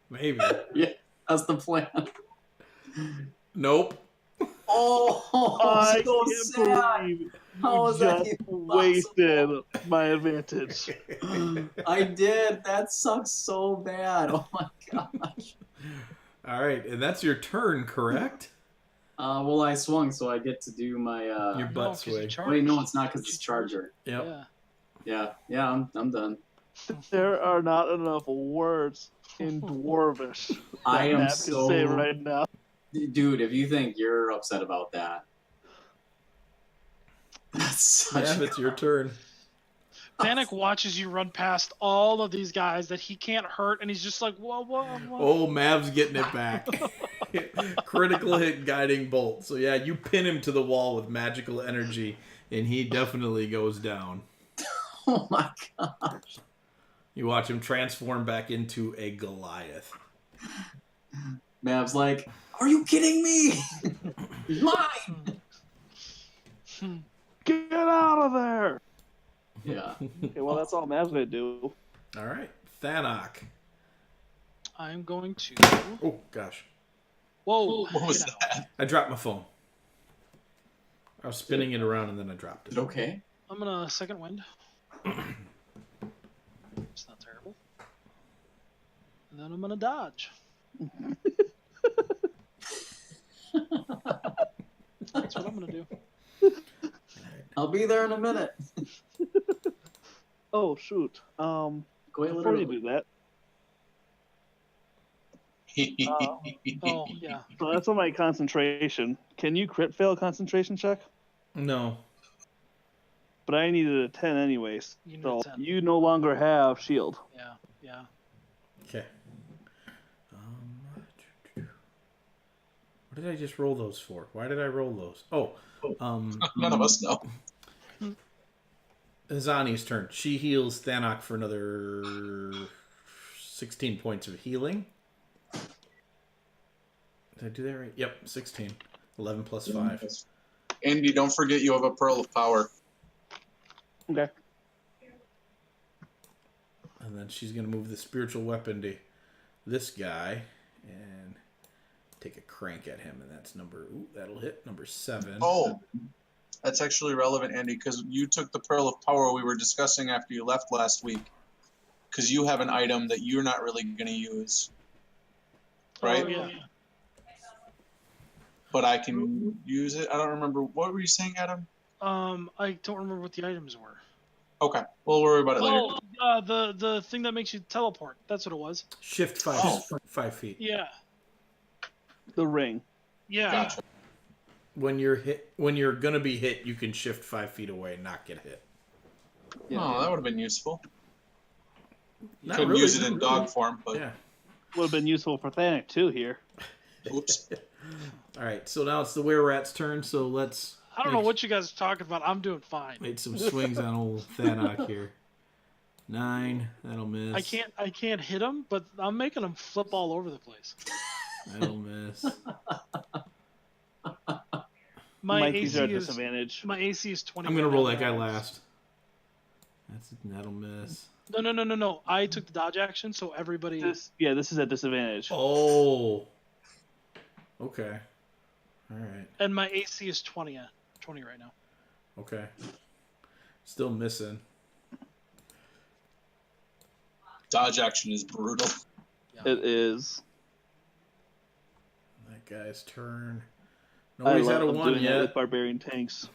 S1: Maybe.
S2: Yeah, that's the plan.
S1: Nope.
S2: Oh,
S5: I
S2: so
S5: can't
S2: sad.
S5: believe
S2: How
S5: you
S2: is that
S5: just
S2: even
S5: wasted my advantage.
S2: I did. That sucks so bad. Oh my gosh.
S1: All right, and that's your turn, correct?
S2: Well, I swung, so I get to do my.
S1: Your
S3: No,
S1: butt
S3: 'cause you
S1: swing.
S3: charged.
S2: Wait, no, it's not because
S3: You
S2: it's
S3: charged.
S2: charger.
S1: Yep.
S3: Yeah.
S2: I'm done.
S5: There are not enough words in Dwarvish that
S2: I am
S5: Matt can say
S2: so-
S5: right now.
S2: Dude, if you think you're upset about that, that's such.
S1: Mav, it's your turn.
S3: Danik watches you run past all of these guys that he can't hurt, and he's just like, whoa.
S1: Oh, Mav's getting it back. Critical hit guiding bolt. So yeah, you pin him to the wall with magical energy, and he definitely goes down.
S2: Oh my gosh.
S1: You watch him transform back into a Goliath.
S2: Mav's like, are you kidding me? Mine.
S5: Get out of there!
S2: Yeah.
S5: Okay, well, that's all Mav's gonna do.
S1: All right, Thanok.
S3: I'm going to.
S1: Oh gosh,
S3: Whoa.
S4: What was
S3: get out.
S4: that?
S1: I dropped my phone. I was spinning it around and then I dropped
S2: Is
S1: it.
S2: it okay?
S3: I'm gonna second wind. It's not terrible. And then I'm gonna dodge. That's what I'm gonna do.
S2: I'll be there in a minute.
S5: Oh, shoot.
S2: Quite
S5: Before you
S2: literally.
S5: do that,
S3: Oh yeah.
S5: so that's on my concentration. Can you crit fail a concentration check?
S1: No.
S5: But I needed a 10 anyways.
S3: You need
S5: So
S3: a 10.
S5: you no longer have shield.
S3: Yeah.
S1: Okay. What did I just roll those for? Why did I roll those? Oh,
S4: None of us know.
S1: Zani's turn. She heals Thanok for another 16 points of healing. Did I do that right? Yep, 16. 11 plus 5.
S4: Andy, don't forget you have a Pearl of Power.
S5: Okay.
S1: And then she's going to move the spiritual weapon to this guy and take a crank at him. And that's that'll hit number 7.
S4: Oh, that's actually relevant, Andy, because you took the Pearl of Power we were discussing after you left last week. Because you have an item that you're not really going to use. Right?
S3: Oh, yeah.
S4: But I can use it. I don't remember. What were you saying, Adam?
S3: I don't remember what the items were.
S4: Okay. We'll worry about it later.
S3: Oh, the thing that makes you teleport. That's what it was.
S1: Shift 5,
S4: Oh.
S1: 5 feet.
S3: Yeah.
S5: The ring.
S3: Yeah.
S4: Gotcha.
S1: When you're going to be hit, you can shift 5 feet away and not get hit.
S4: Oh, that would have been useful.
S1: Not
S4: Couldn't
S1: really,
S4: use it
S1: not
S4: in
S1: really.
S4: dog form, but
S1: Yeah.
S5: Would have been useful for Thanik too here.
S4: oops.
S1: All right, so now it's the were-rat's turn, so let's
S3: I don't know what you guys are talking about. I'm doing fine.
S1: make some swings on old Thanok here. 9, that'll miss.
S3: I can't hit him, but I'm making him flip all over the place.
S1: That'll miss.
S3: My
S5: Mikey's
S3: AC
S5: at
S3: is
S5: disadvantage.
S3: my AC is 20.
S1: I'm going to roll that guy last. That'll miss.
S3: No. I took the dodge action, so everybody.
S5: This is at disadvantage.
S1: Oh. Okay. All right.
S3: And my AC is 20. 20 right now.
S1: Okay. Still missing.
S4: Dodge action is brutal.
S5: It is.
S1: That guy's turn.
S5: I
S1: Nobody's had a
S5: love
S1: 1
S5: doing that
S1: yet.
S5: with barbarian tanks.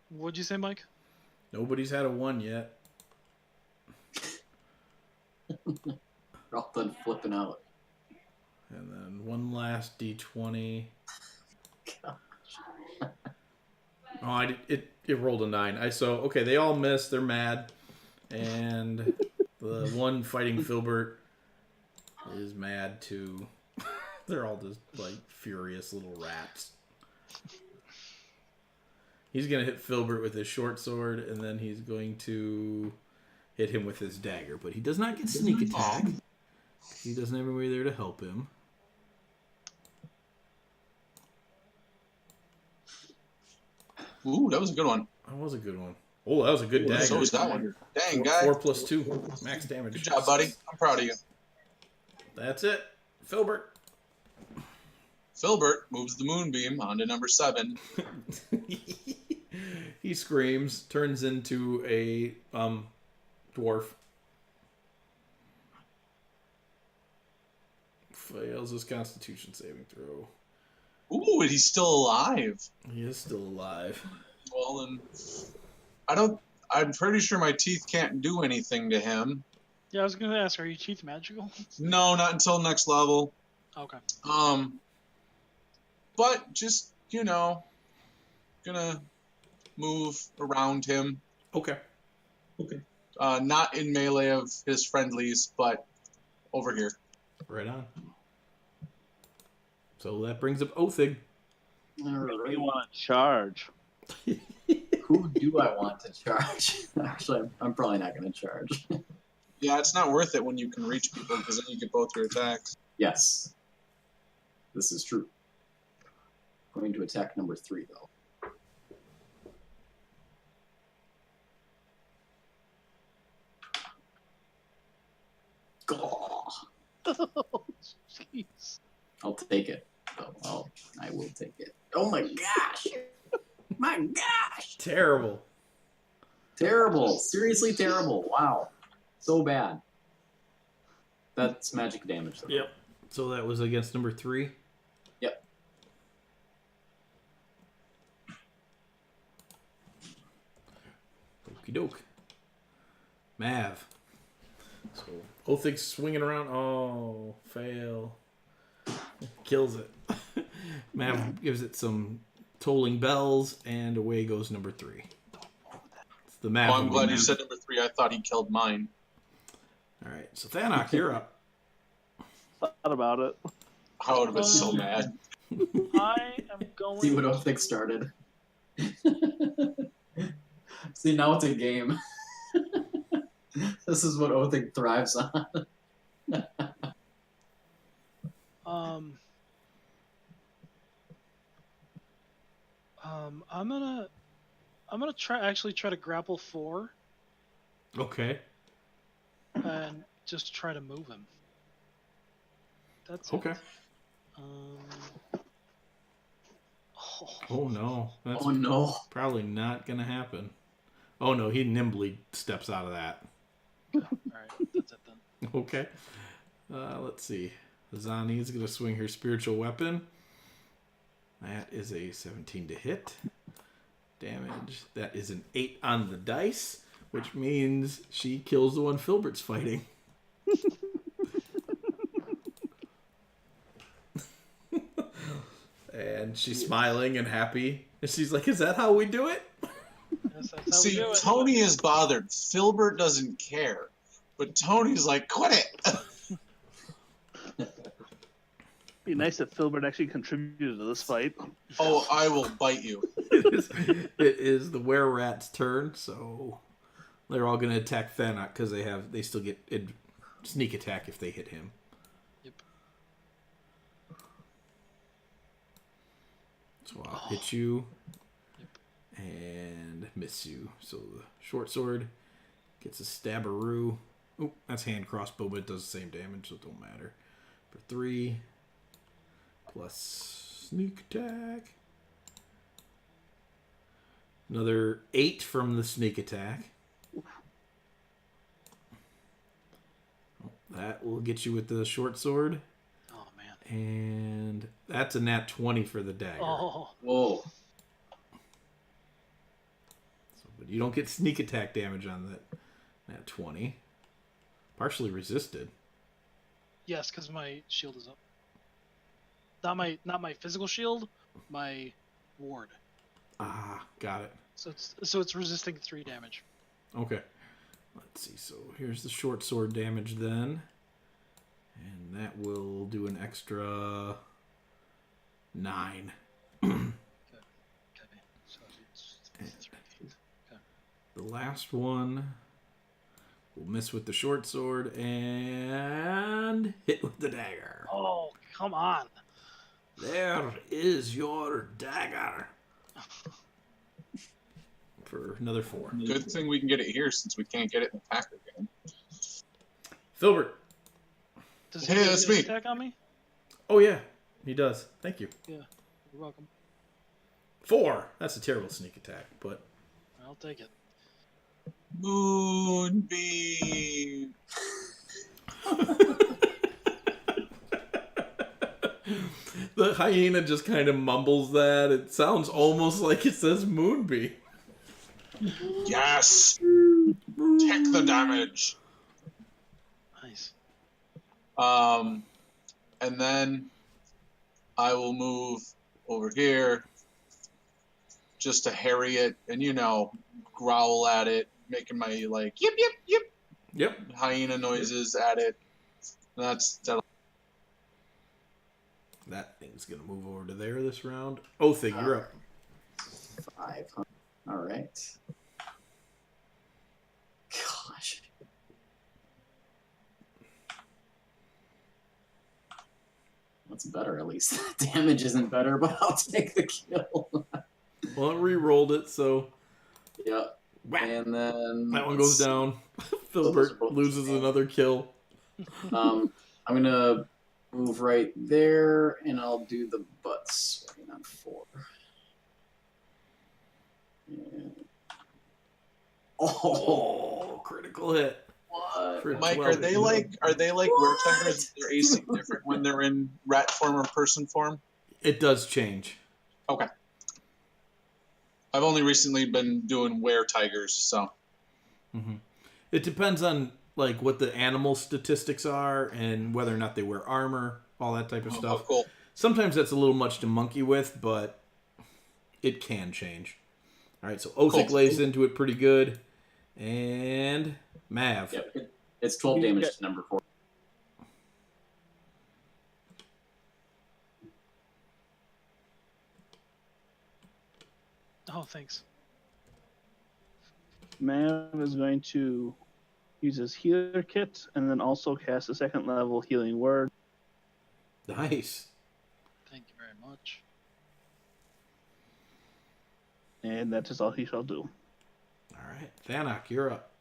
S3: What'd you say, Mike?
S1: Nobody's had a 1 yet.
S2: We're all done flipping out.
S1: And then one last D20. Oh, it rolled a 9. Okay, they all missed. They're mad. And the one fighting Filbert is mad too. They're all just like furious little rats. He's going to hit Filbert with his short sword, and then he's going to hit him with his dagger. But he does not get sneak attack. He doesn't have anybody there to help him.
S4: Ooh, that was a good one.
S1: That was a good one. Oh, that was a good dagger.
S4: So was that one. Dang, guy.
S1: 4 plus 2. Max damage.
S4: Good job, buddy. I'm proud of you.
S1: That's it. Filbert.
S4: Filbert moves the moonbeam onto number 7.
S1: He screams, turns into a dwarf. Fails his constitution saving throw.
S4: Ooh, and he's still alive.
S1: He is still alive.
S4: Well, then I'm pretty sure my teeth can't do anything to him.
S3: Yeah, I was gonna ask, are your teeth magical?
S4: No, not until next level.
S3: Okay.
S4: But just, gonna move around him.
S1: Okay.
S4: Not in melee of his friendlies, but over here.
S1: Right on. So that brings up Othig.
S2: All
S5: Maybe
S2: right.
S5: you want to charge.
S2: Who do I want to charge? Actually, I'm probably not going to charge.
S4: Yeah, it's not worth it when you can reach people because then you get both your attacks.
S2: Yes. This is true. Going to attack number 3, though.
S3: Oh, jeez.
S2: I'll take it. I will take it. Oh my gosh! My gosh!
S1: Terrible.
S2: Terrible. Seriously terrible. Wow. So bad. That's magic damage, though.
S1: Yep. So that was against number 3.
S2: Yep.
S1: Okie doke. Mav. So Othig's swinging around. Oh, fail. Kills it. Mav gives it some tolling bells, and away goes number 3. It's the Mav.
S4: Well, I'm glad you said number 3. I thought he killed mine.
S1: All right. So Thanok, you're up.
S5: Thought about it.
S4: I would have been so mad.
S3: I am going.
S2: See what Othik started. See, now it's a game. This is what Othik thrives on.
S3: I'm gonna try to grapple 4
S1: Okay.
S3: and just try to move him. That's
S1: Okay.
S3: it.
S1: Oh no. That's
S2: Oh no.
S1: probably not gonna happen. Oh no, he nimbly steps out of that.
S3: All right, that's it then.
S1: Okay. Let's see. Zani is going to swing her spiritual weapon. That is a 17 to hit. Damage. That is an 8 on the dice, which means she kills the one Filbert's fighting. And she's smiling and happy. And she's like, is that how we do it?
S3: Yes, that's how we
S4: See,
S3: do it.
S4: Tony is bothered. Filbert doesn't care. But Tony's like, quit it!
S5: Be nice if Filbert actually contributed to this fight.
S4: Oh, I will bite you.
S1: It is the were-rat's turn, so they're all going to attack Thanok because they still get sneak attack if they hit him.
S3: Yep.
S1: So I'll hit you and miss you. So the short sword gets a stabberoo. Oh, that's hand crossbow, but it does the same damage, so it don't matter. For 3 plus sneak attack. Another 8 from the sneak attack. That will get you with the short sword.
S3: Oh man.
S1: And that's a nat 20 for the dagger.
S3: Oh.
S2: Whoa.
S1: So, but you don't get sneak attack damage on that nat 20. Partially resisted.
S3: Yes, because my shield is up. Not my physical shield, my ward.
S1: Ah, got it.
S3: So it's resisting 3 damage.
S1: Okay. Let's see. So here's the short sword damage then. And that will do an extra 9.
S3: Okay. So it's 3. Okay.
S1: The last one will miss with the short sword and hit with the dagger.
S3: Oh, come on.
S1: There is your dagger. For another 4.
S4: Good thing we can get it here since we can't get it in the Packer game.
S1: Filbert.
S3: Does
S4: Hey,
S3: he get
S4: that's
S3: an
S4: me.
S3: attack on me?
S1: Oh, yeah. He does. Thank you.
S3: Yeah. You're welcome.
S1: 4. That's a terrible sneak attack, but...
S3: I'll take it.
S4: Moonbeam.
S1: The hyena just kind of mumbles that. It sounds almost like it says Moonbee.
S4: Yes! Take the damage.
S3: Nice.
S4: And then I will move over here just to harry it and, growl at it, making my, yip, yip, yip.
S1: Yep.
S4: Hyena noises at it. That'll...
S1: That thing's going to move over to there this round. Othig, you're up.
S2: 500. All right. Gosh. What's better? At least the damage isn't better, but I'll take the kill.
S1: Well, it re-rolled it, so...
S2: Yep.
S1: Whack.
S2: And then...
S1: That one goes down. Filbert loses another kill.
S2: I'm going to move right there, and I'll do the butt swing on 4. And...
S1: Oh, critical hit.
S2: What?
S1: For
S4: Mike,
S1: 12.
S4: are they like were-tigers? They're AC different when they're in rat form or person form?
S1: It does change.
S4: Okay. I've only recently been doing were-tigers, so...
S1: Mm-hmm. It depends on what the animal statistics are and whether or not they wear armor, all that type of stuff.
S4: Oh, cool.
S1: Sometimes that's a little much to monkey with, but it can change. All right, so Othik lays into it pretty good. And Mav.
S2: Yep, it's 12 damage to number 4.
S3: Oh, thanks.
S5: Mav is going to use his healer kit and then also cast a 2nd level healing word.
S1: Nice.
S3: Thank you very much.
S5: And that is all he shall do.
S1: All right, Thanak, you're up.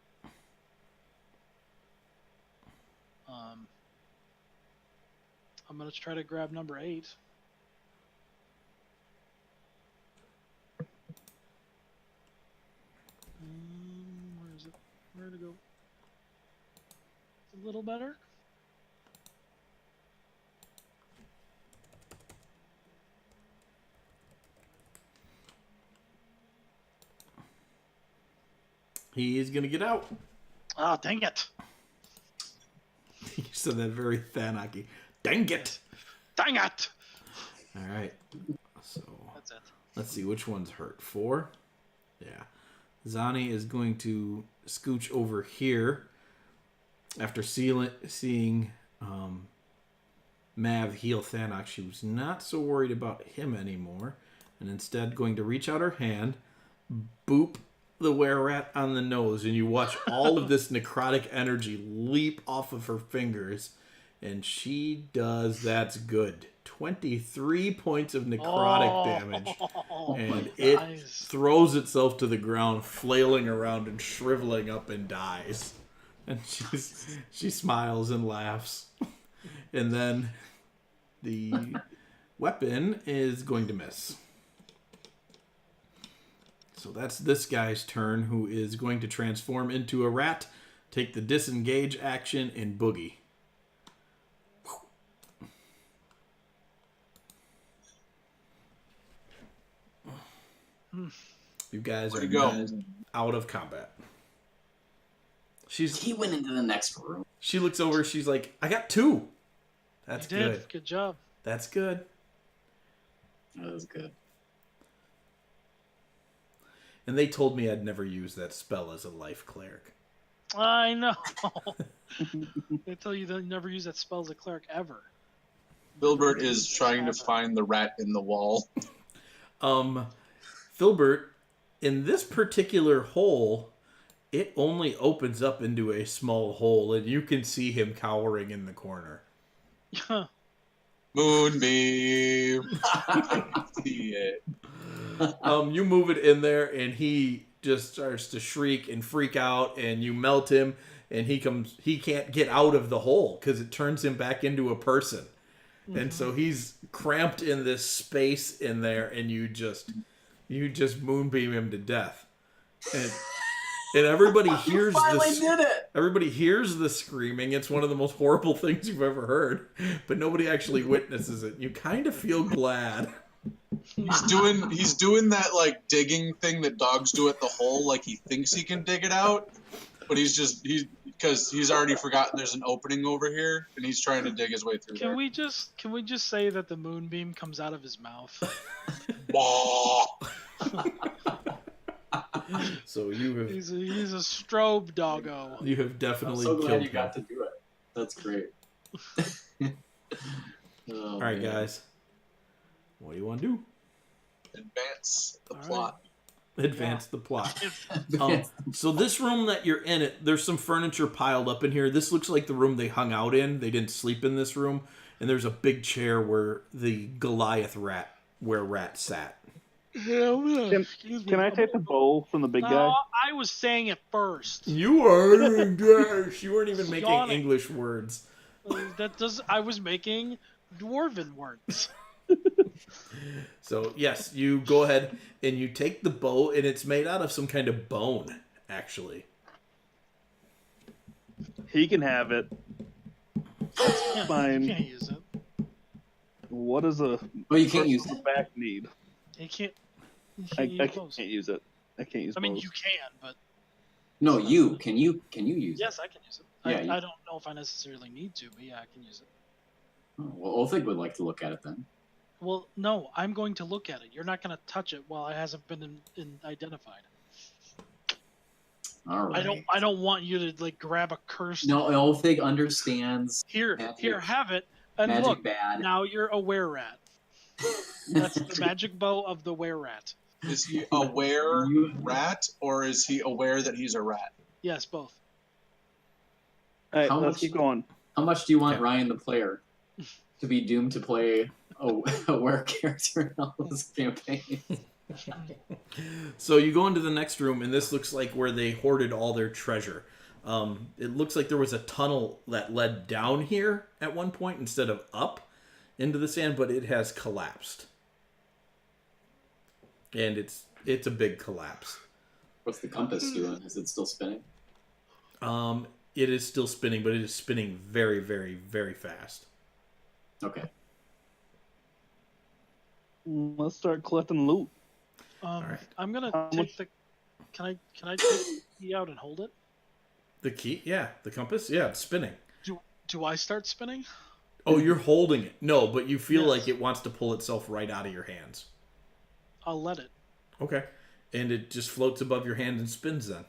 S3: I'm going to try to grab number 8. Where is it? Where to go? A little better.
S1: He's going to get out.
S3: Oh, dang it.
S1: You said that very Thanak-y. Dang it.
S3: Dang it.
S1: All right. So
S3: That's it.
S1: let's see which one's hurt. 4? Yeah. Zani is going to scooch over here after seeing Mav heal Thanak. She was not so worried about him anymore, and instead going to reach out her hand, boop the were-rat on the nose, and you watch all of this necrotic energy leap off of her fingers, and she does. That's good. 23 points of necrotic damage, and it throws itself to the ground, flailing around and shriveling up, and dies. And she smiles and laughs, and then the weapon is going to miss. So that's this guy's turn, who is going to transform into a rat, take the disengage action, and boogie. You guys are out of combat.
S2: He went into the next room.
S1: She looks over, she's like, I got 2. That's good.
S3: Good job.
S1: That's good.
S2: That was good.
S1: And they told me I'd never use that spell as a life cleric.
S3: I know. They tell you they'll never use that spell as a cleric ever.
S4: Filbert is trying to find the rat in the wall.
S1: Filbert, in this particular hole, it only opens up into a small hole, and you can see him cowering in the corner.
S4: Moonbeam. I can see it.
S1: You move it in there, and he just starts to shriek and freak out, and you melt him, and he can't get out of the hole because it turns him back into a person. Mm-hmm. And so he's cramped in this space in there, and you just moonbeam him to death. And And everybody hears
S2: finally
S1: this.
S2: did it.
S1: Everybody hears the screaming. It's one of the most horrible things you've ever heard, but nobody actually witnesses it. You kind of feel glad.
S4: He's doing that like digging thing that dogs do at the hole, like he thinks he can dig it out, but because he's already forgotten there's an opening over here, and he's trying to dig his way through
S3: Can
S4: there.
S3: we just say that the moonbeam comes out of his mouth?
S1: So you have
S3: He's a strobe doggo.
S1: you have
S2: I'm
S1: definitely
S2: so
S1: killed
S2: glad you
S1: him.
S2: got to do it. That's great. Oh,
S1: All right,
S2: man.
S1: guys. What do you want to do?
S4: Advance the
S3: All
S4: plot.
S1: Advance the plot.
S2: Yes.
S1: So this room that you're in, there's some furniture piled up in here. This looks like the room they hung out in. They didn't sleep in this room. And there's a big chair where the Goliath rat sat.
S5: Can I take the bow from the big guy?
S3: No, I was saying it first.
S1: You are gosh. You weren't even making
S3: Yawning.
S1: English words.
S3: I was making dwarven words.
S1: So yes, you go ahead and you take the bow, and it's made out of some kind of bone, actually.
S5: He can have it.
S3: Yeah,
S5: Fine.
S3: You can't use it.
S5: What does a
S2: Well, you can't use
S5: person
S2: it.
S5: back need?
S3: You can't. You
S5: I
S3: can't use bows.
S5: can't use it. I can't use
S3: I mean,
S5: bows.
S3: you can, but
S2: No, you. Can you use
S3: yes, I can use it.
S2: Yeah,
S3: I don't know if I necessarily need to, but yeah, I can use it.
S2: it? Oh, well, Ulthig would like to look at it then.
S3: Well, no, I'm going to look at it. You're not going to touch it while it hasn't been identified.
S2: All right.
S3: I don't want you to like grab a cursed.
S2: No, Ulthig understands
S3: Here,
S2: magic.
S3: have it, and
S2: magic
S3: look.
S2: bad.
S3: Now you're a were-rat. That's the magic bow of the were-rat.
S4: Is he aware
S2: You-
S4: rat, or is he aware that he's a rat?
S3: Yes, both.
S5: All right,
S2: How
S5: let's
S2: much-
S5: keep going.
S2: How much do you want
S1: Okay.
S2: Ryan the player to be doomed to play a were character in all this campaign?
S1: So you go into the next room, and this looks like where they hoarded all their treasure. It looks like there was a tunnel that led down here at one point instead of up into the sand, but it has collapsed. And it's a big collapse.
S2: What's the compass doing? Is it still spinning?
S1: It is still spinning, but it is spinning very, very, very fast.
S2: Okay.
S5: Let's start collecting loot.
S1: right.
S3: I'm gonna
S5: How
S3: take
S5: much-
S3: the. Can I take the key out and hold it?
S1: The key? Yeah. The compass? Yeah, it's spinning.
S3: Do I start spinning?
S1: Oh, you're holding it. No, but you feel
S3: Yes.
S1: like it wants to pull itself right out of your hands.
S3: I'll let it.
S1: Okay. And it just floats above your hand and spins then.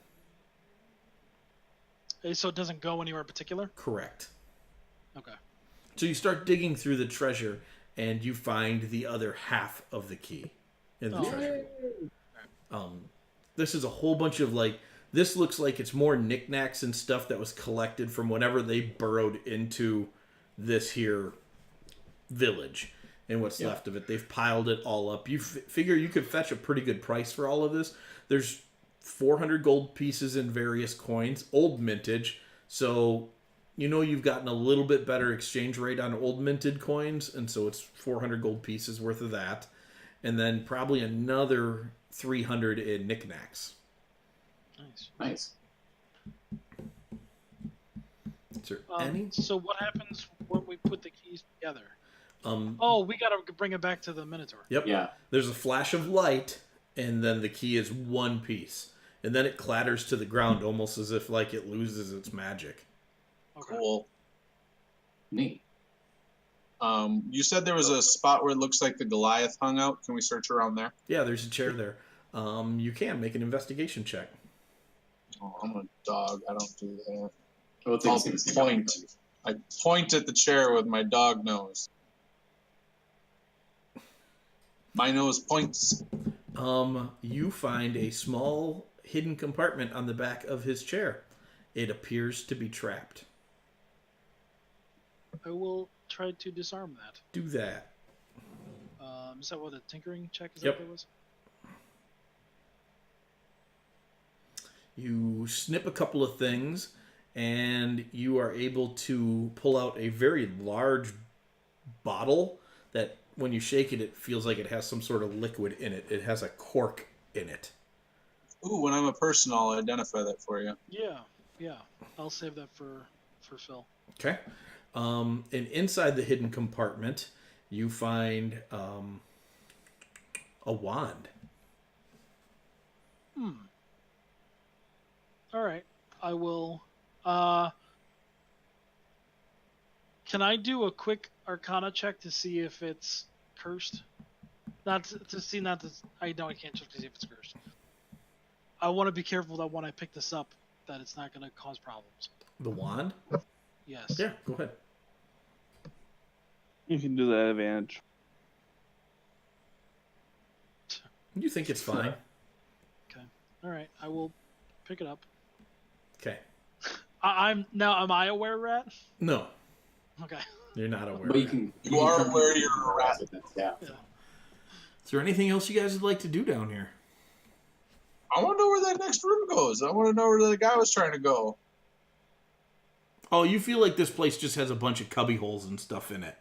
S3: So it doesn't go anywhere particular.
S1: Correct.
S3: Okay.
S1: So you start digging through the treasure, and you find the other half of the key in the
S3: Oh.
S1: treasure. This is a whole bunch of this looks like it's more knickknacks and stuff that was collected from whenever they burrowed into this here village and what's left of it. They've piled it all up. You figure you could fetch a pretty good price for all of this. There's 400 gold pieces in various coins, old mintage. So you've gotten a little bit better exchange rate on old minted coins, and so it's 400 gold pieces worth of that. And then probably another 300 in knickknacks.
S3: Nice.
S2: Nice.
S1: Is there any?
S3: So what happens when we put the keys together?
S1: Um,
S3: Oh, we gotta bring it back to the Minotaur.
S1: Yep.
S2: Yeah.
S1: There's a flash of light, and then the key is one piece. And then it clatters to the ground almost as if it loses its magic.
S3: Okay.
S4: Cool.
S2: Neat.
S4: You said there was a spot where it looks like the Goliath hung out. Can we search around there?
S1: Yeah, there's a chair there. You can make an investigation check.
S4: Oh, I'm a dog. I don't do that.
S2: Ulthig's
S4: I'll
S2: gonna
S4: point. I point at the chair with my dog nose. My nose points.
S1: You find a small hidden compartment on the back of his chair. It appears to be trapped.
S3: I will try to disarm that.
S1: Do that.
S3: Is that what a tinkering check is?
S1: Yep.
S3: That what it was?
S1: You snip a couple of things, and you are able to pull out a very large bottle that, when you shake it, it feels like it has some sort of liquid in it. It has a cork in it.
S4: Ooh, when I'm a person, I'll identify that for you.
S3: Yeah. I'll save that for Phil.
S1: Okay. And inside the hidden compartment, you find a wand.
S3: All right. I will. Can I do a quick Arcana check to see if it's cursed? Not to see. Not to. I know I can't check to see if it's cursed. I want to be careful that when I pick this up, that it's not going to cause problems.
S1: The wand?
S3: Yes.
S1: Yeah, go ahead.
S5: You can do that at advantage.
S1: You think it's fine?
S3: Okay. All right. I will pick it up.
S1: Okay.
S3: Am I aware, Rat?
S1: No,
S3: Okay.
S1: you're not aware.
S2: But you
S4: are
S2: turn
S4: aware
S2: into
S4: you're a
S2: a
S4: rat.
S2: Yeah.
S1: Is there anything else you guys would like to do down here?
S4: I want to know where that next room goes. I want to know where the guy was trying to go.
S1: Oh, you feel like this place just has a bunch of cubby holes and stuff in it,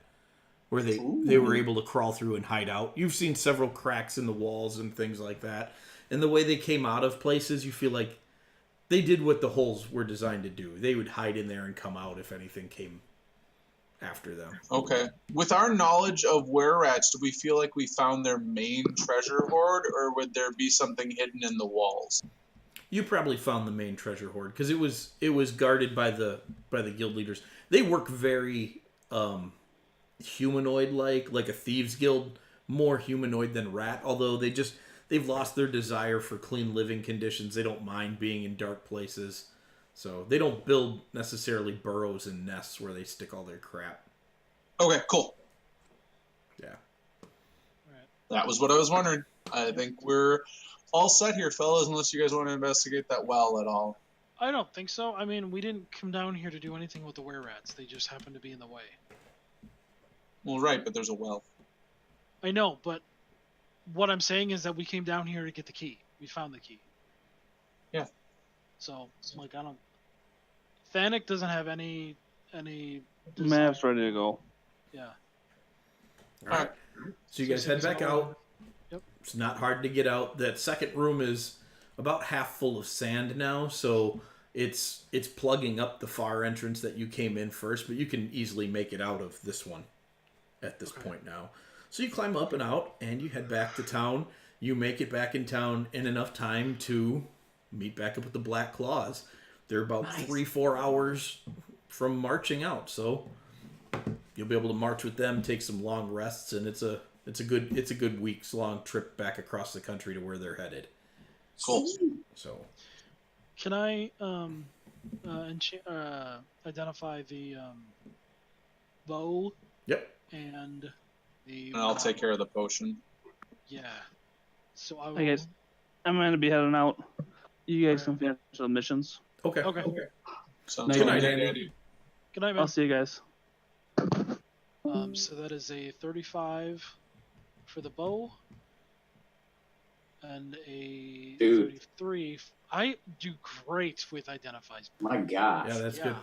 S1: where they were able to crawl through and hide out. You've seen several cracks in the walls and things like that. And the way they came out of places, you feel like they did what the holes were designed to do. They would hide in there and come out if anything came after them.
S4: Okay. With our knowledge of were-rats, do we feel like we found their main treasure hoard, or would there be something hidden in the walls?
S1: You probably found the main treasure hoard because it was guarded by the guild leaders. They work very humanoid like a thieves guild, more humanoid than rat. Although they've lost their desire for clean living conditions. They don't mind being in dark places, so they don't build necessarily burrows and nests where they stick all their crap.
S4: Okay, cool.
S1: Yeah.
S3: Right.
S4: That was what I was wondering. I think we're all set here, fellas, unless you guys want to investigate that well at all.
S3: I don't think so. I mean, we didn't come down here to do anything with the were-rats. They just happened to be in the way.
S4: Well, right, but there's a well.
S3: I know, but what I'm saying is that we came down here to get the key. We found the key.
S4: Yeah.
S3: So, like, I don't... Thanic doesn't have any
S5: Map's ready to go.
S3: Yeah.
S1: All right. So you guys head back out.
S3: Yep.
S1: It's not hard to get out. That second room is about half full of sand now, so it's plugging up the far entrance that you came in first, but you can easily make it out of this one at this point now. So you climb up and out, and you head back to town. You make it back in town in enough time to meet back up with the Black Claws. They're about 3-4 hours from marching out, so you'll be able to march with them, take some long rests, and it's a good week's long trip back across the country to where they're headed.
S4: Cool.
S1: So,
S3: Can I identify the bow?
S1: Yep.
S3: And the...
S4: And I'll take care of the potion.
S3: Yeah. So I will...
S5: Hey guys, I'm going to be heading out. You guys can finish the missions.
S1: Okay.
S4: Sounds
S2: Good
S1: night,
S4: good,
S1: Andy.
S3: Good night, man.
S5: I'll see you guys.
S3: So that is a 35 for the bow. And a 33. I do great with identifies.
S2: My gosh.
S1: Yeah, that's good.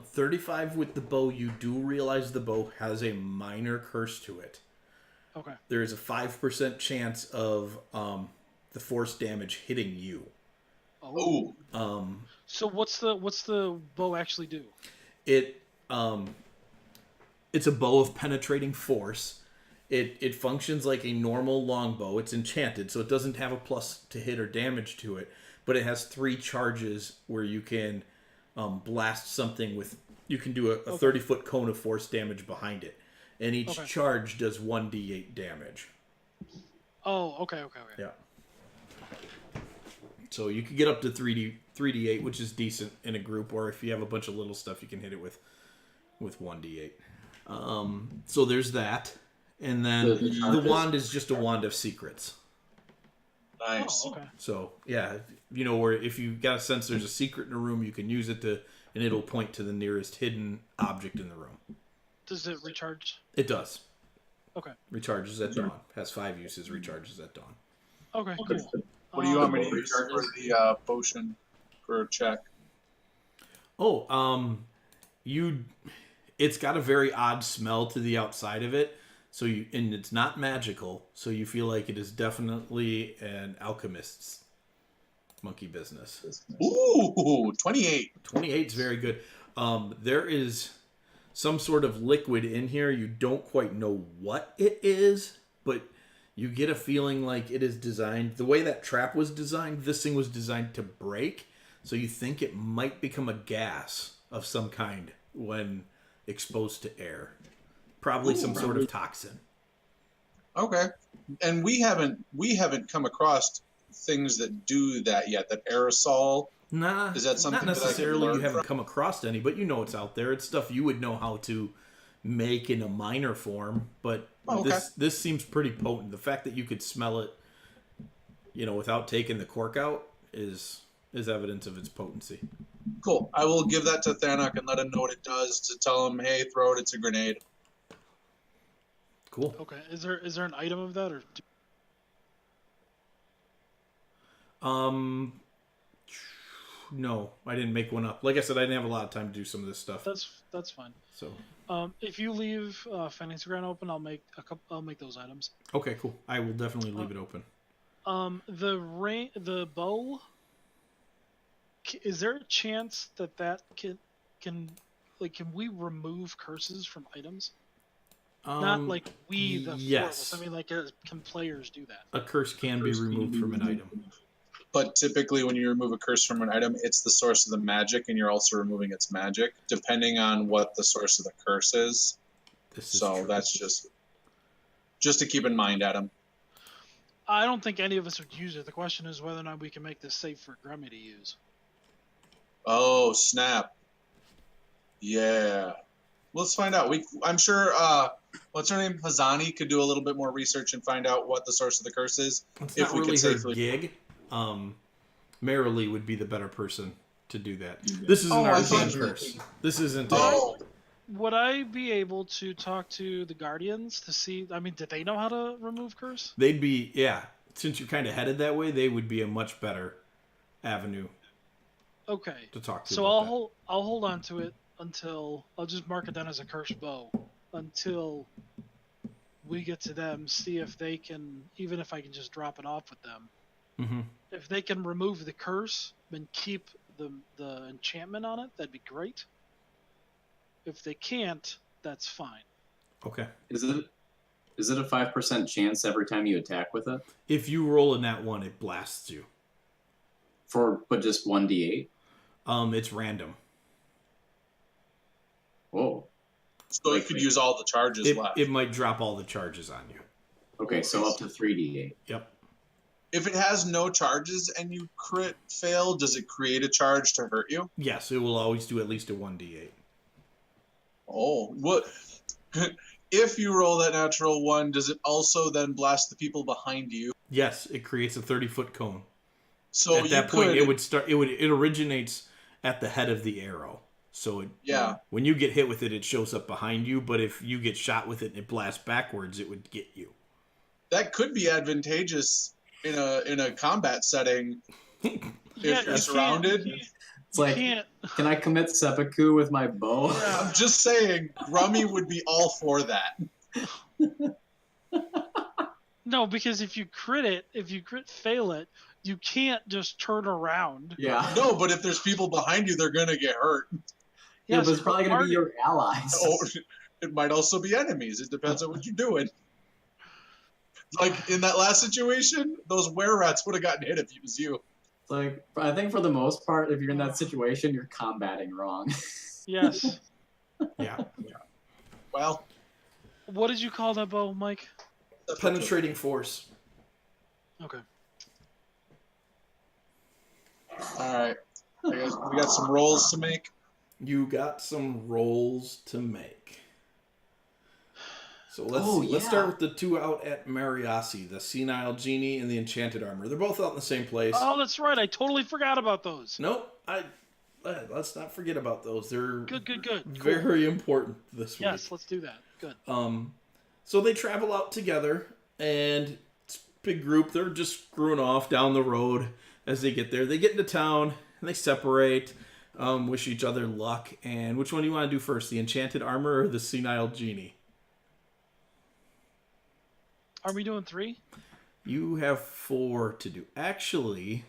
S1: 35 with the bow. You do realize the bow has a minor curse to it.
S3: Okay.
S1: There is a 5% chance of the force damage hitting you.
S3: Oh.
S4: Ooh.
S3: So what's the bow actually do?
S1: It's a bow of penetrating force. It functions like a normal longbow. It's enchanted, so it doesn't have a plus to hit or damage to it. But it has 3 charges where you can blast something with. You can do a 30-foot cone of force damage behind it, and each charge does 1d8 damage.
S3: Oh, okay.
S1: Yeah. So you can get up to 3d8, which is decent in a group, or if you have a bunch of little stuff, you can hit it with 1d8. So there's that. And then the wand is just a wand of secrets.
S4: Nice.
S3: Oh, okay.
S1: So, yeah, where if you got a sense there's a secret in a room, you can use it and it'll point to the nearest hidden object in the room.
S3: Does it recharge?
S1: It does.
S3: Okay.
S1: Recharges at dawn. Has 5 uses, recharges at dawn.
S3: Okay, cool.
S4: What do you want me to use for the potion for a check?
S1: It's got a very odd smell to the outside of it. So and it's not magical, so you feel like it is definitely an alchemist's monkey business.
S4: Ooh, 28.
S1: 28 is very good. There is some sort of liquid in here. You don't quite know what it is, but you get a feeling like it is designed. The way that trap was designed, this thing was designed to break. So you think it might become a gas of some kind when exposed to air. Probably some sort of toxin.
S4: Okay. And we haven't come across things that do that yet. That aerosol.
S1: Nah,
S4: Is that something
S1: not
S4: that I can
S1: necessarily
S4: learn
S1: you haven't
S4: from?
S1: come across any, but you know it's out there. It's stuff you would know how to make in a minor form, but
S4: Oh, okay.
S1: this seems pretty potent. The fact that you could smell it, without taking the cork out is evidence of its potency.
S4: Cool. I will give that to Thanok and let him know what it does to tell him, hey, throw it, it's a grenade.
S1: Cool.
S3: Okay. Is there an item of that or?
S1: No, I didn't make one up. Like I said, I didn't have a lot of time to do some of this stuff.
S3: That's fine.
S1: So
S3: If you leave Fanny's Ground open, I'll make those items.
S1: okay, cool. I will definitely leave it open.
S3: The bow. Is there a chance that can we remove curses from items? Not like we, the
S1: yes.
S3: four of us. I mean, like, can players do that?
S1: A curse can be removed from an item.
S4: But typically when you remove a curse from an item, it's the source of the magic, and you're also removing its magic, depending on what the source of the curse is.
S1: This is
S4: So
S1: true.
S4: that's just to keep in mind, Adam.
S3: I don't think any of us would use it. The question is whether or not we can make this safe for Grummy to use.
S4: Oh, snap. Yeah. Let's find out. I'm sure, what's her name? Hazani could do a little bit more research and find out what the source of the curse is.
S1: It's
S4: if
S1: not
S4: we
S1: really
S4: could
S1: her
S4: safely...
S1: gig. Merrily would be the better person to do that. This is an
S3: I
S1: arcane
S3: thought-
S1: curse. This isn't.
S4: Oh,
S3: Would I be able to talk to the Guardians to see? I mean, did they know how to remove curse?
S1: They'd be, yeah. Since you're kind of headed that way, they would be a much better avenue
S3: Okay.
S1: to talk to.
S3: So
S1: about
S3: I'll hold on to it until I'll just mark it down as a cursed bow until we get to them. See if they can, even if I can just drop it off with them.
S1: Mm-hmm.
S3: If they can remove the curse and keep the enchantment on it, that'd be great. If they can't, that's fine.
S1: Okay.
S2: Is it a 5% chance every time you attack with it?
S1: If you roll a nat 1, it blasts you.
S2: But just 1d8?
S1: It's random.
S2: Whoa.
S4: so you could use all the charges left.
S1: It might drop all the charges on you.
S2: Okay, so up to 3d8.
S1: Yep.
S4: If it has no charges and you crit fail, does it create a charge to hurt you?
S1: Yes, it will always do at least a 1d8.
S4: Oh, what? If you roll that natural one, does it also then blast the people behind you?
S1: Yes, it creates a 30-foot cone.
S4: So
S1: At that point, it would start. It originates at the head of the arrow. So when you get hit with it, it shows up behind you. But if you get shot with it and it blasts backwards, it would get you.
S4: That could be advantageous in a combat setting if you're surrounded.
S2: It's like, can I commit seppuku with my bow?
S3: Yeah.
S4: I'm just saying, Grummy would be all for that.
S3: No, because if you crit fail it, you can't just turn around.
S2: Yeah.
S4: No, but if there's people behind you, they're gonna get hurt.
S2: Yeah,
S3: Yes,
S2: but it's probably going to be your allies.
S4: Oh, it might also be enemies. It depends on what you're doing. Like in that last situation, those were-rats would have gotten hit if it was you.
S2: It's like, I think for the most part, if you're in that situation, you're combating wrong.
S3: Yes.
S1: Yeah.
S4: Well,
S3: What did you call that bow, Mike?
S1: Penetrating force.
S3: Okay.
S4: All right. We got some rolls to make.
S1: You got some rolls to make. So let's see. Let's
S2: yeah.
S1: start with the two out at Mariasi, the Senile Genie and the Enchanted Armor. They're both out in the same place.
S3: Oh, that's right. I totally forgot about those.
S1: Nope. Let's not forget about those. They're
S3: Good.
S1: very important this week.
S3: Yes, let's do that. Good.
S1: So they travel out together, and it's a big group. They're just screwing off down the road as they get there. They get into town, and they separate, wish each other luck. And which one do you want to do first, the Enchanted Armor or the Senile Genie?
S3: Are we doing 3?
S1: You have 4 to do. Actually,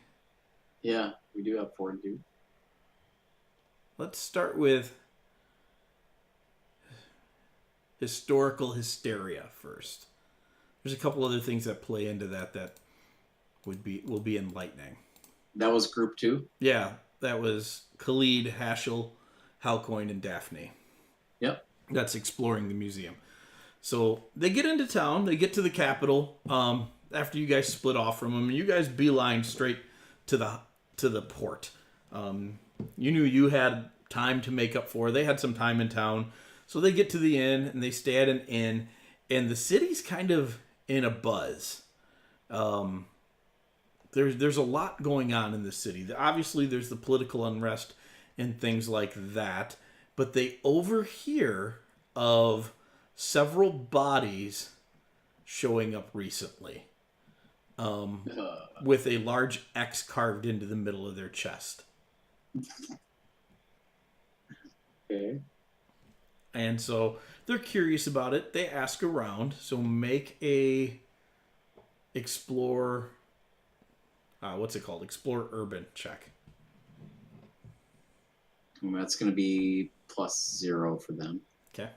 S2: Yeah, we do have fortitude.
S1: Let's start with historical hysteria first. There's a couple other things that play into that will be enlightening.
S2: That was group 2?
S1: Yeah, that was Khalid, Hashel, Halcoin, and Daphne.
S2: Yep.
S1: That's exploring the museum. So they get into town. They get to the capital. After you guys split off from them, you guys beeline straight to the port. You knew you had time to make up for. They had some time in town, so they get to the inn and they stay at an inn. And the city's kind of in a buzz. There's a lot going on in the city. Obviously, there's the political unrest and things like that. But they overhear of several bodies showing up recently, with a large X carved into the middle of their chest.
S2: Okay.
S1: And so they're curious about it. They ask around. So make a explore. What's it called? Explore urban check.
S2: That's going to be +0 for them.
S1: Okay.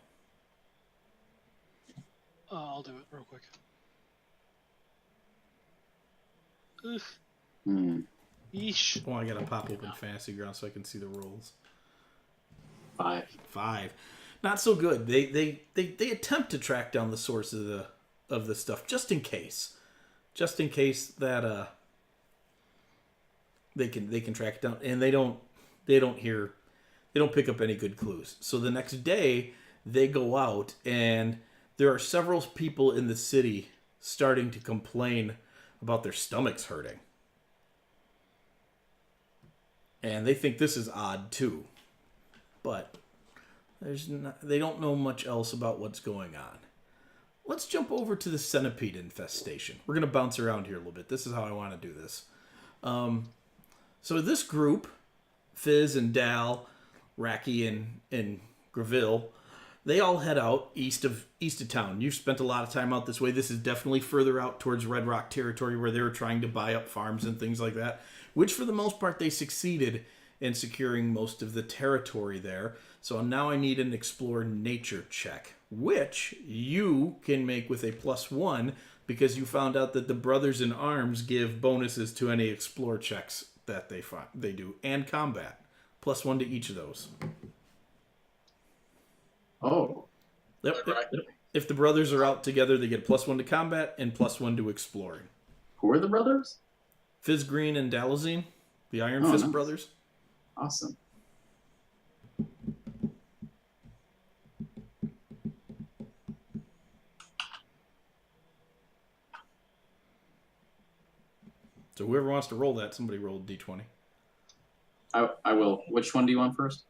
S3: I'll do it real quick. Ugh. Yeesh.
S1: Oh, I gotta pop open Fantasy Ground so I can see the rolls.
S2: 5.
S1: 5. Not so good. They attempt to track down the source of the stuff just in case. Just in case that they can track it down, and they don't pick up any good clues. So the next day they go out, and there are several people in the city starting to complain about their stomachs hurting. And they think this is odd too. But they don't know much else about what's going on. Let's jump over to the centipede infestation. We're going to bounce around here a little bit. This is how I want to do this. So this group, Fizz and Dal, Racky and Graville, they all head out east of town. You've spent a lot of time out this way. This is definitely further out towards Redrock territory where they were trying to buy up farms and things like that, which for the most part they succeeded in securing most of the territory there. So now I need an explore nature check, which you can make with a +1 because you found out that the brothers in arms give bonuses to any explore checks that they do, and combat. +1 to each of those.
S2: Oh.
S1: Yep. If the brothers are out together, they get +1 to combat and +1 to exploring.
S2: Who are the brothers?
S1: Fizz Green and Dalazine, the Iron Fist
S2: nice.
S1: brothers.
S2: Awesome.
S1: So whoever wants to roll that, somebody roll D20.
S2: I will. Which one do you want first?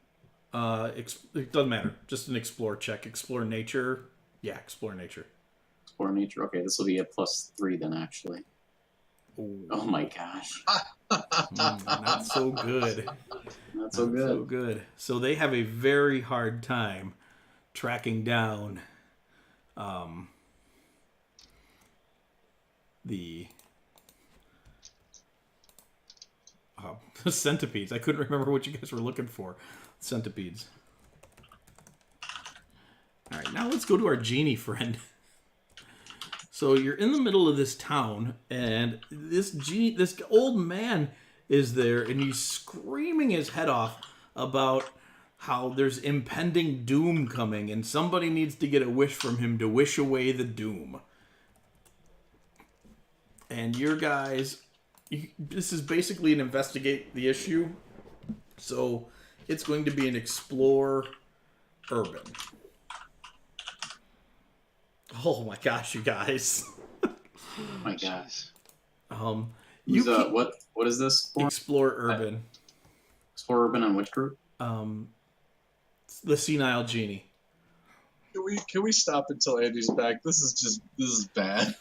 S1: It doesn't matter. Just an explore check. Explore nature. Yeah, explore nature.
S2: Explore nature. Okay, this will be a +3 then, actually.
S1: Ooh.
S2: Oh my gosh.
S1: Not so good.
S2: Not so good.
S1: So good. So they have a very hard time tracking down the centipedes. I couldn't remember what you guys were looking for. Centipedes. All right, now let's go to our genie friend. So you're in the middle of this town, and this old man is there, and he's screaming his head off about how there's impending doom coming, and somebody needs to get a wish from him to wish away the doom. And your guys, this is basically an investigate the issue, so it's going to be an explore urban. Oh my gosh, you guys!
S2: Oh my gosh. What is this for?
S1: Explore urban.
S2: Explore urban on which group?
S1: The senile genie.
S4: Can we stop until Andy's back? This is bad.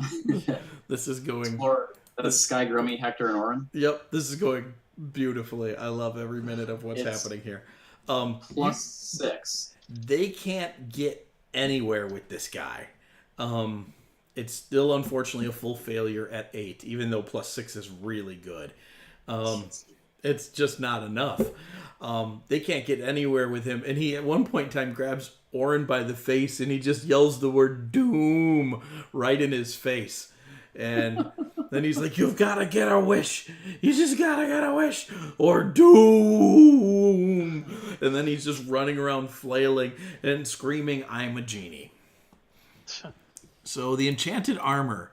S1: This is going.
S2: Explore. That's Sky, Grummy, Hector, and Orin.
S1: Yep, this is going beautifully. I love every minute of what's happening here.
S2: +6.
S1: They can't get anywhere with this guy. It's still unfortunately a full failure at 8, even though +6 is really good. it's just not enough. They can't get anywhere with him, and he at one point in time grabs Orin by the face and he just yells the word doom right in his face. And then he's like, you've got to get a wish. You just got to get a wish or doom. And then he's just running around flailing and screaming, I'm a genie. So the enchanted armor.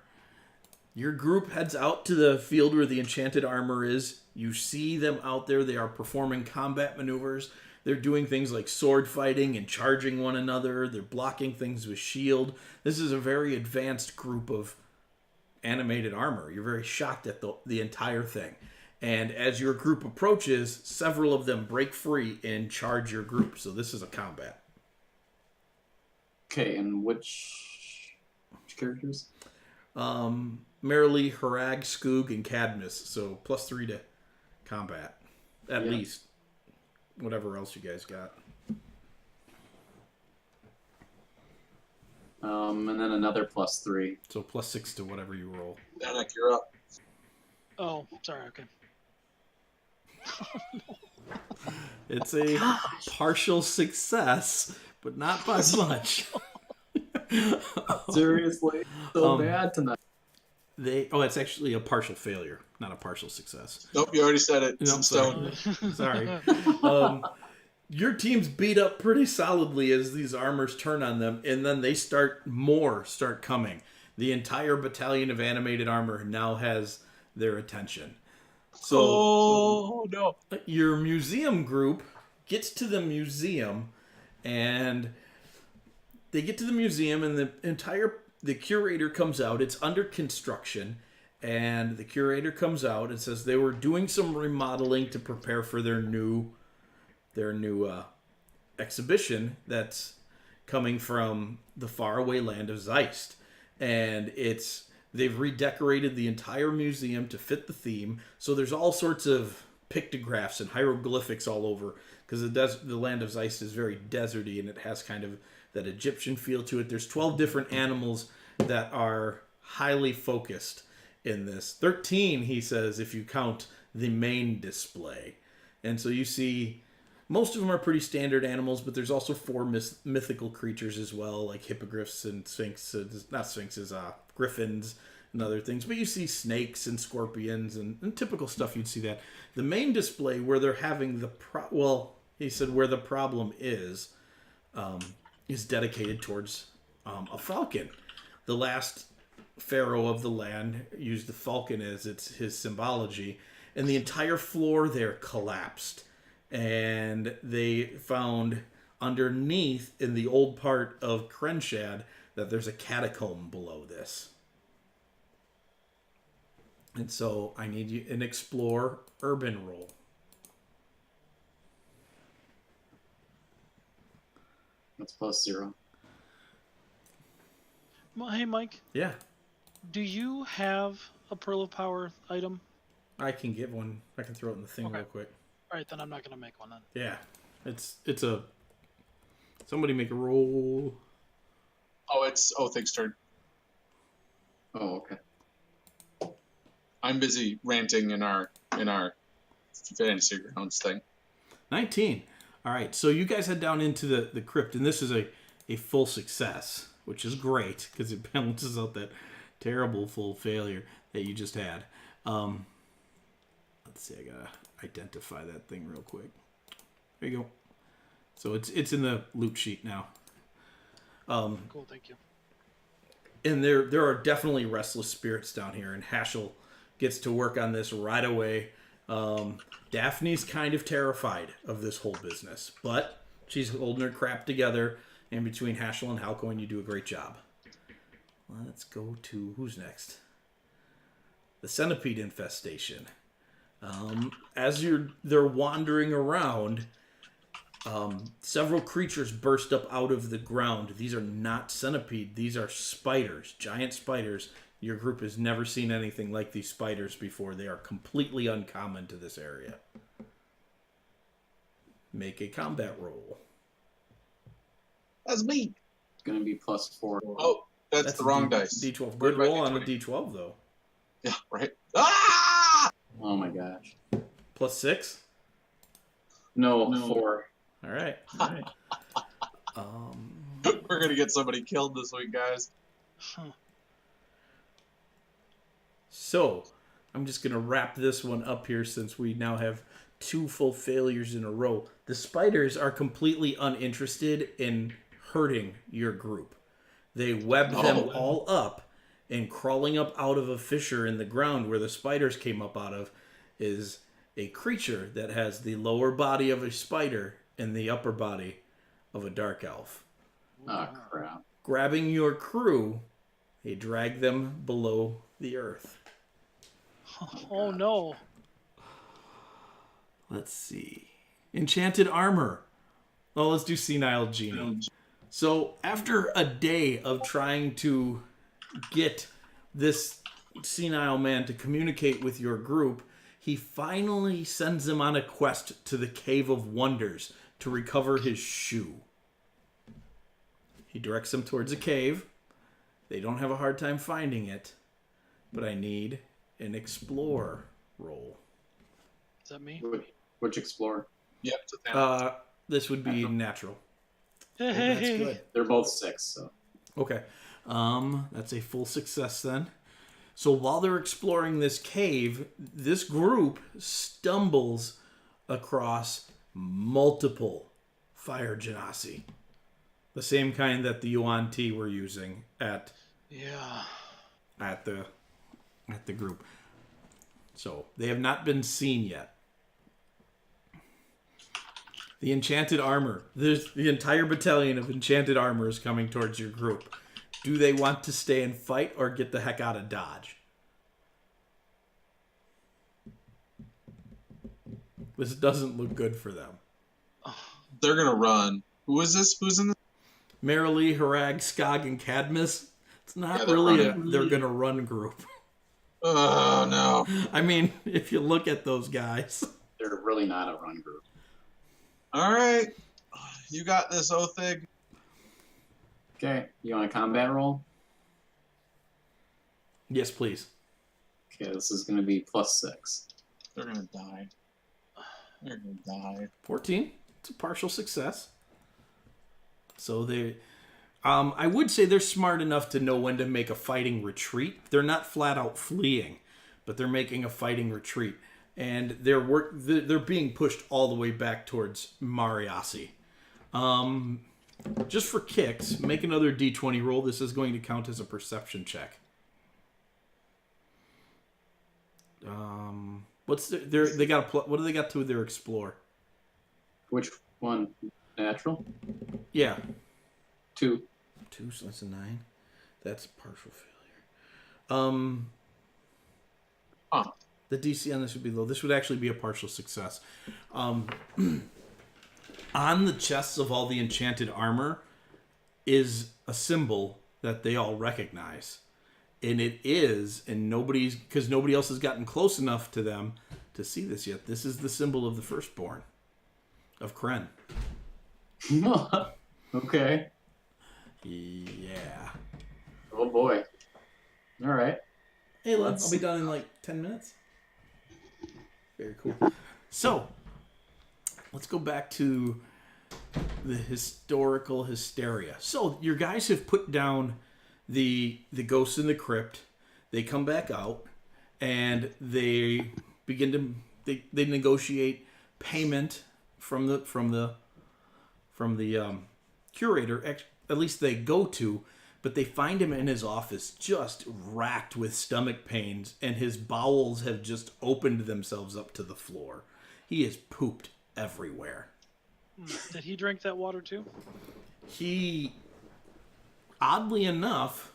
S1: Your group heads out to the field where the enchanted armor is. You see them out there. They are performing combat maneuvers. They're doing things like sword fighting and charging one another. They're blocking things with shield. This is a very advanced group of animated armor. You're very shocked at the entire thing. And as your group approaches, several of them break free and charge your group. So this is a combat.
S2: Okay, and which characters?
S1: Merrily, Harag, Skoog, and Cadmus. So +3 to combat. At least. Whatever else you guys got.
S2: And then another +3.
S1: So +6 to whatever you roll.
S4: Danik, you're up.
S3: Oh, sorry. Okay.
S1: It's a partial success, but not by much.
S2: Seriously, so bad tonight.
S1: It's actually a partial failure, not a partial success.
S4: Nope, you already said it. It's
S1: No,
S4: in stone.
S1: Sorry. Your team's beat up pretty solidly as these armors turn on them, and then they start coming. The entire battalion of animated armor now has their attention. So,
S4: no.
S1: Your museum group gets to the museum, and they get to the museum, and the curator comes out. It's under construction, and the curator comes out and says they were doing some remodeling to prepare for their new exhibition that's coming from the faraway land of Zeist. And they've redecorated the entire museum to fit the theme. So there's all sorts of pictographs and hieroglyphics all over, because the land of Zeist is very deserty, and it has kind of that Egyptian feel to it. There's 12 different animals that are highly focused in this. 13, he says, if you count the main display. And so you see most of them are pretty standard animals, but there's also 4 mythical creatures as well, like hippogriffs and griffins and other things. But you see snakes and scorpions and typical stuff. You'd see that. The main display where they're having he said where the problem is dedicated towards a falcon. The last pharaoh of the land used the falcon as his symbology, and the entire floor there collapsed. And they found underneath in the old part of Krenshad that there's a catacomb below this. And so I need you an explore urban roll.
S2: That's +0.
S3: Well, hey, Mike.
S1: Yeah.
S3: Do you have a Pearl of Power item?
S1: I can get one. I can throw it in the thing real quick.
S3: All right, then I'm not going to make one then.
S1: Yeah. It's a... Somebody make a roll.
S4: Oh, it's Othig's turn.
S2: Oh, okay.
S4: I'm busy ranting in our fantasy grounds thing.
S1: 19. All right, so you guys head down into the crypt, and this is a full success, which is great because it balances out that terrible full failure that you just had. Let's see, I gotta identify that thing real quick. There you go. So it's in the loot sheet now.
S3: Cool, thank you.
S1: And there are definitely restless spirits down here, and Haschel gets to work on this right away. Daphne's kind of terrified of this whole business, but she's holding her crap together, and between Haschel and Halcoin, you do a great job. Let's go to who's next. The centipede infestation. As they're wandering around, several creatures burst up out of the ground. These are not centipede. These are spiders, giant spiders. Your group has never seen anything like these spiders before. They are completely uncommon to this area. Make a combat roll.
S4: That's me.
S2: It's going to be +4.
S4: Oh, that's the wrong dice.
S1: D12. Good roll on a D12, though.
S4: Yeah, right. Ah!
S2: Oh my gosh.
S1: Plus 6?
S2: No, 4.
S1: All right.
S4: We're gonna get somebody killed this week, guys.
S3: Huh.
S1: So, I'm just going to wrap this one up here since we now have 2 full failures in a row. The spiders are completely uninterested in hurting your group. They web them all up, and crawling up out of a fissure in the ground where the spiders came up out of is a creature that has the lower body of a spider and the upper body of a dark elf.
S2: Oh, crap.
S1: Grabbing your crew, they drag them below the earth.
S3: Oh no.
S1: Let's see. Enchanted armor. Oh, let's do senile genie. So after a day of trying to get this senile man to communicate with your group, he finally sends him on a quest to the Cave of Wonders to recover his shoe. He directs them towards a cave. They don't have a hard time finding it, but I need an explore roll.
S3: Is that me?
S2: Which explorer?
S4: Yep. It's a thing.
S1: This would be natural.
S3: Hey,
S1: Oh,
S3: hey,
S1: that's
S3: hey.
S1: good.
S2: They're both 6, so.
S1: Okay. That's a full success then. So while they're exploring this cave, this group stumbles across multiple fire genasi. The same kind that the Yuan-Ti were using at
S3: Yeah.
S1: the group. So they have not been seen yet. The enchanted armor. There's the entire battalion of enchanted armor is coming towards your group. Do they want to stay and fight or get the heck out of Dodge? This doesn't look good for them.
S4: They're gonna run. Who is this? Who's in this?
S1: Marilee, Harag, Skog, and Cadmus. It's not
S4: Yeah, they're
S1: really
S4: running.
S1: they're gonna run group.
S4: Oh no.
S1: I mean, if you look at those guys.
S2: They're really not a run group.
S4: All right. You got this, Othig.
S2: Okay, you want a combat roll?
S1: Yes, please.
S2: Okay, this is going to be plus 6.
S4: They're gonna die. They're gonna die.
S1: 14. It's a partial success. So they, I would say they're smart enough to know when to make a fighting retreat. They're not flat out fleeing, but they're making a fighting retreat, and they're being pushed all the way back towards Mariasi. Just for kicks, make another D20 roll. This is going to count as a perception check. What's they got? What do they got to their explore?
S2: Which one? Natural?
S1: Yeah,
S2: 2.
S1: 2, so that's a 9. That's a partial failure. The DC on this would be low. This would actually be a partial success. On the chests of all the enchanted armor is a symbol that they all recognize. And it is, and because nobody else has gotten close enough to them to see this yet. This is the symbol of the Firstborn, of Kren.
S2: Okay.
S1: Yeah.
S2: Oh boy. All right.
S1: Hey, Len, I'll be done in like 10 minutes. Very cool. So, let's go back to the historical hysteria. So, your guys have put down the ghosts in the crypt. They come back out, and they begin to they negotiate payment from the curator. At least they go to. But they find him in his office just racked with stomach pains, and his bowels have just opened themselves up to the floor. He is pooped everywhere.
S3: Did he drink that water too?
S1: He, oddly enough,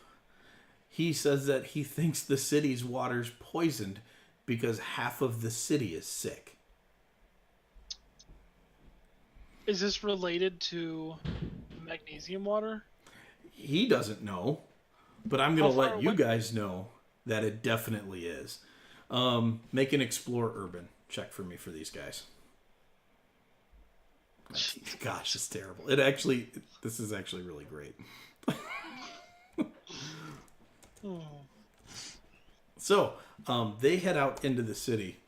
S1: he says that he thinks the city's water's poisoned because half of the city is sick.
S3: Is this related to magnesium water?
S1: He doesn't know, but I'm going to
S3: How far
S1: let you
S3: away-
S1: guys know that it definitely is. Make an explore urban check for me for these guys. Gosh, it's terrible. This is actually really great.
S3: Oh.
S1: So, they head out into the city,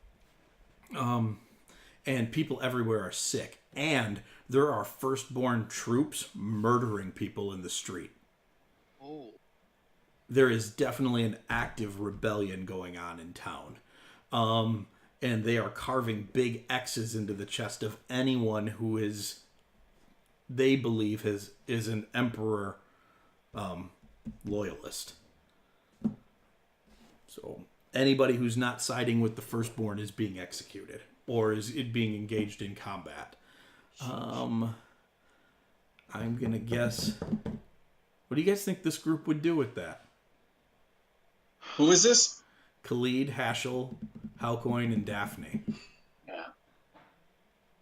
S1: And people everywhere are sick. And there are firstborn troops murdering people in the street.
S3: Oh.
S1: There is definitely an active rebellion going on in town. And they are carving big X's into the chest of anyone who they believe is an emperor loyalist. So anybody who's not siding with the firstborn is being executed or is being engaged in combat. I'm gonna guess. What do you guys think this group would do with that?
S4: Who is this?
S1: Khalid, Hashel, Halcoin, and Daphne.
S2: Yeah.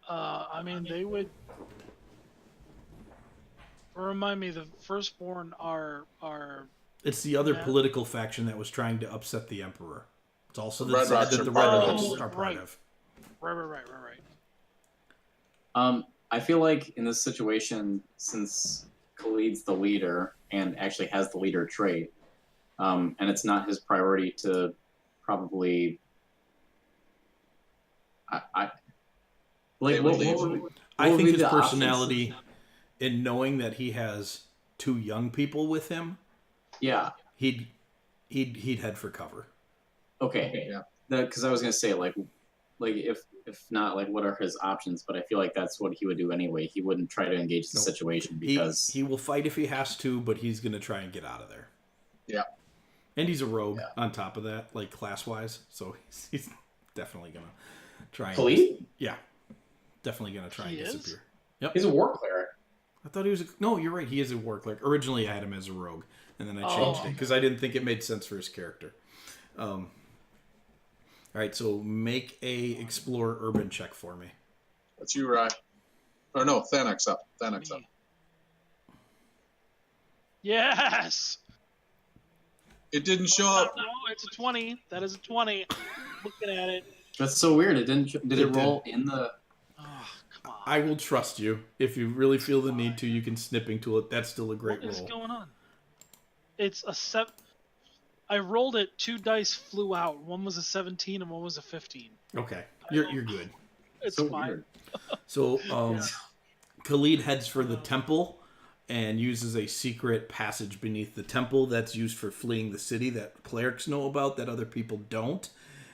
S3: I mean, they would. Remind me, the firstborn are.
S1: It's the other
S3: Yeah.
S1: political faction that was trying to upset the emperor. It's also the
S4: Redrocks
S1: side that
S4: are
S1: the
S4: part
S3: of
S1: Redrocks
S3: it.
S1: are part
S3: Right.
S1: of.
S3: Right.
S2: I feel like in this situation, since Khalid's the leader and actually has the leader trait, and it's not his priority to probably. Like
S4: They would leave.
S1: I
S2: would
S1: think
S2: be
S1: his
S2: the options?
S1: personality, in knowing that he has two young people with him,
S2: Yeah.
S1: he'd head for cover.
S2: Okay.
S4: Yeah.
S2: Because I was gonna say like if not, like what are his options? But I feel like that's what he would do anyway. He wouldn't try to engage the
S1: Nope.
S2: situation because
S1: He will fight if he has to, but he's going to try and get out of there.
S4: Yeah.
S1: And he's a rogue on top of that, like class-wise, so he's definitely going to try and...
S2: Khalid?
S1: Yeah. Definitely going to try
S3: He
S1: and
S3: is?
S1: disappear. Yep.
S2: He's a war cleric.
S1: I thought he was... No, you're right. He is a war cleric. Originally, I had him as a rogue, and then I
S3: Oh,
S1: changed it
S3: okay.
S1: because I didn't think it made sense for his character. All right, so make a explore urban check for me.
S4: That's you, Rye. Or no, Thanex up. Thanex up.
S3: Me. Yes.
S4: It didn't show up.
S3: No, it's a 20. That is a 20. Looking at it.
S2: That's so weird. It didn't. Did it
S1: It
S2: roll in the?
S3: Oh, come on.
S1: I will trust you. If you really feel the need to, you can snipping tool it. That's still a great
S3: What is
S1: roll.
S3: going on? It's a 7. I rolled it. 2 dice flew out. One was a 17 and one was a 15.
S1: Okay, you're good.
S3: It's
S2: so
S3: fine.
S2: weird.
S1: So
S3: Yeah.
S1: Khalid heads for the temple and uses a secret passage beneath the temple that's used for fleeing the city that clerics know about that other people don't.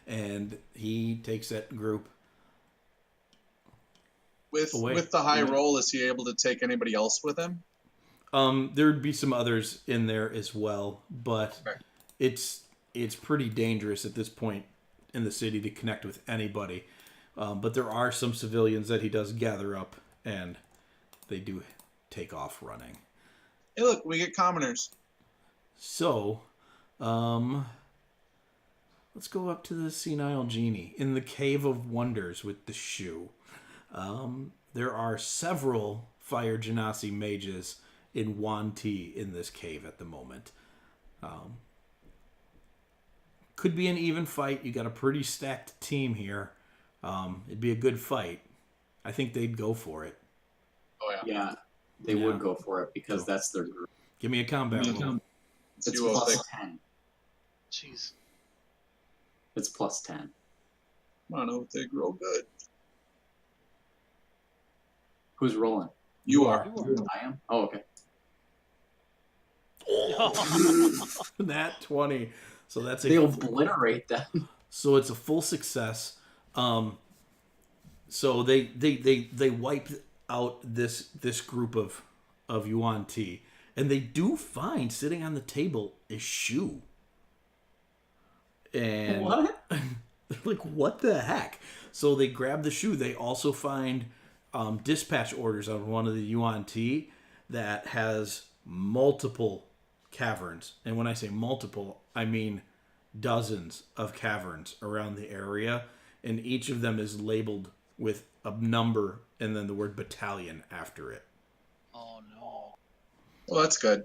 S1: And he takes that group. Away.
S4: With the high roll, is he able to take anybody else with him?
S1: There'd be some others in there as well, but
S4: Okay.
S1: it's pretty dangerous at this point in the city to connect with anybody. But there are some civilians that he does gather up, and they do take off running.
S4: Hey, look, we get commoners.
S1: So, let's go up to the senile genie in the Cave of Wonders with the shoe. There are several Fire Genasi mages in Wanti in this cave at the moment. Could be an even fight. You got a pretty stacked team here. It'd be a good fight. I think they'd go for it.
S4: Oh yeah.
S2: Yeah, they
S1: Yeah.
S2: would go for it because that's their group.
S1: Give me a combat roll.
S2: It's
S4: See what
S2: plus
S4: they-
S2: 10.
S3: Jeez.
S2: It's plus 10.
S4: I don't know if they grow good.
S2: Who's rolling?
S4: You are.
S2: I am. Oh, okay.
S1: Nat 20. So that's
S2: They
S1: a
S2: obliterate them.
S1: So it's a full success. So they wipe out this group of Yuan Ti, and they do find sitting on the table a shoe. And
S2: What?
S1: they're like, what the heck? So they grab the shoe. They also find dispatch orders on one of the Yuan Ti that has multiple caverns. And when I say multiple, I mean dozens of caverns around the area. And each of them is labeled with a number and then the word battalion after it.
S3: Oh no.
S4: Well, that's good.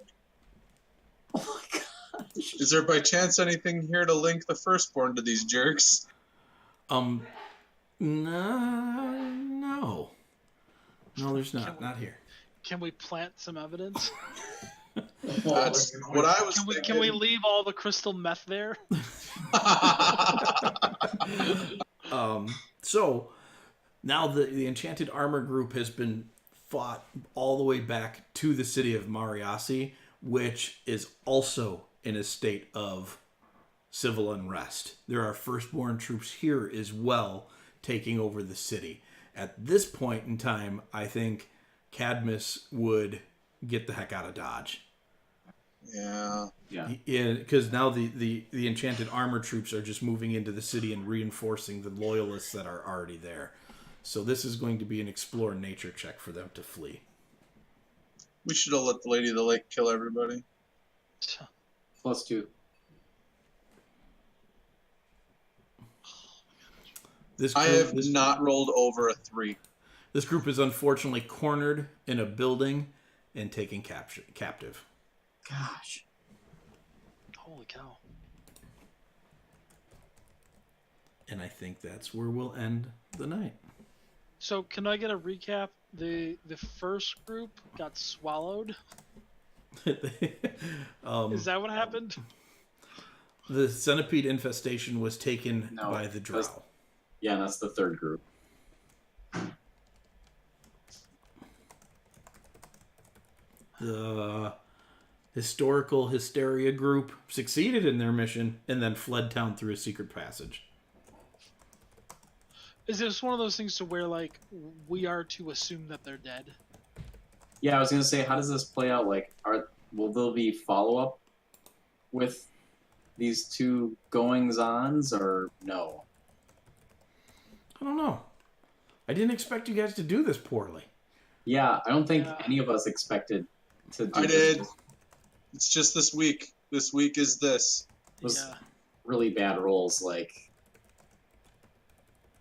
S2: Oh my god.
S4: Is there by chance anything here to link the firstborn to these jerks?
S1: No, there's not. Not here.
S3: Can we plant some evidence?
S4: That's what I was thinking.
S3: Can we leave all the crystal meth there?
S1: So now the Enchanted Armor group has been fought all the way back to the city of Mariasi, which is also in a state of civil unrest. There are Firstborn troops here as well taking over the city. At this point in time, I think Cadmus would get the heck out of Dodge.
S4: Yeah.
S1: Because now the Enchanted Armor troops are just moving into the city and reinforcing the loyalists that are already there. So this is going to be an explore nature check for them to flee.
S4: We should have let the Lady of the Lake kill everybody.
S2: +2.
S4: I have not rolled over a 3.
S1: This group is unfortunately cornered in a building and taken captive.
S2: Gosh.
S3: Holy cow.
S1: And I think that's where we'll end the night.
S3: So can I get a recap? The first group got swallowed. Is that what happened?
S1: The centipede infestation was taken by the drow.
S2: Yeah, that's the third group.
S1: The historical hysteria group succeeded in their mission and then fled town through a secret passage.
S3: Is this one of those things to where, like, we are to assume that they're dead?
S2: Yeah, I was gonna say, how does this play out? Like, will there be follow-up with these two goings-ons, or no?
S1: I don't know. I didn't expect you guys to do this poorly.
S2: Yeah, I don't think any of us expected to do
S4: I
S2: this.
S4: did. It's just this week. This week is this.
S2: Was really bad rolls, like,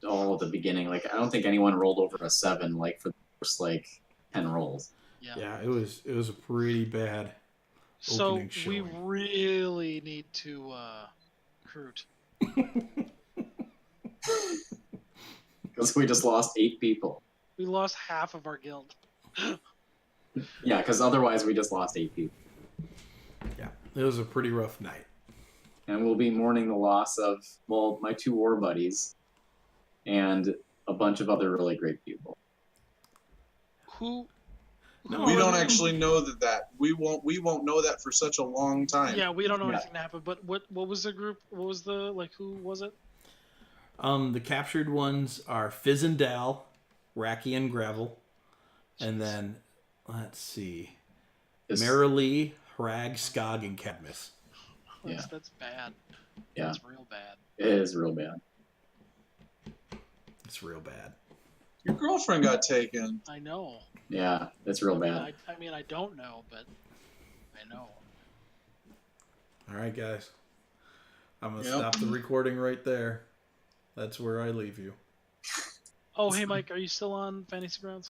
S2: all at the beginning. Like, I don't think anyone rolled over a 7, like, for the first, like, 10 rolls.
S1: Yeah, it was a pretty bad
S3: So
S1: opening
S3: we
S1: showing.
S3: really need to recruit.
S2: Because we just lost 8 people.
S3: We lost half of our guild.
S2: Yeah, because otherwise we just lost 8 people.
S1: Yeah, it was a pretty rough night.
S2: And we'll be mourning the loss of, well, my 2 war buddies and a bunch of other really great people.
S3: Who?
S1: No,
S4: We don't actually know that. We won't know that for such a long time.
S3: Yeah, we don't know anything happened. But what was the group? What was the, like, who was it?
S1: The captured ones are Fizz and Dal, Racky and Gravel, and then let's see, Marilee, Hrag, Skog, and Cadmus.
S3: That's bad.
S2: Yeah.
S3: That's real bad.
S2: It is real bad.
S1: It's real bad.
S4: Your girlfriend got taken.
S3: I know.
S2: Yeah, it's real bad.
S3: I mean, I don't know, but I know.
S1: All right, guys. I'm going to stop the recording right there. That's where I leave you.
S3: Oh, hey, Mike, are you still on Fantasy Grounds?